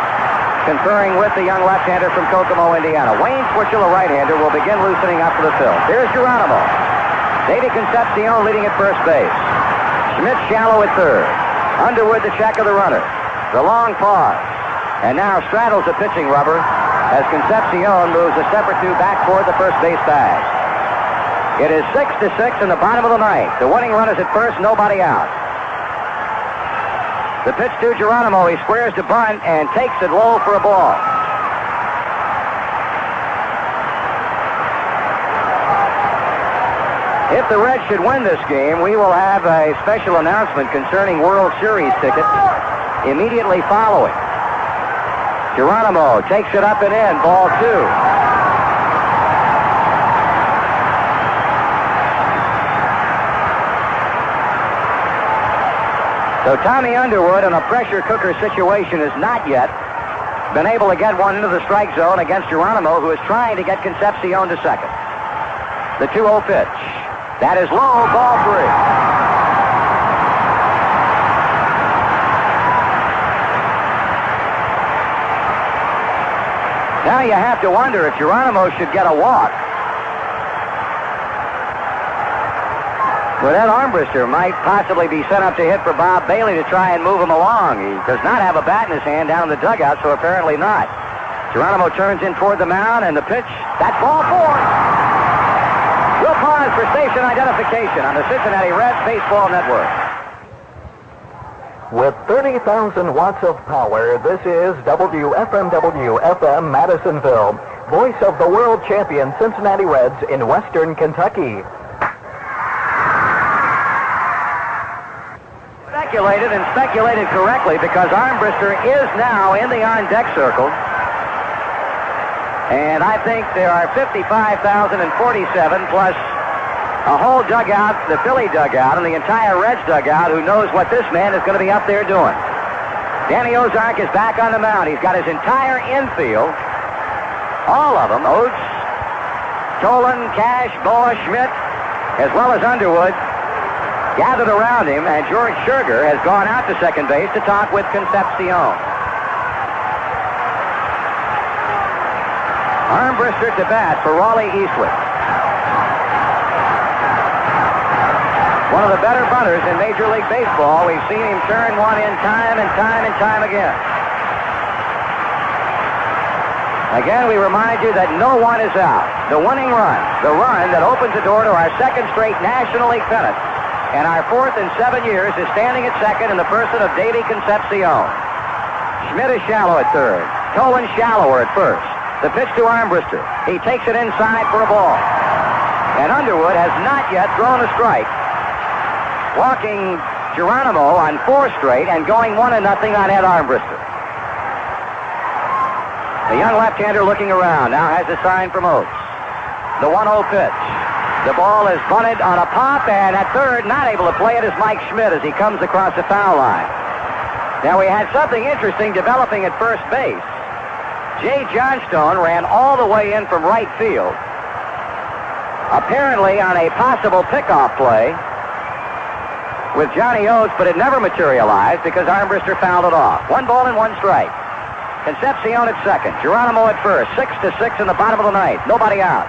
conferring with the young left-hander from Kokomo, Indiana. Wayne Twitchell, a right-hander, will begin loosening up for the fill. Here's Geronimo. Davey Concepcion leading at first base. Schmidt shallow at third. Underwood the check of the runner. The long pause. And now straddles the pitching rubber as Concepcion moves a step or 2 back toward the first base bag. It is 6-6 in the bottom of the 9th. The winning run is at first, nobody out. The pitch to Geronimo. He squares to bunt and takes it low for a ball. If the Reds should win this game, we will have a special announcement concerning World Series tickets immediately following. Geronimo takes it up and in, ball 2. So Tommy Underwood in a pressure cooker situation has not yet been able to get one into the strike zone against Geronimo, who is trying to get Concepcion to second. The 2-0 pitch. That is low, ball 3. Now you have to wonder if Geronimo should get a walk. Well, that Armbruster might possibly be sent up to hit for Bob Bailey to try and move him along. He does not have a bat in his hand down in the dugout, so apparently not. Geronimo turns in toward the mound, and the pitch, that's ball 4. We'll pause for station identification on the Cincinnati Reds Baseball Network. With 30,000 watts of power, this is WFMW-FM Madisonville, voice of the world champion Cincinnati Reds in Western Kentucky. Speculated correctly because Armbruster is now in the on-deck circle. And I think there are 55,047 plus a whole dugout, the Philly dugout, and the entire Reds dugout who knows what this man is going to be up there doing. Danny Ozark is back on the mound. He's got his entire infield, all of them, Oates, Tolan, Cash, Boa, Schmidt, as well as Underwood, gathered around him, and George Scherger has gone out to second base to talk with Concepcion. Armbruster to bat for Raleigh Eastwood. One of the better bunters in Major League Baseball. We've seen him turn one in time and time and time again. Again, we remind you that no one is out. The winning run, the run that opens the door to our second straight National League pennant, and our fourth in 7 years, is standing at second in the person of Davy Concepcion. Schmidt is shallow at third. Tolan shallower at first. The pitch to Armbruster. He takes it inside for a ball. And Underwood has not yet thrown a strike. Walking Geronimo on 4 straight and going 1-0 on Ed Armbruster. The young left-hander looking around now has a sign from Oates. The 1-0 pitch. The ball is bunted on a pop, and at third, not able to play it, is Mike Schmidt as he comes across the foul line. Now, we had something interesting developing at first base. Jay Johnstone ran all the way in from right field, apparently on a possible pickoff play with Johnny Oates, but it never materialized because Armbruster fouled it off. 1 ball and 1 strike. Concepcion at second. Geronimo at first. 6-6 in the bottom of the ninth. Nobody out.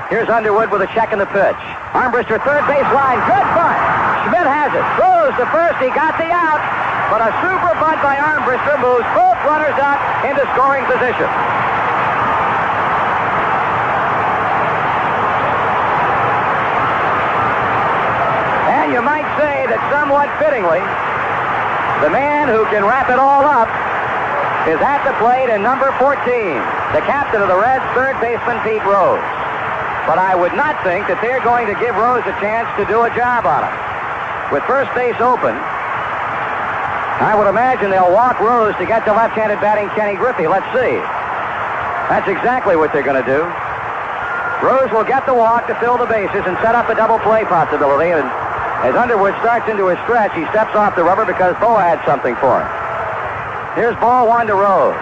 Here's Underwood with a check in the pitch. Armbruster, third base line. Good bunt. Schmidt has it. Throws to first. He got the out. But a super bunt by Armbruster moves both runners up into scoring position. And you might say that somewhat fittingly, the man who can wrap it all up is at the plate in number 14, the captain of the Reds, third baseman Pete Rose. But I would not think that they're going to give Rose a chance to do a job on him. With first base open, I would imagine they'll walk Rose to get to left-handed batting Kenny Griffey. Let's see. That's exactly what they're going to do. Rose will get the walk to fill the bases and set up a double play possibility. And as Underwood starts into his stretch, he steps off the rubber because Boa had something for him. Here's ball 1 to Rose.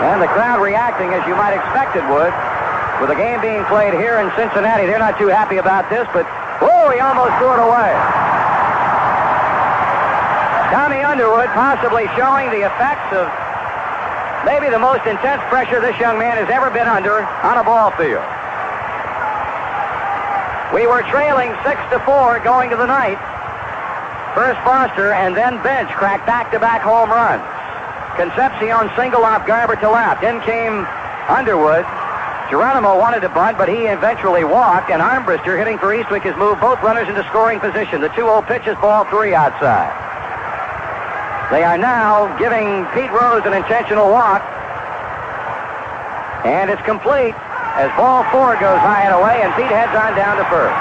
And the crowd reacting as you might expect it would. With the game being played here in Cincinnati, they're not too happy about this, but, whoa, he almost threw it away. Tommy Underwood possibly showing the effects of maybe the most intense pressure this young man has ever been under on a ball field. We were trailing 6-4 going to the ninth. First Foster and then Bench cracked back-to-back home runs. Concepcion single off Garber to left. In came Underwood. Geronimo wanted to bunt, but he eventually walked, and Armbruster, hitting for Eastwick, has moved both runners into scoring position. The 2-0 pitch is ball 3 outside. They are now giving Pete Rose an intentional walk, and it's complete as ball 4 goes high and away, and Pete heads on down to first.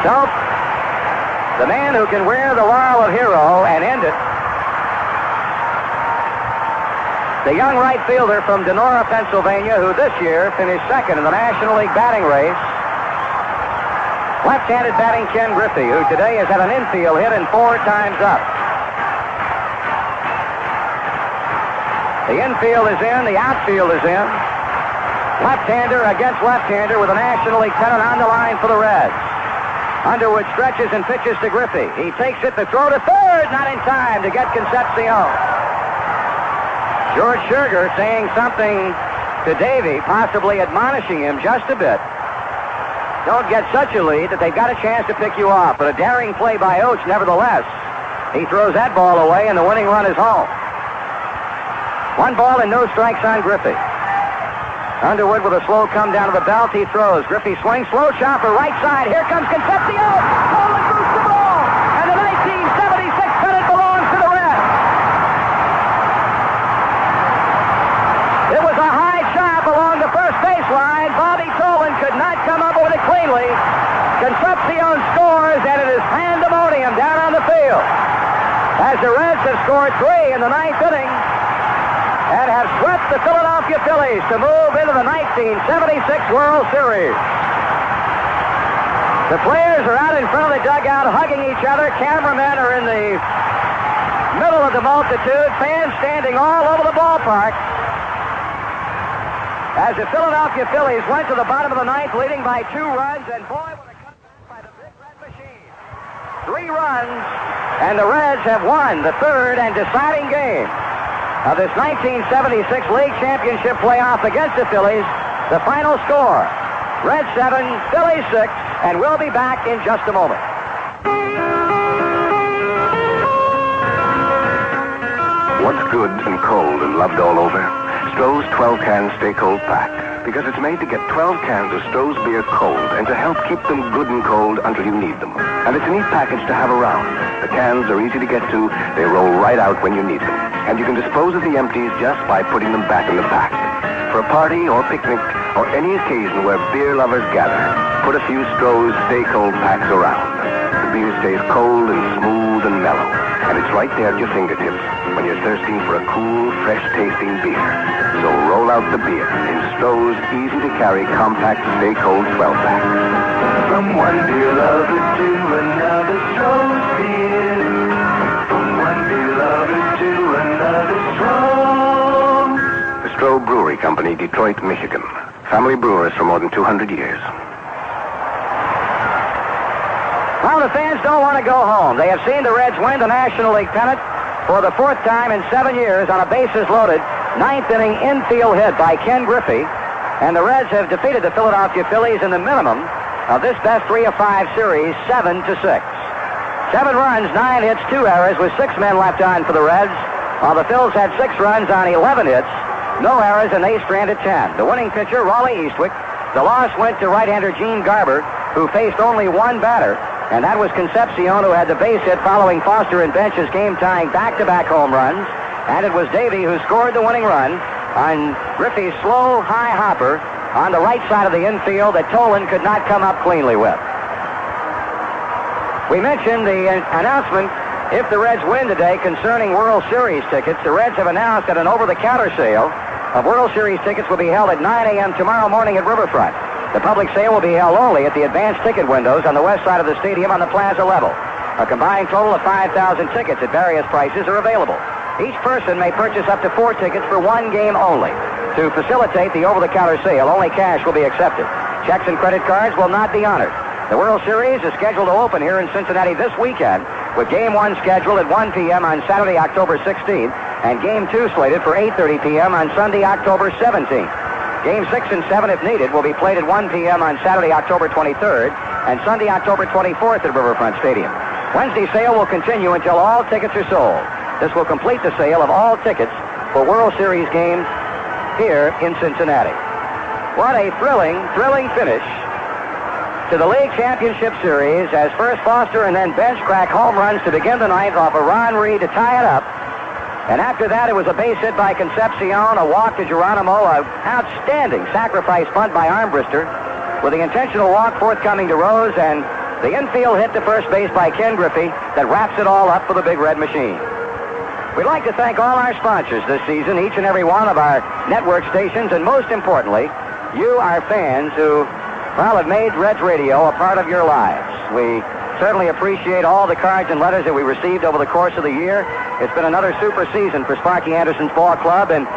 So, the man who can wear the laurel of hero and end it, the young right fielder from Denora, Pennsylvania, who this year finished second in the National League batting race. Left-handed batting Ken Griffey, who today has had an infield hit and 4 times up. The infield is in, the outfield is in. Left-hander against left-hander with a National League pennant on the line for the Reds. Underwood stretches and pitches to Griffey. He takes it to throw to third, not in time to get Concepcion. George Scherger saying something to Davey, possibly admonishing him just a bit. Don't get such a lead that they've got a chance to pick you off. But a daring play by Oates, nevertheless. He throws that ball away, and the winning run is home. 1 ball and no strikes on Griffey. Underwood with a slow come down to the belt. He throws. Griffey swings. Slow chopper right side. Here comes Concepcion. Tolan boots the ball. And the 1976 pennant belongs to the Reds. It was a high chop along the first baseline. Bobby Tolan could not come up with it cleanly. Concepcion scores, and it is pandemonium down on the field. As the Reds have scored 3 in the 9th inning and have swept the Philadelphia Phillies to move into the 1976 World Series. The players are out in front of the dugout hugging each other. Cameramen are in the middle of the multitude. Fans standing all over the ballpark. As the Philadelphia Phillies went to the bottom of the 9th, leading by 2 runs, and boy, what a comeback by the Big Red Machine. 3 runs, and the Reds have won the 3rd and deciding game of this 1976 League Championship playoff against the Phillies. The final score, Reds 7, Phillies 6, and we'll be back in just a moment. What's good and cold and loved all over? Stroh's 12-can Stay Cold pack. Because it's made to get 12 cans of Stroh's beer cold and to help keep them good and cold until you need them. And it's a neat package to have around. The cans are easy to get to. They roll right out when you need them. And you can dispose of the empties just by putting them back in the pack. For a party or picnic or any occasion where beer lovers gather, put a few Stroh's Stay Cold packs around. The beer stays cold and smooth and mellow. And it's right there at your fingertips when you're thirsting for a cool, fresh-tasting beer. So roll out the beer in Stroh's easy-to-carry compact Stay Cold 12-pack. From one beer lover to another, Stroh's beer. From one beer lover to another, Stroh. The Stroh Brewery Company, Detroit, Michigan. Family brewers for more than 200 years. Well, the fans don't want to go home. They have seen the Reds win the National League pennant for the 4th time in 7 years on a bases-loaded 9th inning infield hit by Ken Griffey. And the Reds have defeated the Philadelphia Phillies in the minimum of this best 3 of 5 series, 7-6. 7 runs, 9 hits, 2 errors, with 6 men left on for the Reds, while the Phils had 6 runs on 11 hits, no errors, and they stranded 10. The winning pitcher, Raleigh Eastwick. The loss went to right-hander Gene Garber, who faced only 1 batter, and that was Concepcion, who had the base hit following Foster and Bench's game-tying back-to-back home runs. And it was Davey who scored the winning run on Griffey's slow, high hopper on the right side of the infield that Tolan could not come up cleanly with. We mentioned the announcement, if the Reds win today, concerning World Series tickets. The Reds have announced that an over-the-counter sale of World Series tickets will be held at 9 a.m. tomorrow morning at Riverfront. The public sale will be held only at the advanced ticket windows on the west side of the stadium on the plaza level. A combined total of 5,000 tickets at various prices are available. Each person may purchase up to 4 tickets for 1 game only. To facilitate the over-the-counter sale, only cash will be accepted. Checks and credit cards will not be honored. The World Series is scheduled to open here in Cincinnati this weekend, with Game 1 scheduled at 1 p.m. on Saturday, October 16th, and Game 2 slated for 8:30 p.m. on Sunday, October 17th. Game 6 and 7, if needed, will be played at 1 p.m. on Saturday, October 23rd, and Sunday, October 24th at Riverfront Stadium. Wednesday sale will continue until all tickets are sold. This will complete the sale of all tickets for World Series games here in Cincinnati. What a thrilling finish to the League Championship Series as first Foster and then Bench crack home runs to begin the 9th off of Ron Reed to tie it up. And after that, it was a base hit by Concepcion, a walk to Geronimo, an outstanding sacrifice bunt by Armbrister, with the intentional walk forthcoming to Rose, and the infield hit to first base by Ken Griffey that wraps it all up for the Big Red Machine. We'd like to thank all our sponsors this season, each and every one of our network stations, and most importantly, you, our fans, who, well, have made Reds Radio a part of your lives. We certainly appreciate all the cards and letters that we received over the course of the year. It's been another super season for Sparky Anderson's ball club, and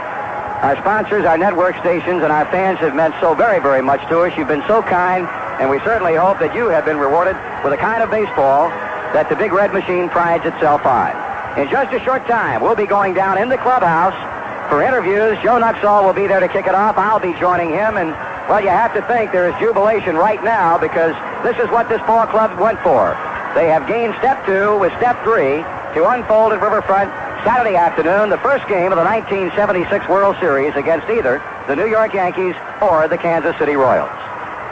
Our sponsors, our network stations, and our fans have meant so very, very much to us. You've been so kind, and we certainly hope that you have been rewarded with a kind of baseball that the Big Red Machine prides itself on. In just a short time, we'll be going down in the clubhouse for interviews. Joe Nuxhall will be there to kick it off. I'll be joining him, and, well, you have to think there is jubilation right now because this is what this ball club went for. They have gained step 2 with step 3 to unfold at Riverfront Saturday afternoon, the first game of the 1976 World Series against either the New York Yankees or the Kansas City Royals.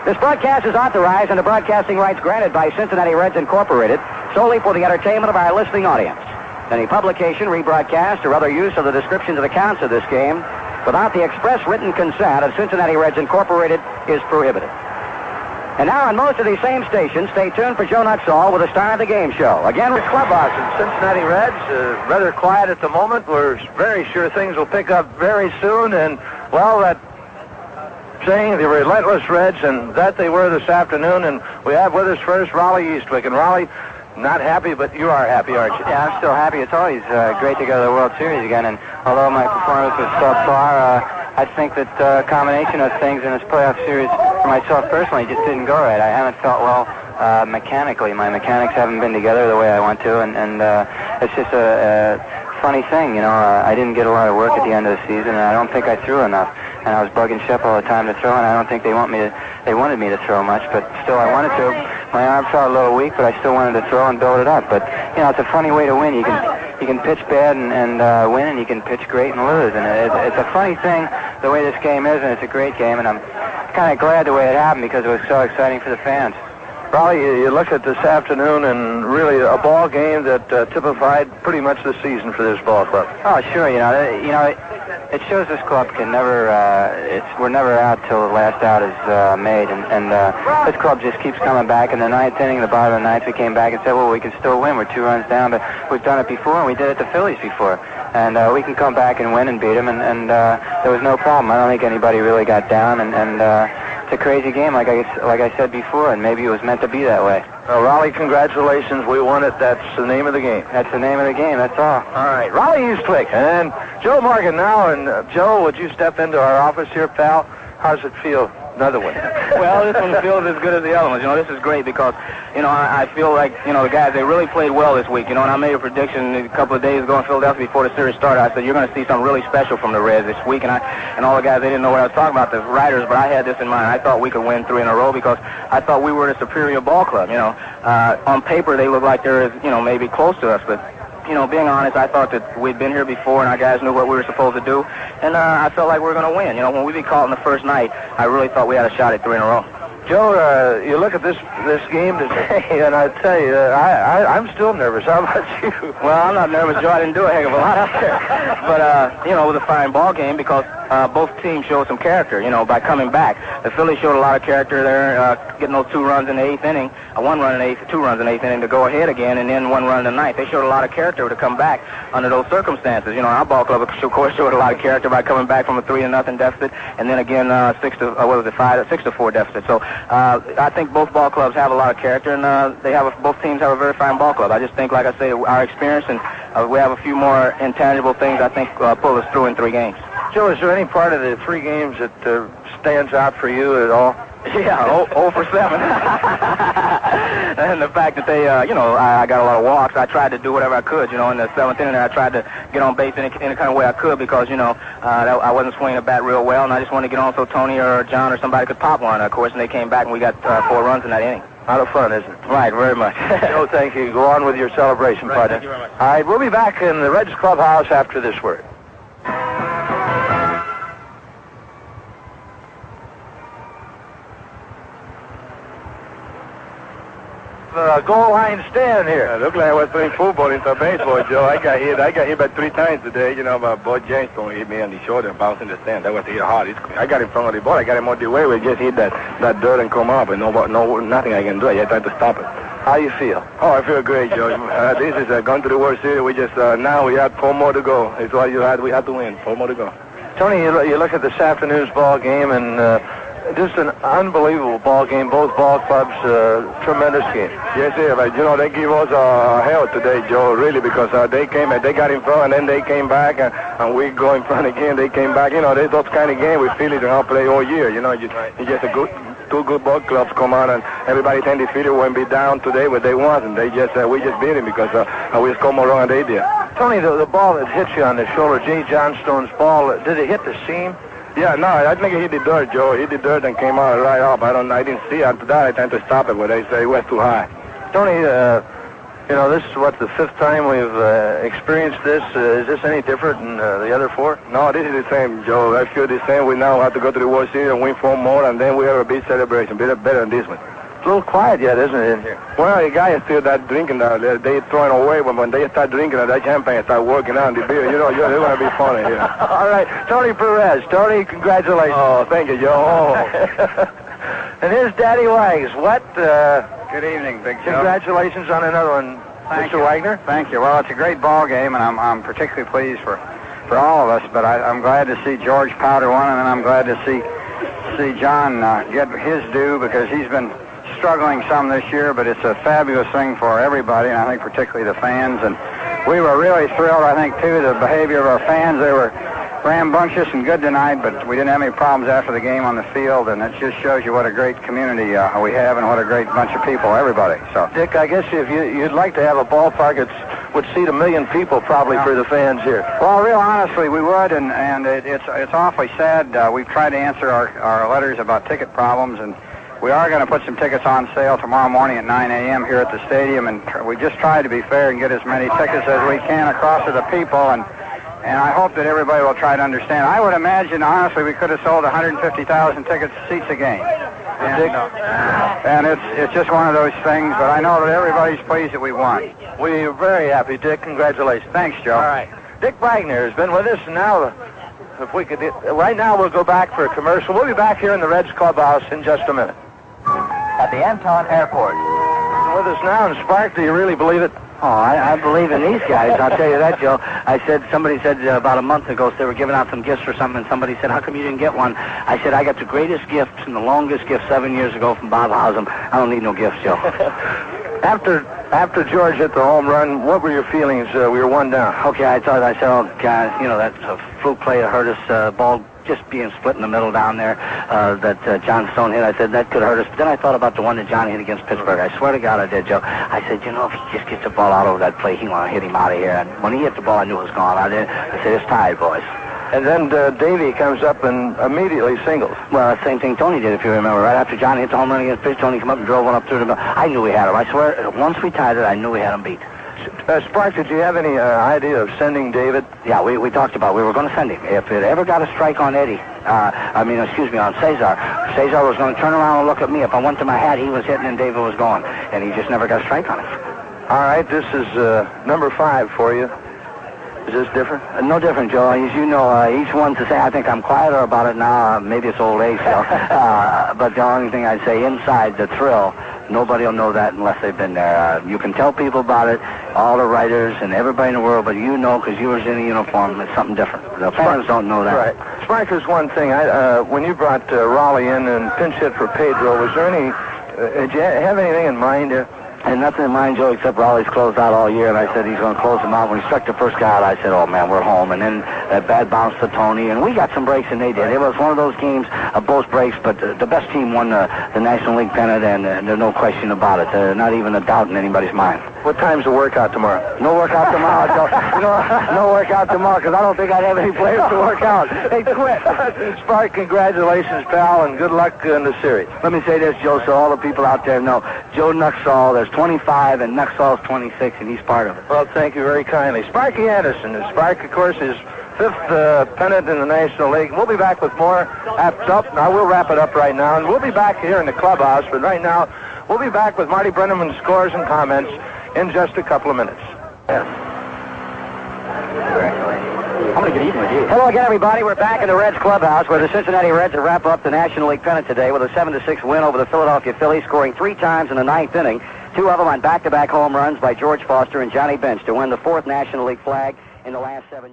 This broadcast is authorized under broadcasting rights granted by Cincinnati Reds Incorporated solely for the entertainment of our listening audience. Any publication, rebroadcast, or other use of the descriptions and accounts of this game without the express written consent of Cincinnati Reds Incorporated is prohibited. And now on most of these same stations, stay tuned for Joe Nuxhall with the Star of the Game show. Again, with Clubhouse in Cincinnati Reds, rather quiet at the moment. We're very sure things will pick up very soon. And, well, that saying, the relentless Reds, and that they were this afternoon. And we have with us first Raleigh Eastwick. And Raleigh, not happy, but you are happy, aren't you? Yeah, I'm still happy. It's always great to go to the World Series again. And although my performance was subpar, I think that a combination of things in this playoff series for myself personally just didn't go right. I haven't felt well mechanically. My mechanics haven't been together the way I want to, and it's just a funny thing, you know. I didn't get a lot of work at the end of the season, and I don't think I threw enough. And I was bugging Shep all the time to throw, and I don't think they wanted me to throw much, but still I wanted to. My arm felt a little weak, but I still wanted to throw and build it up. But, you know, it's a funny way to win. You can pitch bad and win, and you can pitch great and lose. And it's a funny thing, the way this game is, and it's a great game, and I'm kind of glad the way it happened because it was so exciting for the fans. Raleigh, you look at this afternoon, and really a ball game that typified pretty much the season for this ball club. Oh, sure. You know, it shows this club can never. We're never out till the last out is made, and this club just keeps coming back. In the ninth inning, the bottom of the ninth, we came back and said, well, we can still win. We're 2 runs down, but we've done it before, and we did it to Phillies before, and we can come back and win and beat them, and there was no problem. I don't think anybody really got down, and it's a crazy game, like I said before, and maybe it was meant to be that way. Well, Raleigh, congratulations. We won it. That's the name of the game. That's the name of the game. That's all. All right. Raleigh Eastwick and Joe Morgan now. And, Joe, would you step into our office here, pal? How does it feel? Another one. Well, this one feels as good as the other ones. You know, this is great because, you know, I feel like, you know, the guys, they really played well this week. You know, and I made a prediction a couple of days ago in Philadelphia before the series started. I said, you're going to see something really special from the Reds this week. And all the guys, they didn't know what I was talking about, the writers, but I had this in mind. I thought we could win 3 in a row because I thought we were the superior ball club. You know, on paper, they look like they're, you know, maybe close to us, but you know, being honest, I thought that we'd been here before and our guys knew what we were supposed to do, and I felt like we were going to win. You know, when we be caught in the first night, I really thought we had a shot at 3 in a row. Joe, you look at this game today, and I tell you, I'm still nervous. How about you? Well, I'm not nervous, Joe. I didn't do a heck of a lot out there. But, you know, it was a fine ball game because both teams showed some character, you know, by coming back. The Phillies showed a lot of character there, getting those 2 runs in the 8th inning, 2 runs in the 8th inning to go ahead again, and then 1 run in the 9th. They showed a lot of character to come back under those circumstances. You know, our ball club, of course, showed a lot of character by coming back from a 3-0 deficit, and then again 6-4 deficit. So I think both ball clubs have a lot of character, and both teams have a very fine ball club. I just think, like I say, our experience and we have a few more intangible things I think pull us through in 3 games. Joe, is there any part of the 3 games that stands out for you at all? Yeah, 0 for 7. And the fact that they, you know, I got a lot of walks. I tried to do whatever I could, you know, in the 7th inning. I tried to get on base in any kind of way I could because, you know, I wasn't swinging the bat real well, and I just wanted to get on so Tony or John or somebody could pop one, of course, and they came back, and we got 4 runs in that inning. A lot of fun, isn't it? Right, very much. Joe, thank you. Go on with your celebration, partner. Thank you very much. All right, we'll be back in the Reds clubhouse after this word. Goal line stand here. It looked like I was playing football into baseball, Joe. I got hit by 3 times today. You know, my boy James hit me on the shoulder and bounced in the stand. That was hit hard. I got in front of the ball. I got him out the way. We just hit that dirt and come up, and nothing I can do. I just tried to stop it. How you feel? Oh, I feel great, Joe. This is going to the World Series. We just now we have 4 more to go. It's what we had to win. 4 more to go. Tony, you look at this afternoon's ball game, and just an unbelievable ball game. Both ball clubs, tremendous game. Yes, sir. But, you know, they give us hell today, Joe, really, because they got in front, and then they came back, and we go in front again. They came back. You know, there's those kind of games we feel it don't play all year. You know, it's just two good ball clubs come out, and everybody think the Phillies won't be down today, but they won't. And we just beat them because we scored more runs than they did. Tony, the ball that hit you on the shoulder, Jay Johnstone's ball, did it hit the seam? Yeah, no, I think he hit the dirt, Joe. He hit the dirt and came out right up. I didn't see it. After that, I tried to stop it, but they say it was too high. Tony, you know, this is the fifth time we've experienced this. Is this any different than the other four? No, this is the same, Joe. I feel the same. We now have to go to the World Series and win 4 more, and then we have a big celebration, better than this one. It's a little quiet yet, isn't it, in here? Well, the guys still that drinking. They throwing away, but when they start drinking, that champagne start working out the beer. You know, they're going to be funny here. All right, Tony Perez. Tony, congratulations. Oh, thank you, Joe. And here's Daddy Wags. What? Good evening, Big Joe. Congratulations on another one, Mr. Wagner. Thank you. Well, it's a great ball game, and I'm particularly pleased for all of us. But I'm glad to see George powder one, and then I'm glad to see John get his due because he's been struggling some this year, but it's a fabulous thing for everybody, and I think particularly the fans. And we were really thrilled, I think, too, the behavior of our fans. They were rambunctious and good tonight, but we didn't have any problems after the game on the field, and it just shows you what a great community we have and what a great bunch of people, everybody. So, Dick, I guess if you'd like to have a ballpark that would seat 1 million people probably for the fans here. Well, real honestly, we would, and it's awfully sad. We've tried to answer our letters about ticket problems, and we are going to put some tickets on sale tomorrow morning at 9 a.m. here at the stadium, and we just try to be fair and get as many tickets as we can across to the people, and I hope that everybody will try to understand. I would imagine, honestly, we could have sold 150,000 seats a game. And it's just one of those things, but I know that everybody's pleased that we won. We're very happy, Dick. Congratulations. Thanks, Joe. All right. Dick Wagner has been with us, and now, if we could, right now we'll go back for a commercial. We'll be back here in the Reds clubhouse in just a minute. At the Anton Airport. With us now, and Spark, do you really believe it? Oh, I believe in these guys. I'll tell you that, Joe. Somebody said about a month ago, they were giving out some gifts or something, and somebody said, how come you didn't get one? I said, I got the greatest gifts and the longest gift 7 years ago from Bob Howsam. I don't need no gifts, Joe. After George hit the home run, what were your feelings? We were 1 down. Okay, I said, oh, God, you know, that's a fluke play that hurt us, ball just being split in the middle down there, that John Stone hit. I said, that could hurt us. But then I thought about the one that Johnny hit against Pittsburgh. I swear to God I did, Joe. I said, you know, if he just gets the ball out over that plate, he want to hit him out of here. And when he hit the ball, I knew it was gone. I said, it's tied, boys. And then Davey comes up and immediately singles. Well, the same thing Tony did, if you remember. Right after Johnny hit the home run against Pittsburgh, Tony came up and drove one up through the middle. I knew we had him. I swear, once we tied it, I knew we had him beat. Spark, did you have any idea of sending David? Yeah, we talked about we were going to send him. If it ever got a strike on Eddie, on Cesar was going to turn around and look at me. If I went to my hat, he was hitting and David was going. And he just never got a strike on him. All right, this is number 5 for you. Is this different? No different, Joe. As you know, each one to say, I think I'm quieter about it now. Maybe it's old age, Joe. But the only thing I'd say, inside the thrill, nobody will know that unless they've been there. You can tell people about it, all the writers and everybody in the world, but you know because you was in a uniform, it's something different. The fans don't know that. Right. Spark, there's one thing. When you brought Raleigh in and pinch hit for Pedro, was there any, did you have anything in mind there? And nothing in mind, Joe, except Raleigh's closed out all year, and I said he's going to close them out. When he struck the first guy out, I said, oh, man, we're home. And then that bad bounce to Tony, and we got some breaks, and they did. It was one of those games of both breaks, but the best team won the National League pennant, and there's no question about it. Not even a doubt in anybody's mind. What time's the workout tomorrow? No workout tomorrow, Joe. No workout tomorrow, because I don't think I'd have any players to work out. They quit. Spark, congratulations, pal, and good luck in the series. Let me say this, Joe, so all the people out there know. Joe Nuxhall, there's 25, and Nuxhall's 26, and he's part of it. Well, thank you very kindly. Sparky Anderson. And Spark, of course, is 5th pennant in the National League. We'll be back with more up. Now, we'll wrap it up right now, and we'll be back here in the clubhouse, but right now, we'll be back with Marty Brennaman's scores and comments in just a couple of minutes. Yes. I'm going to get even with you. Hello again, everybody. We're back in the Reds clubhouse where the Cincinnati Reds will wrap up the National League pennant today with a 7-6 win over the Philadelphia Phillies, scoring 3 times in the 9th inning, 2 of them on back-to-back home runs by George Foster and Johnny Bench to win the 4th National League flag in the last 7 years.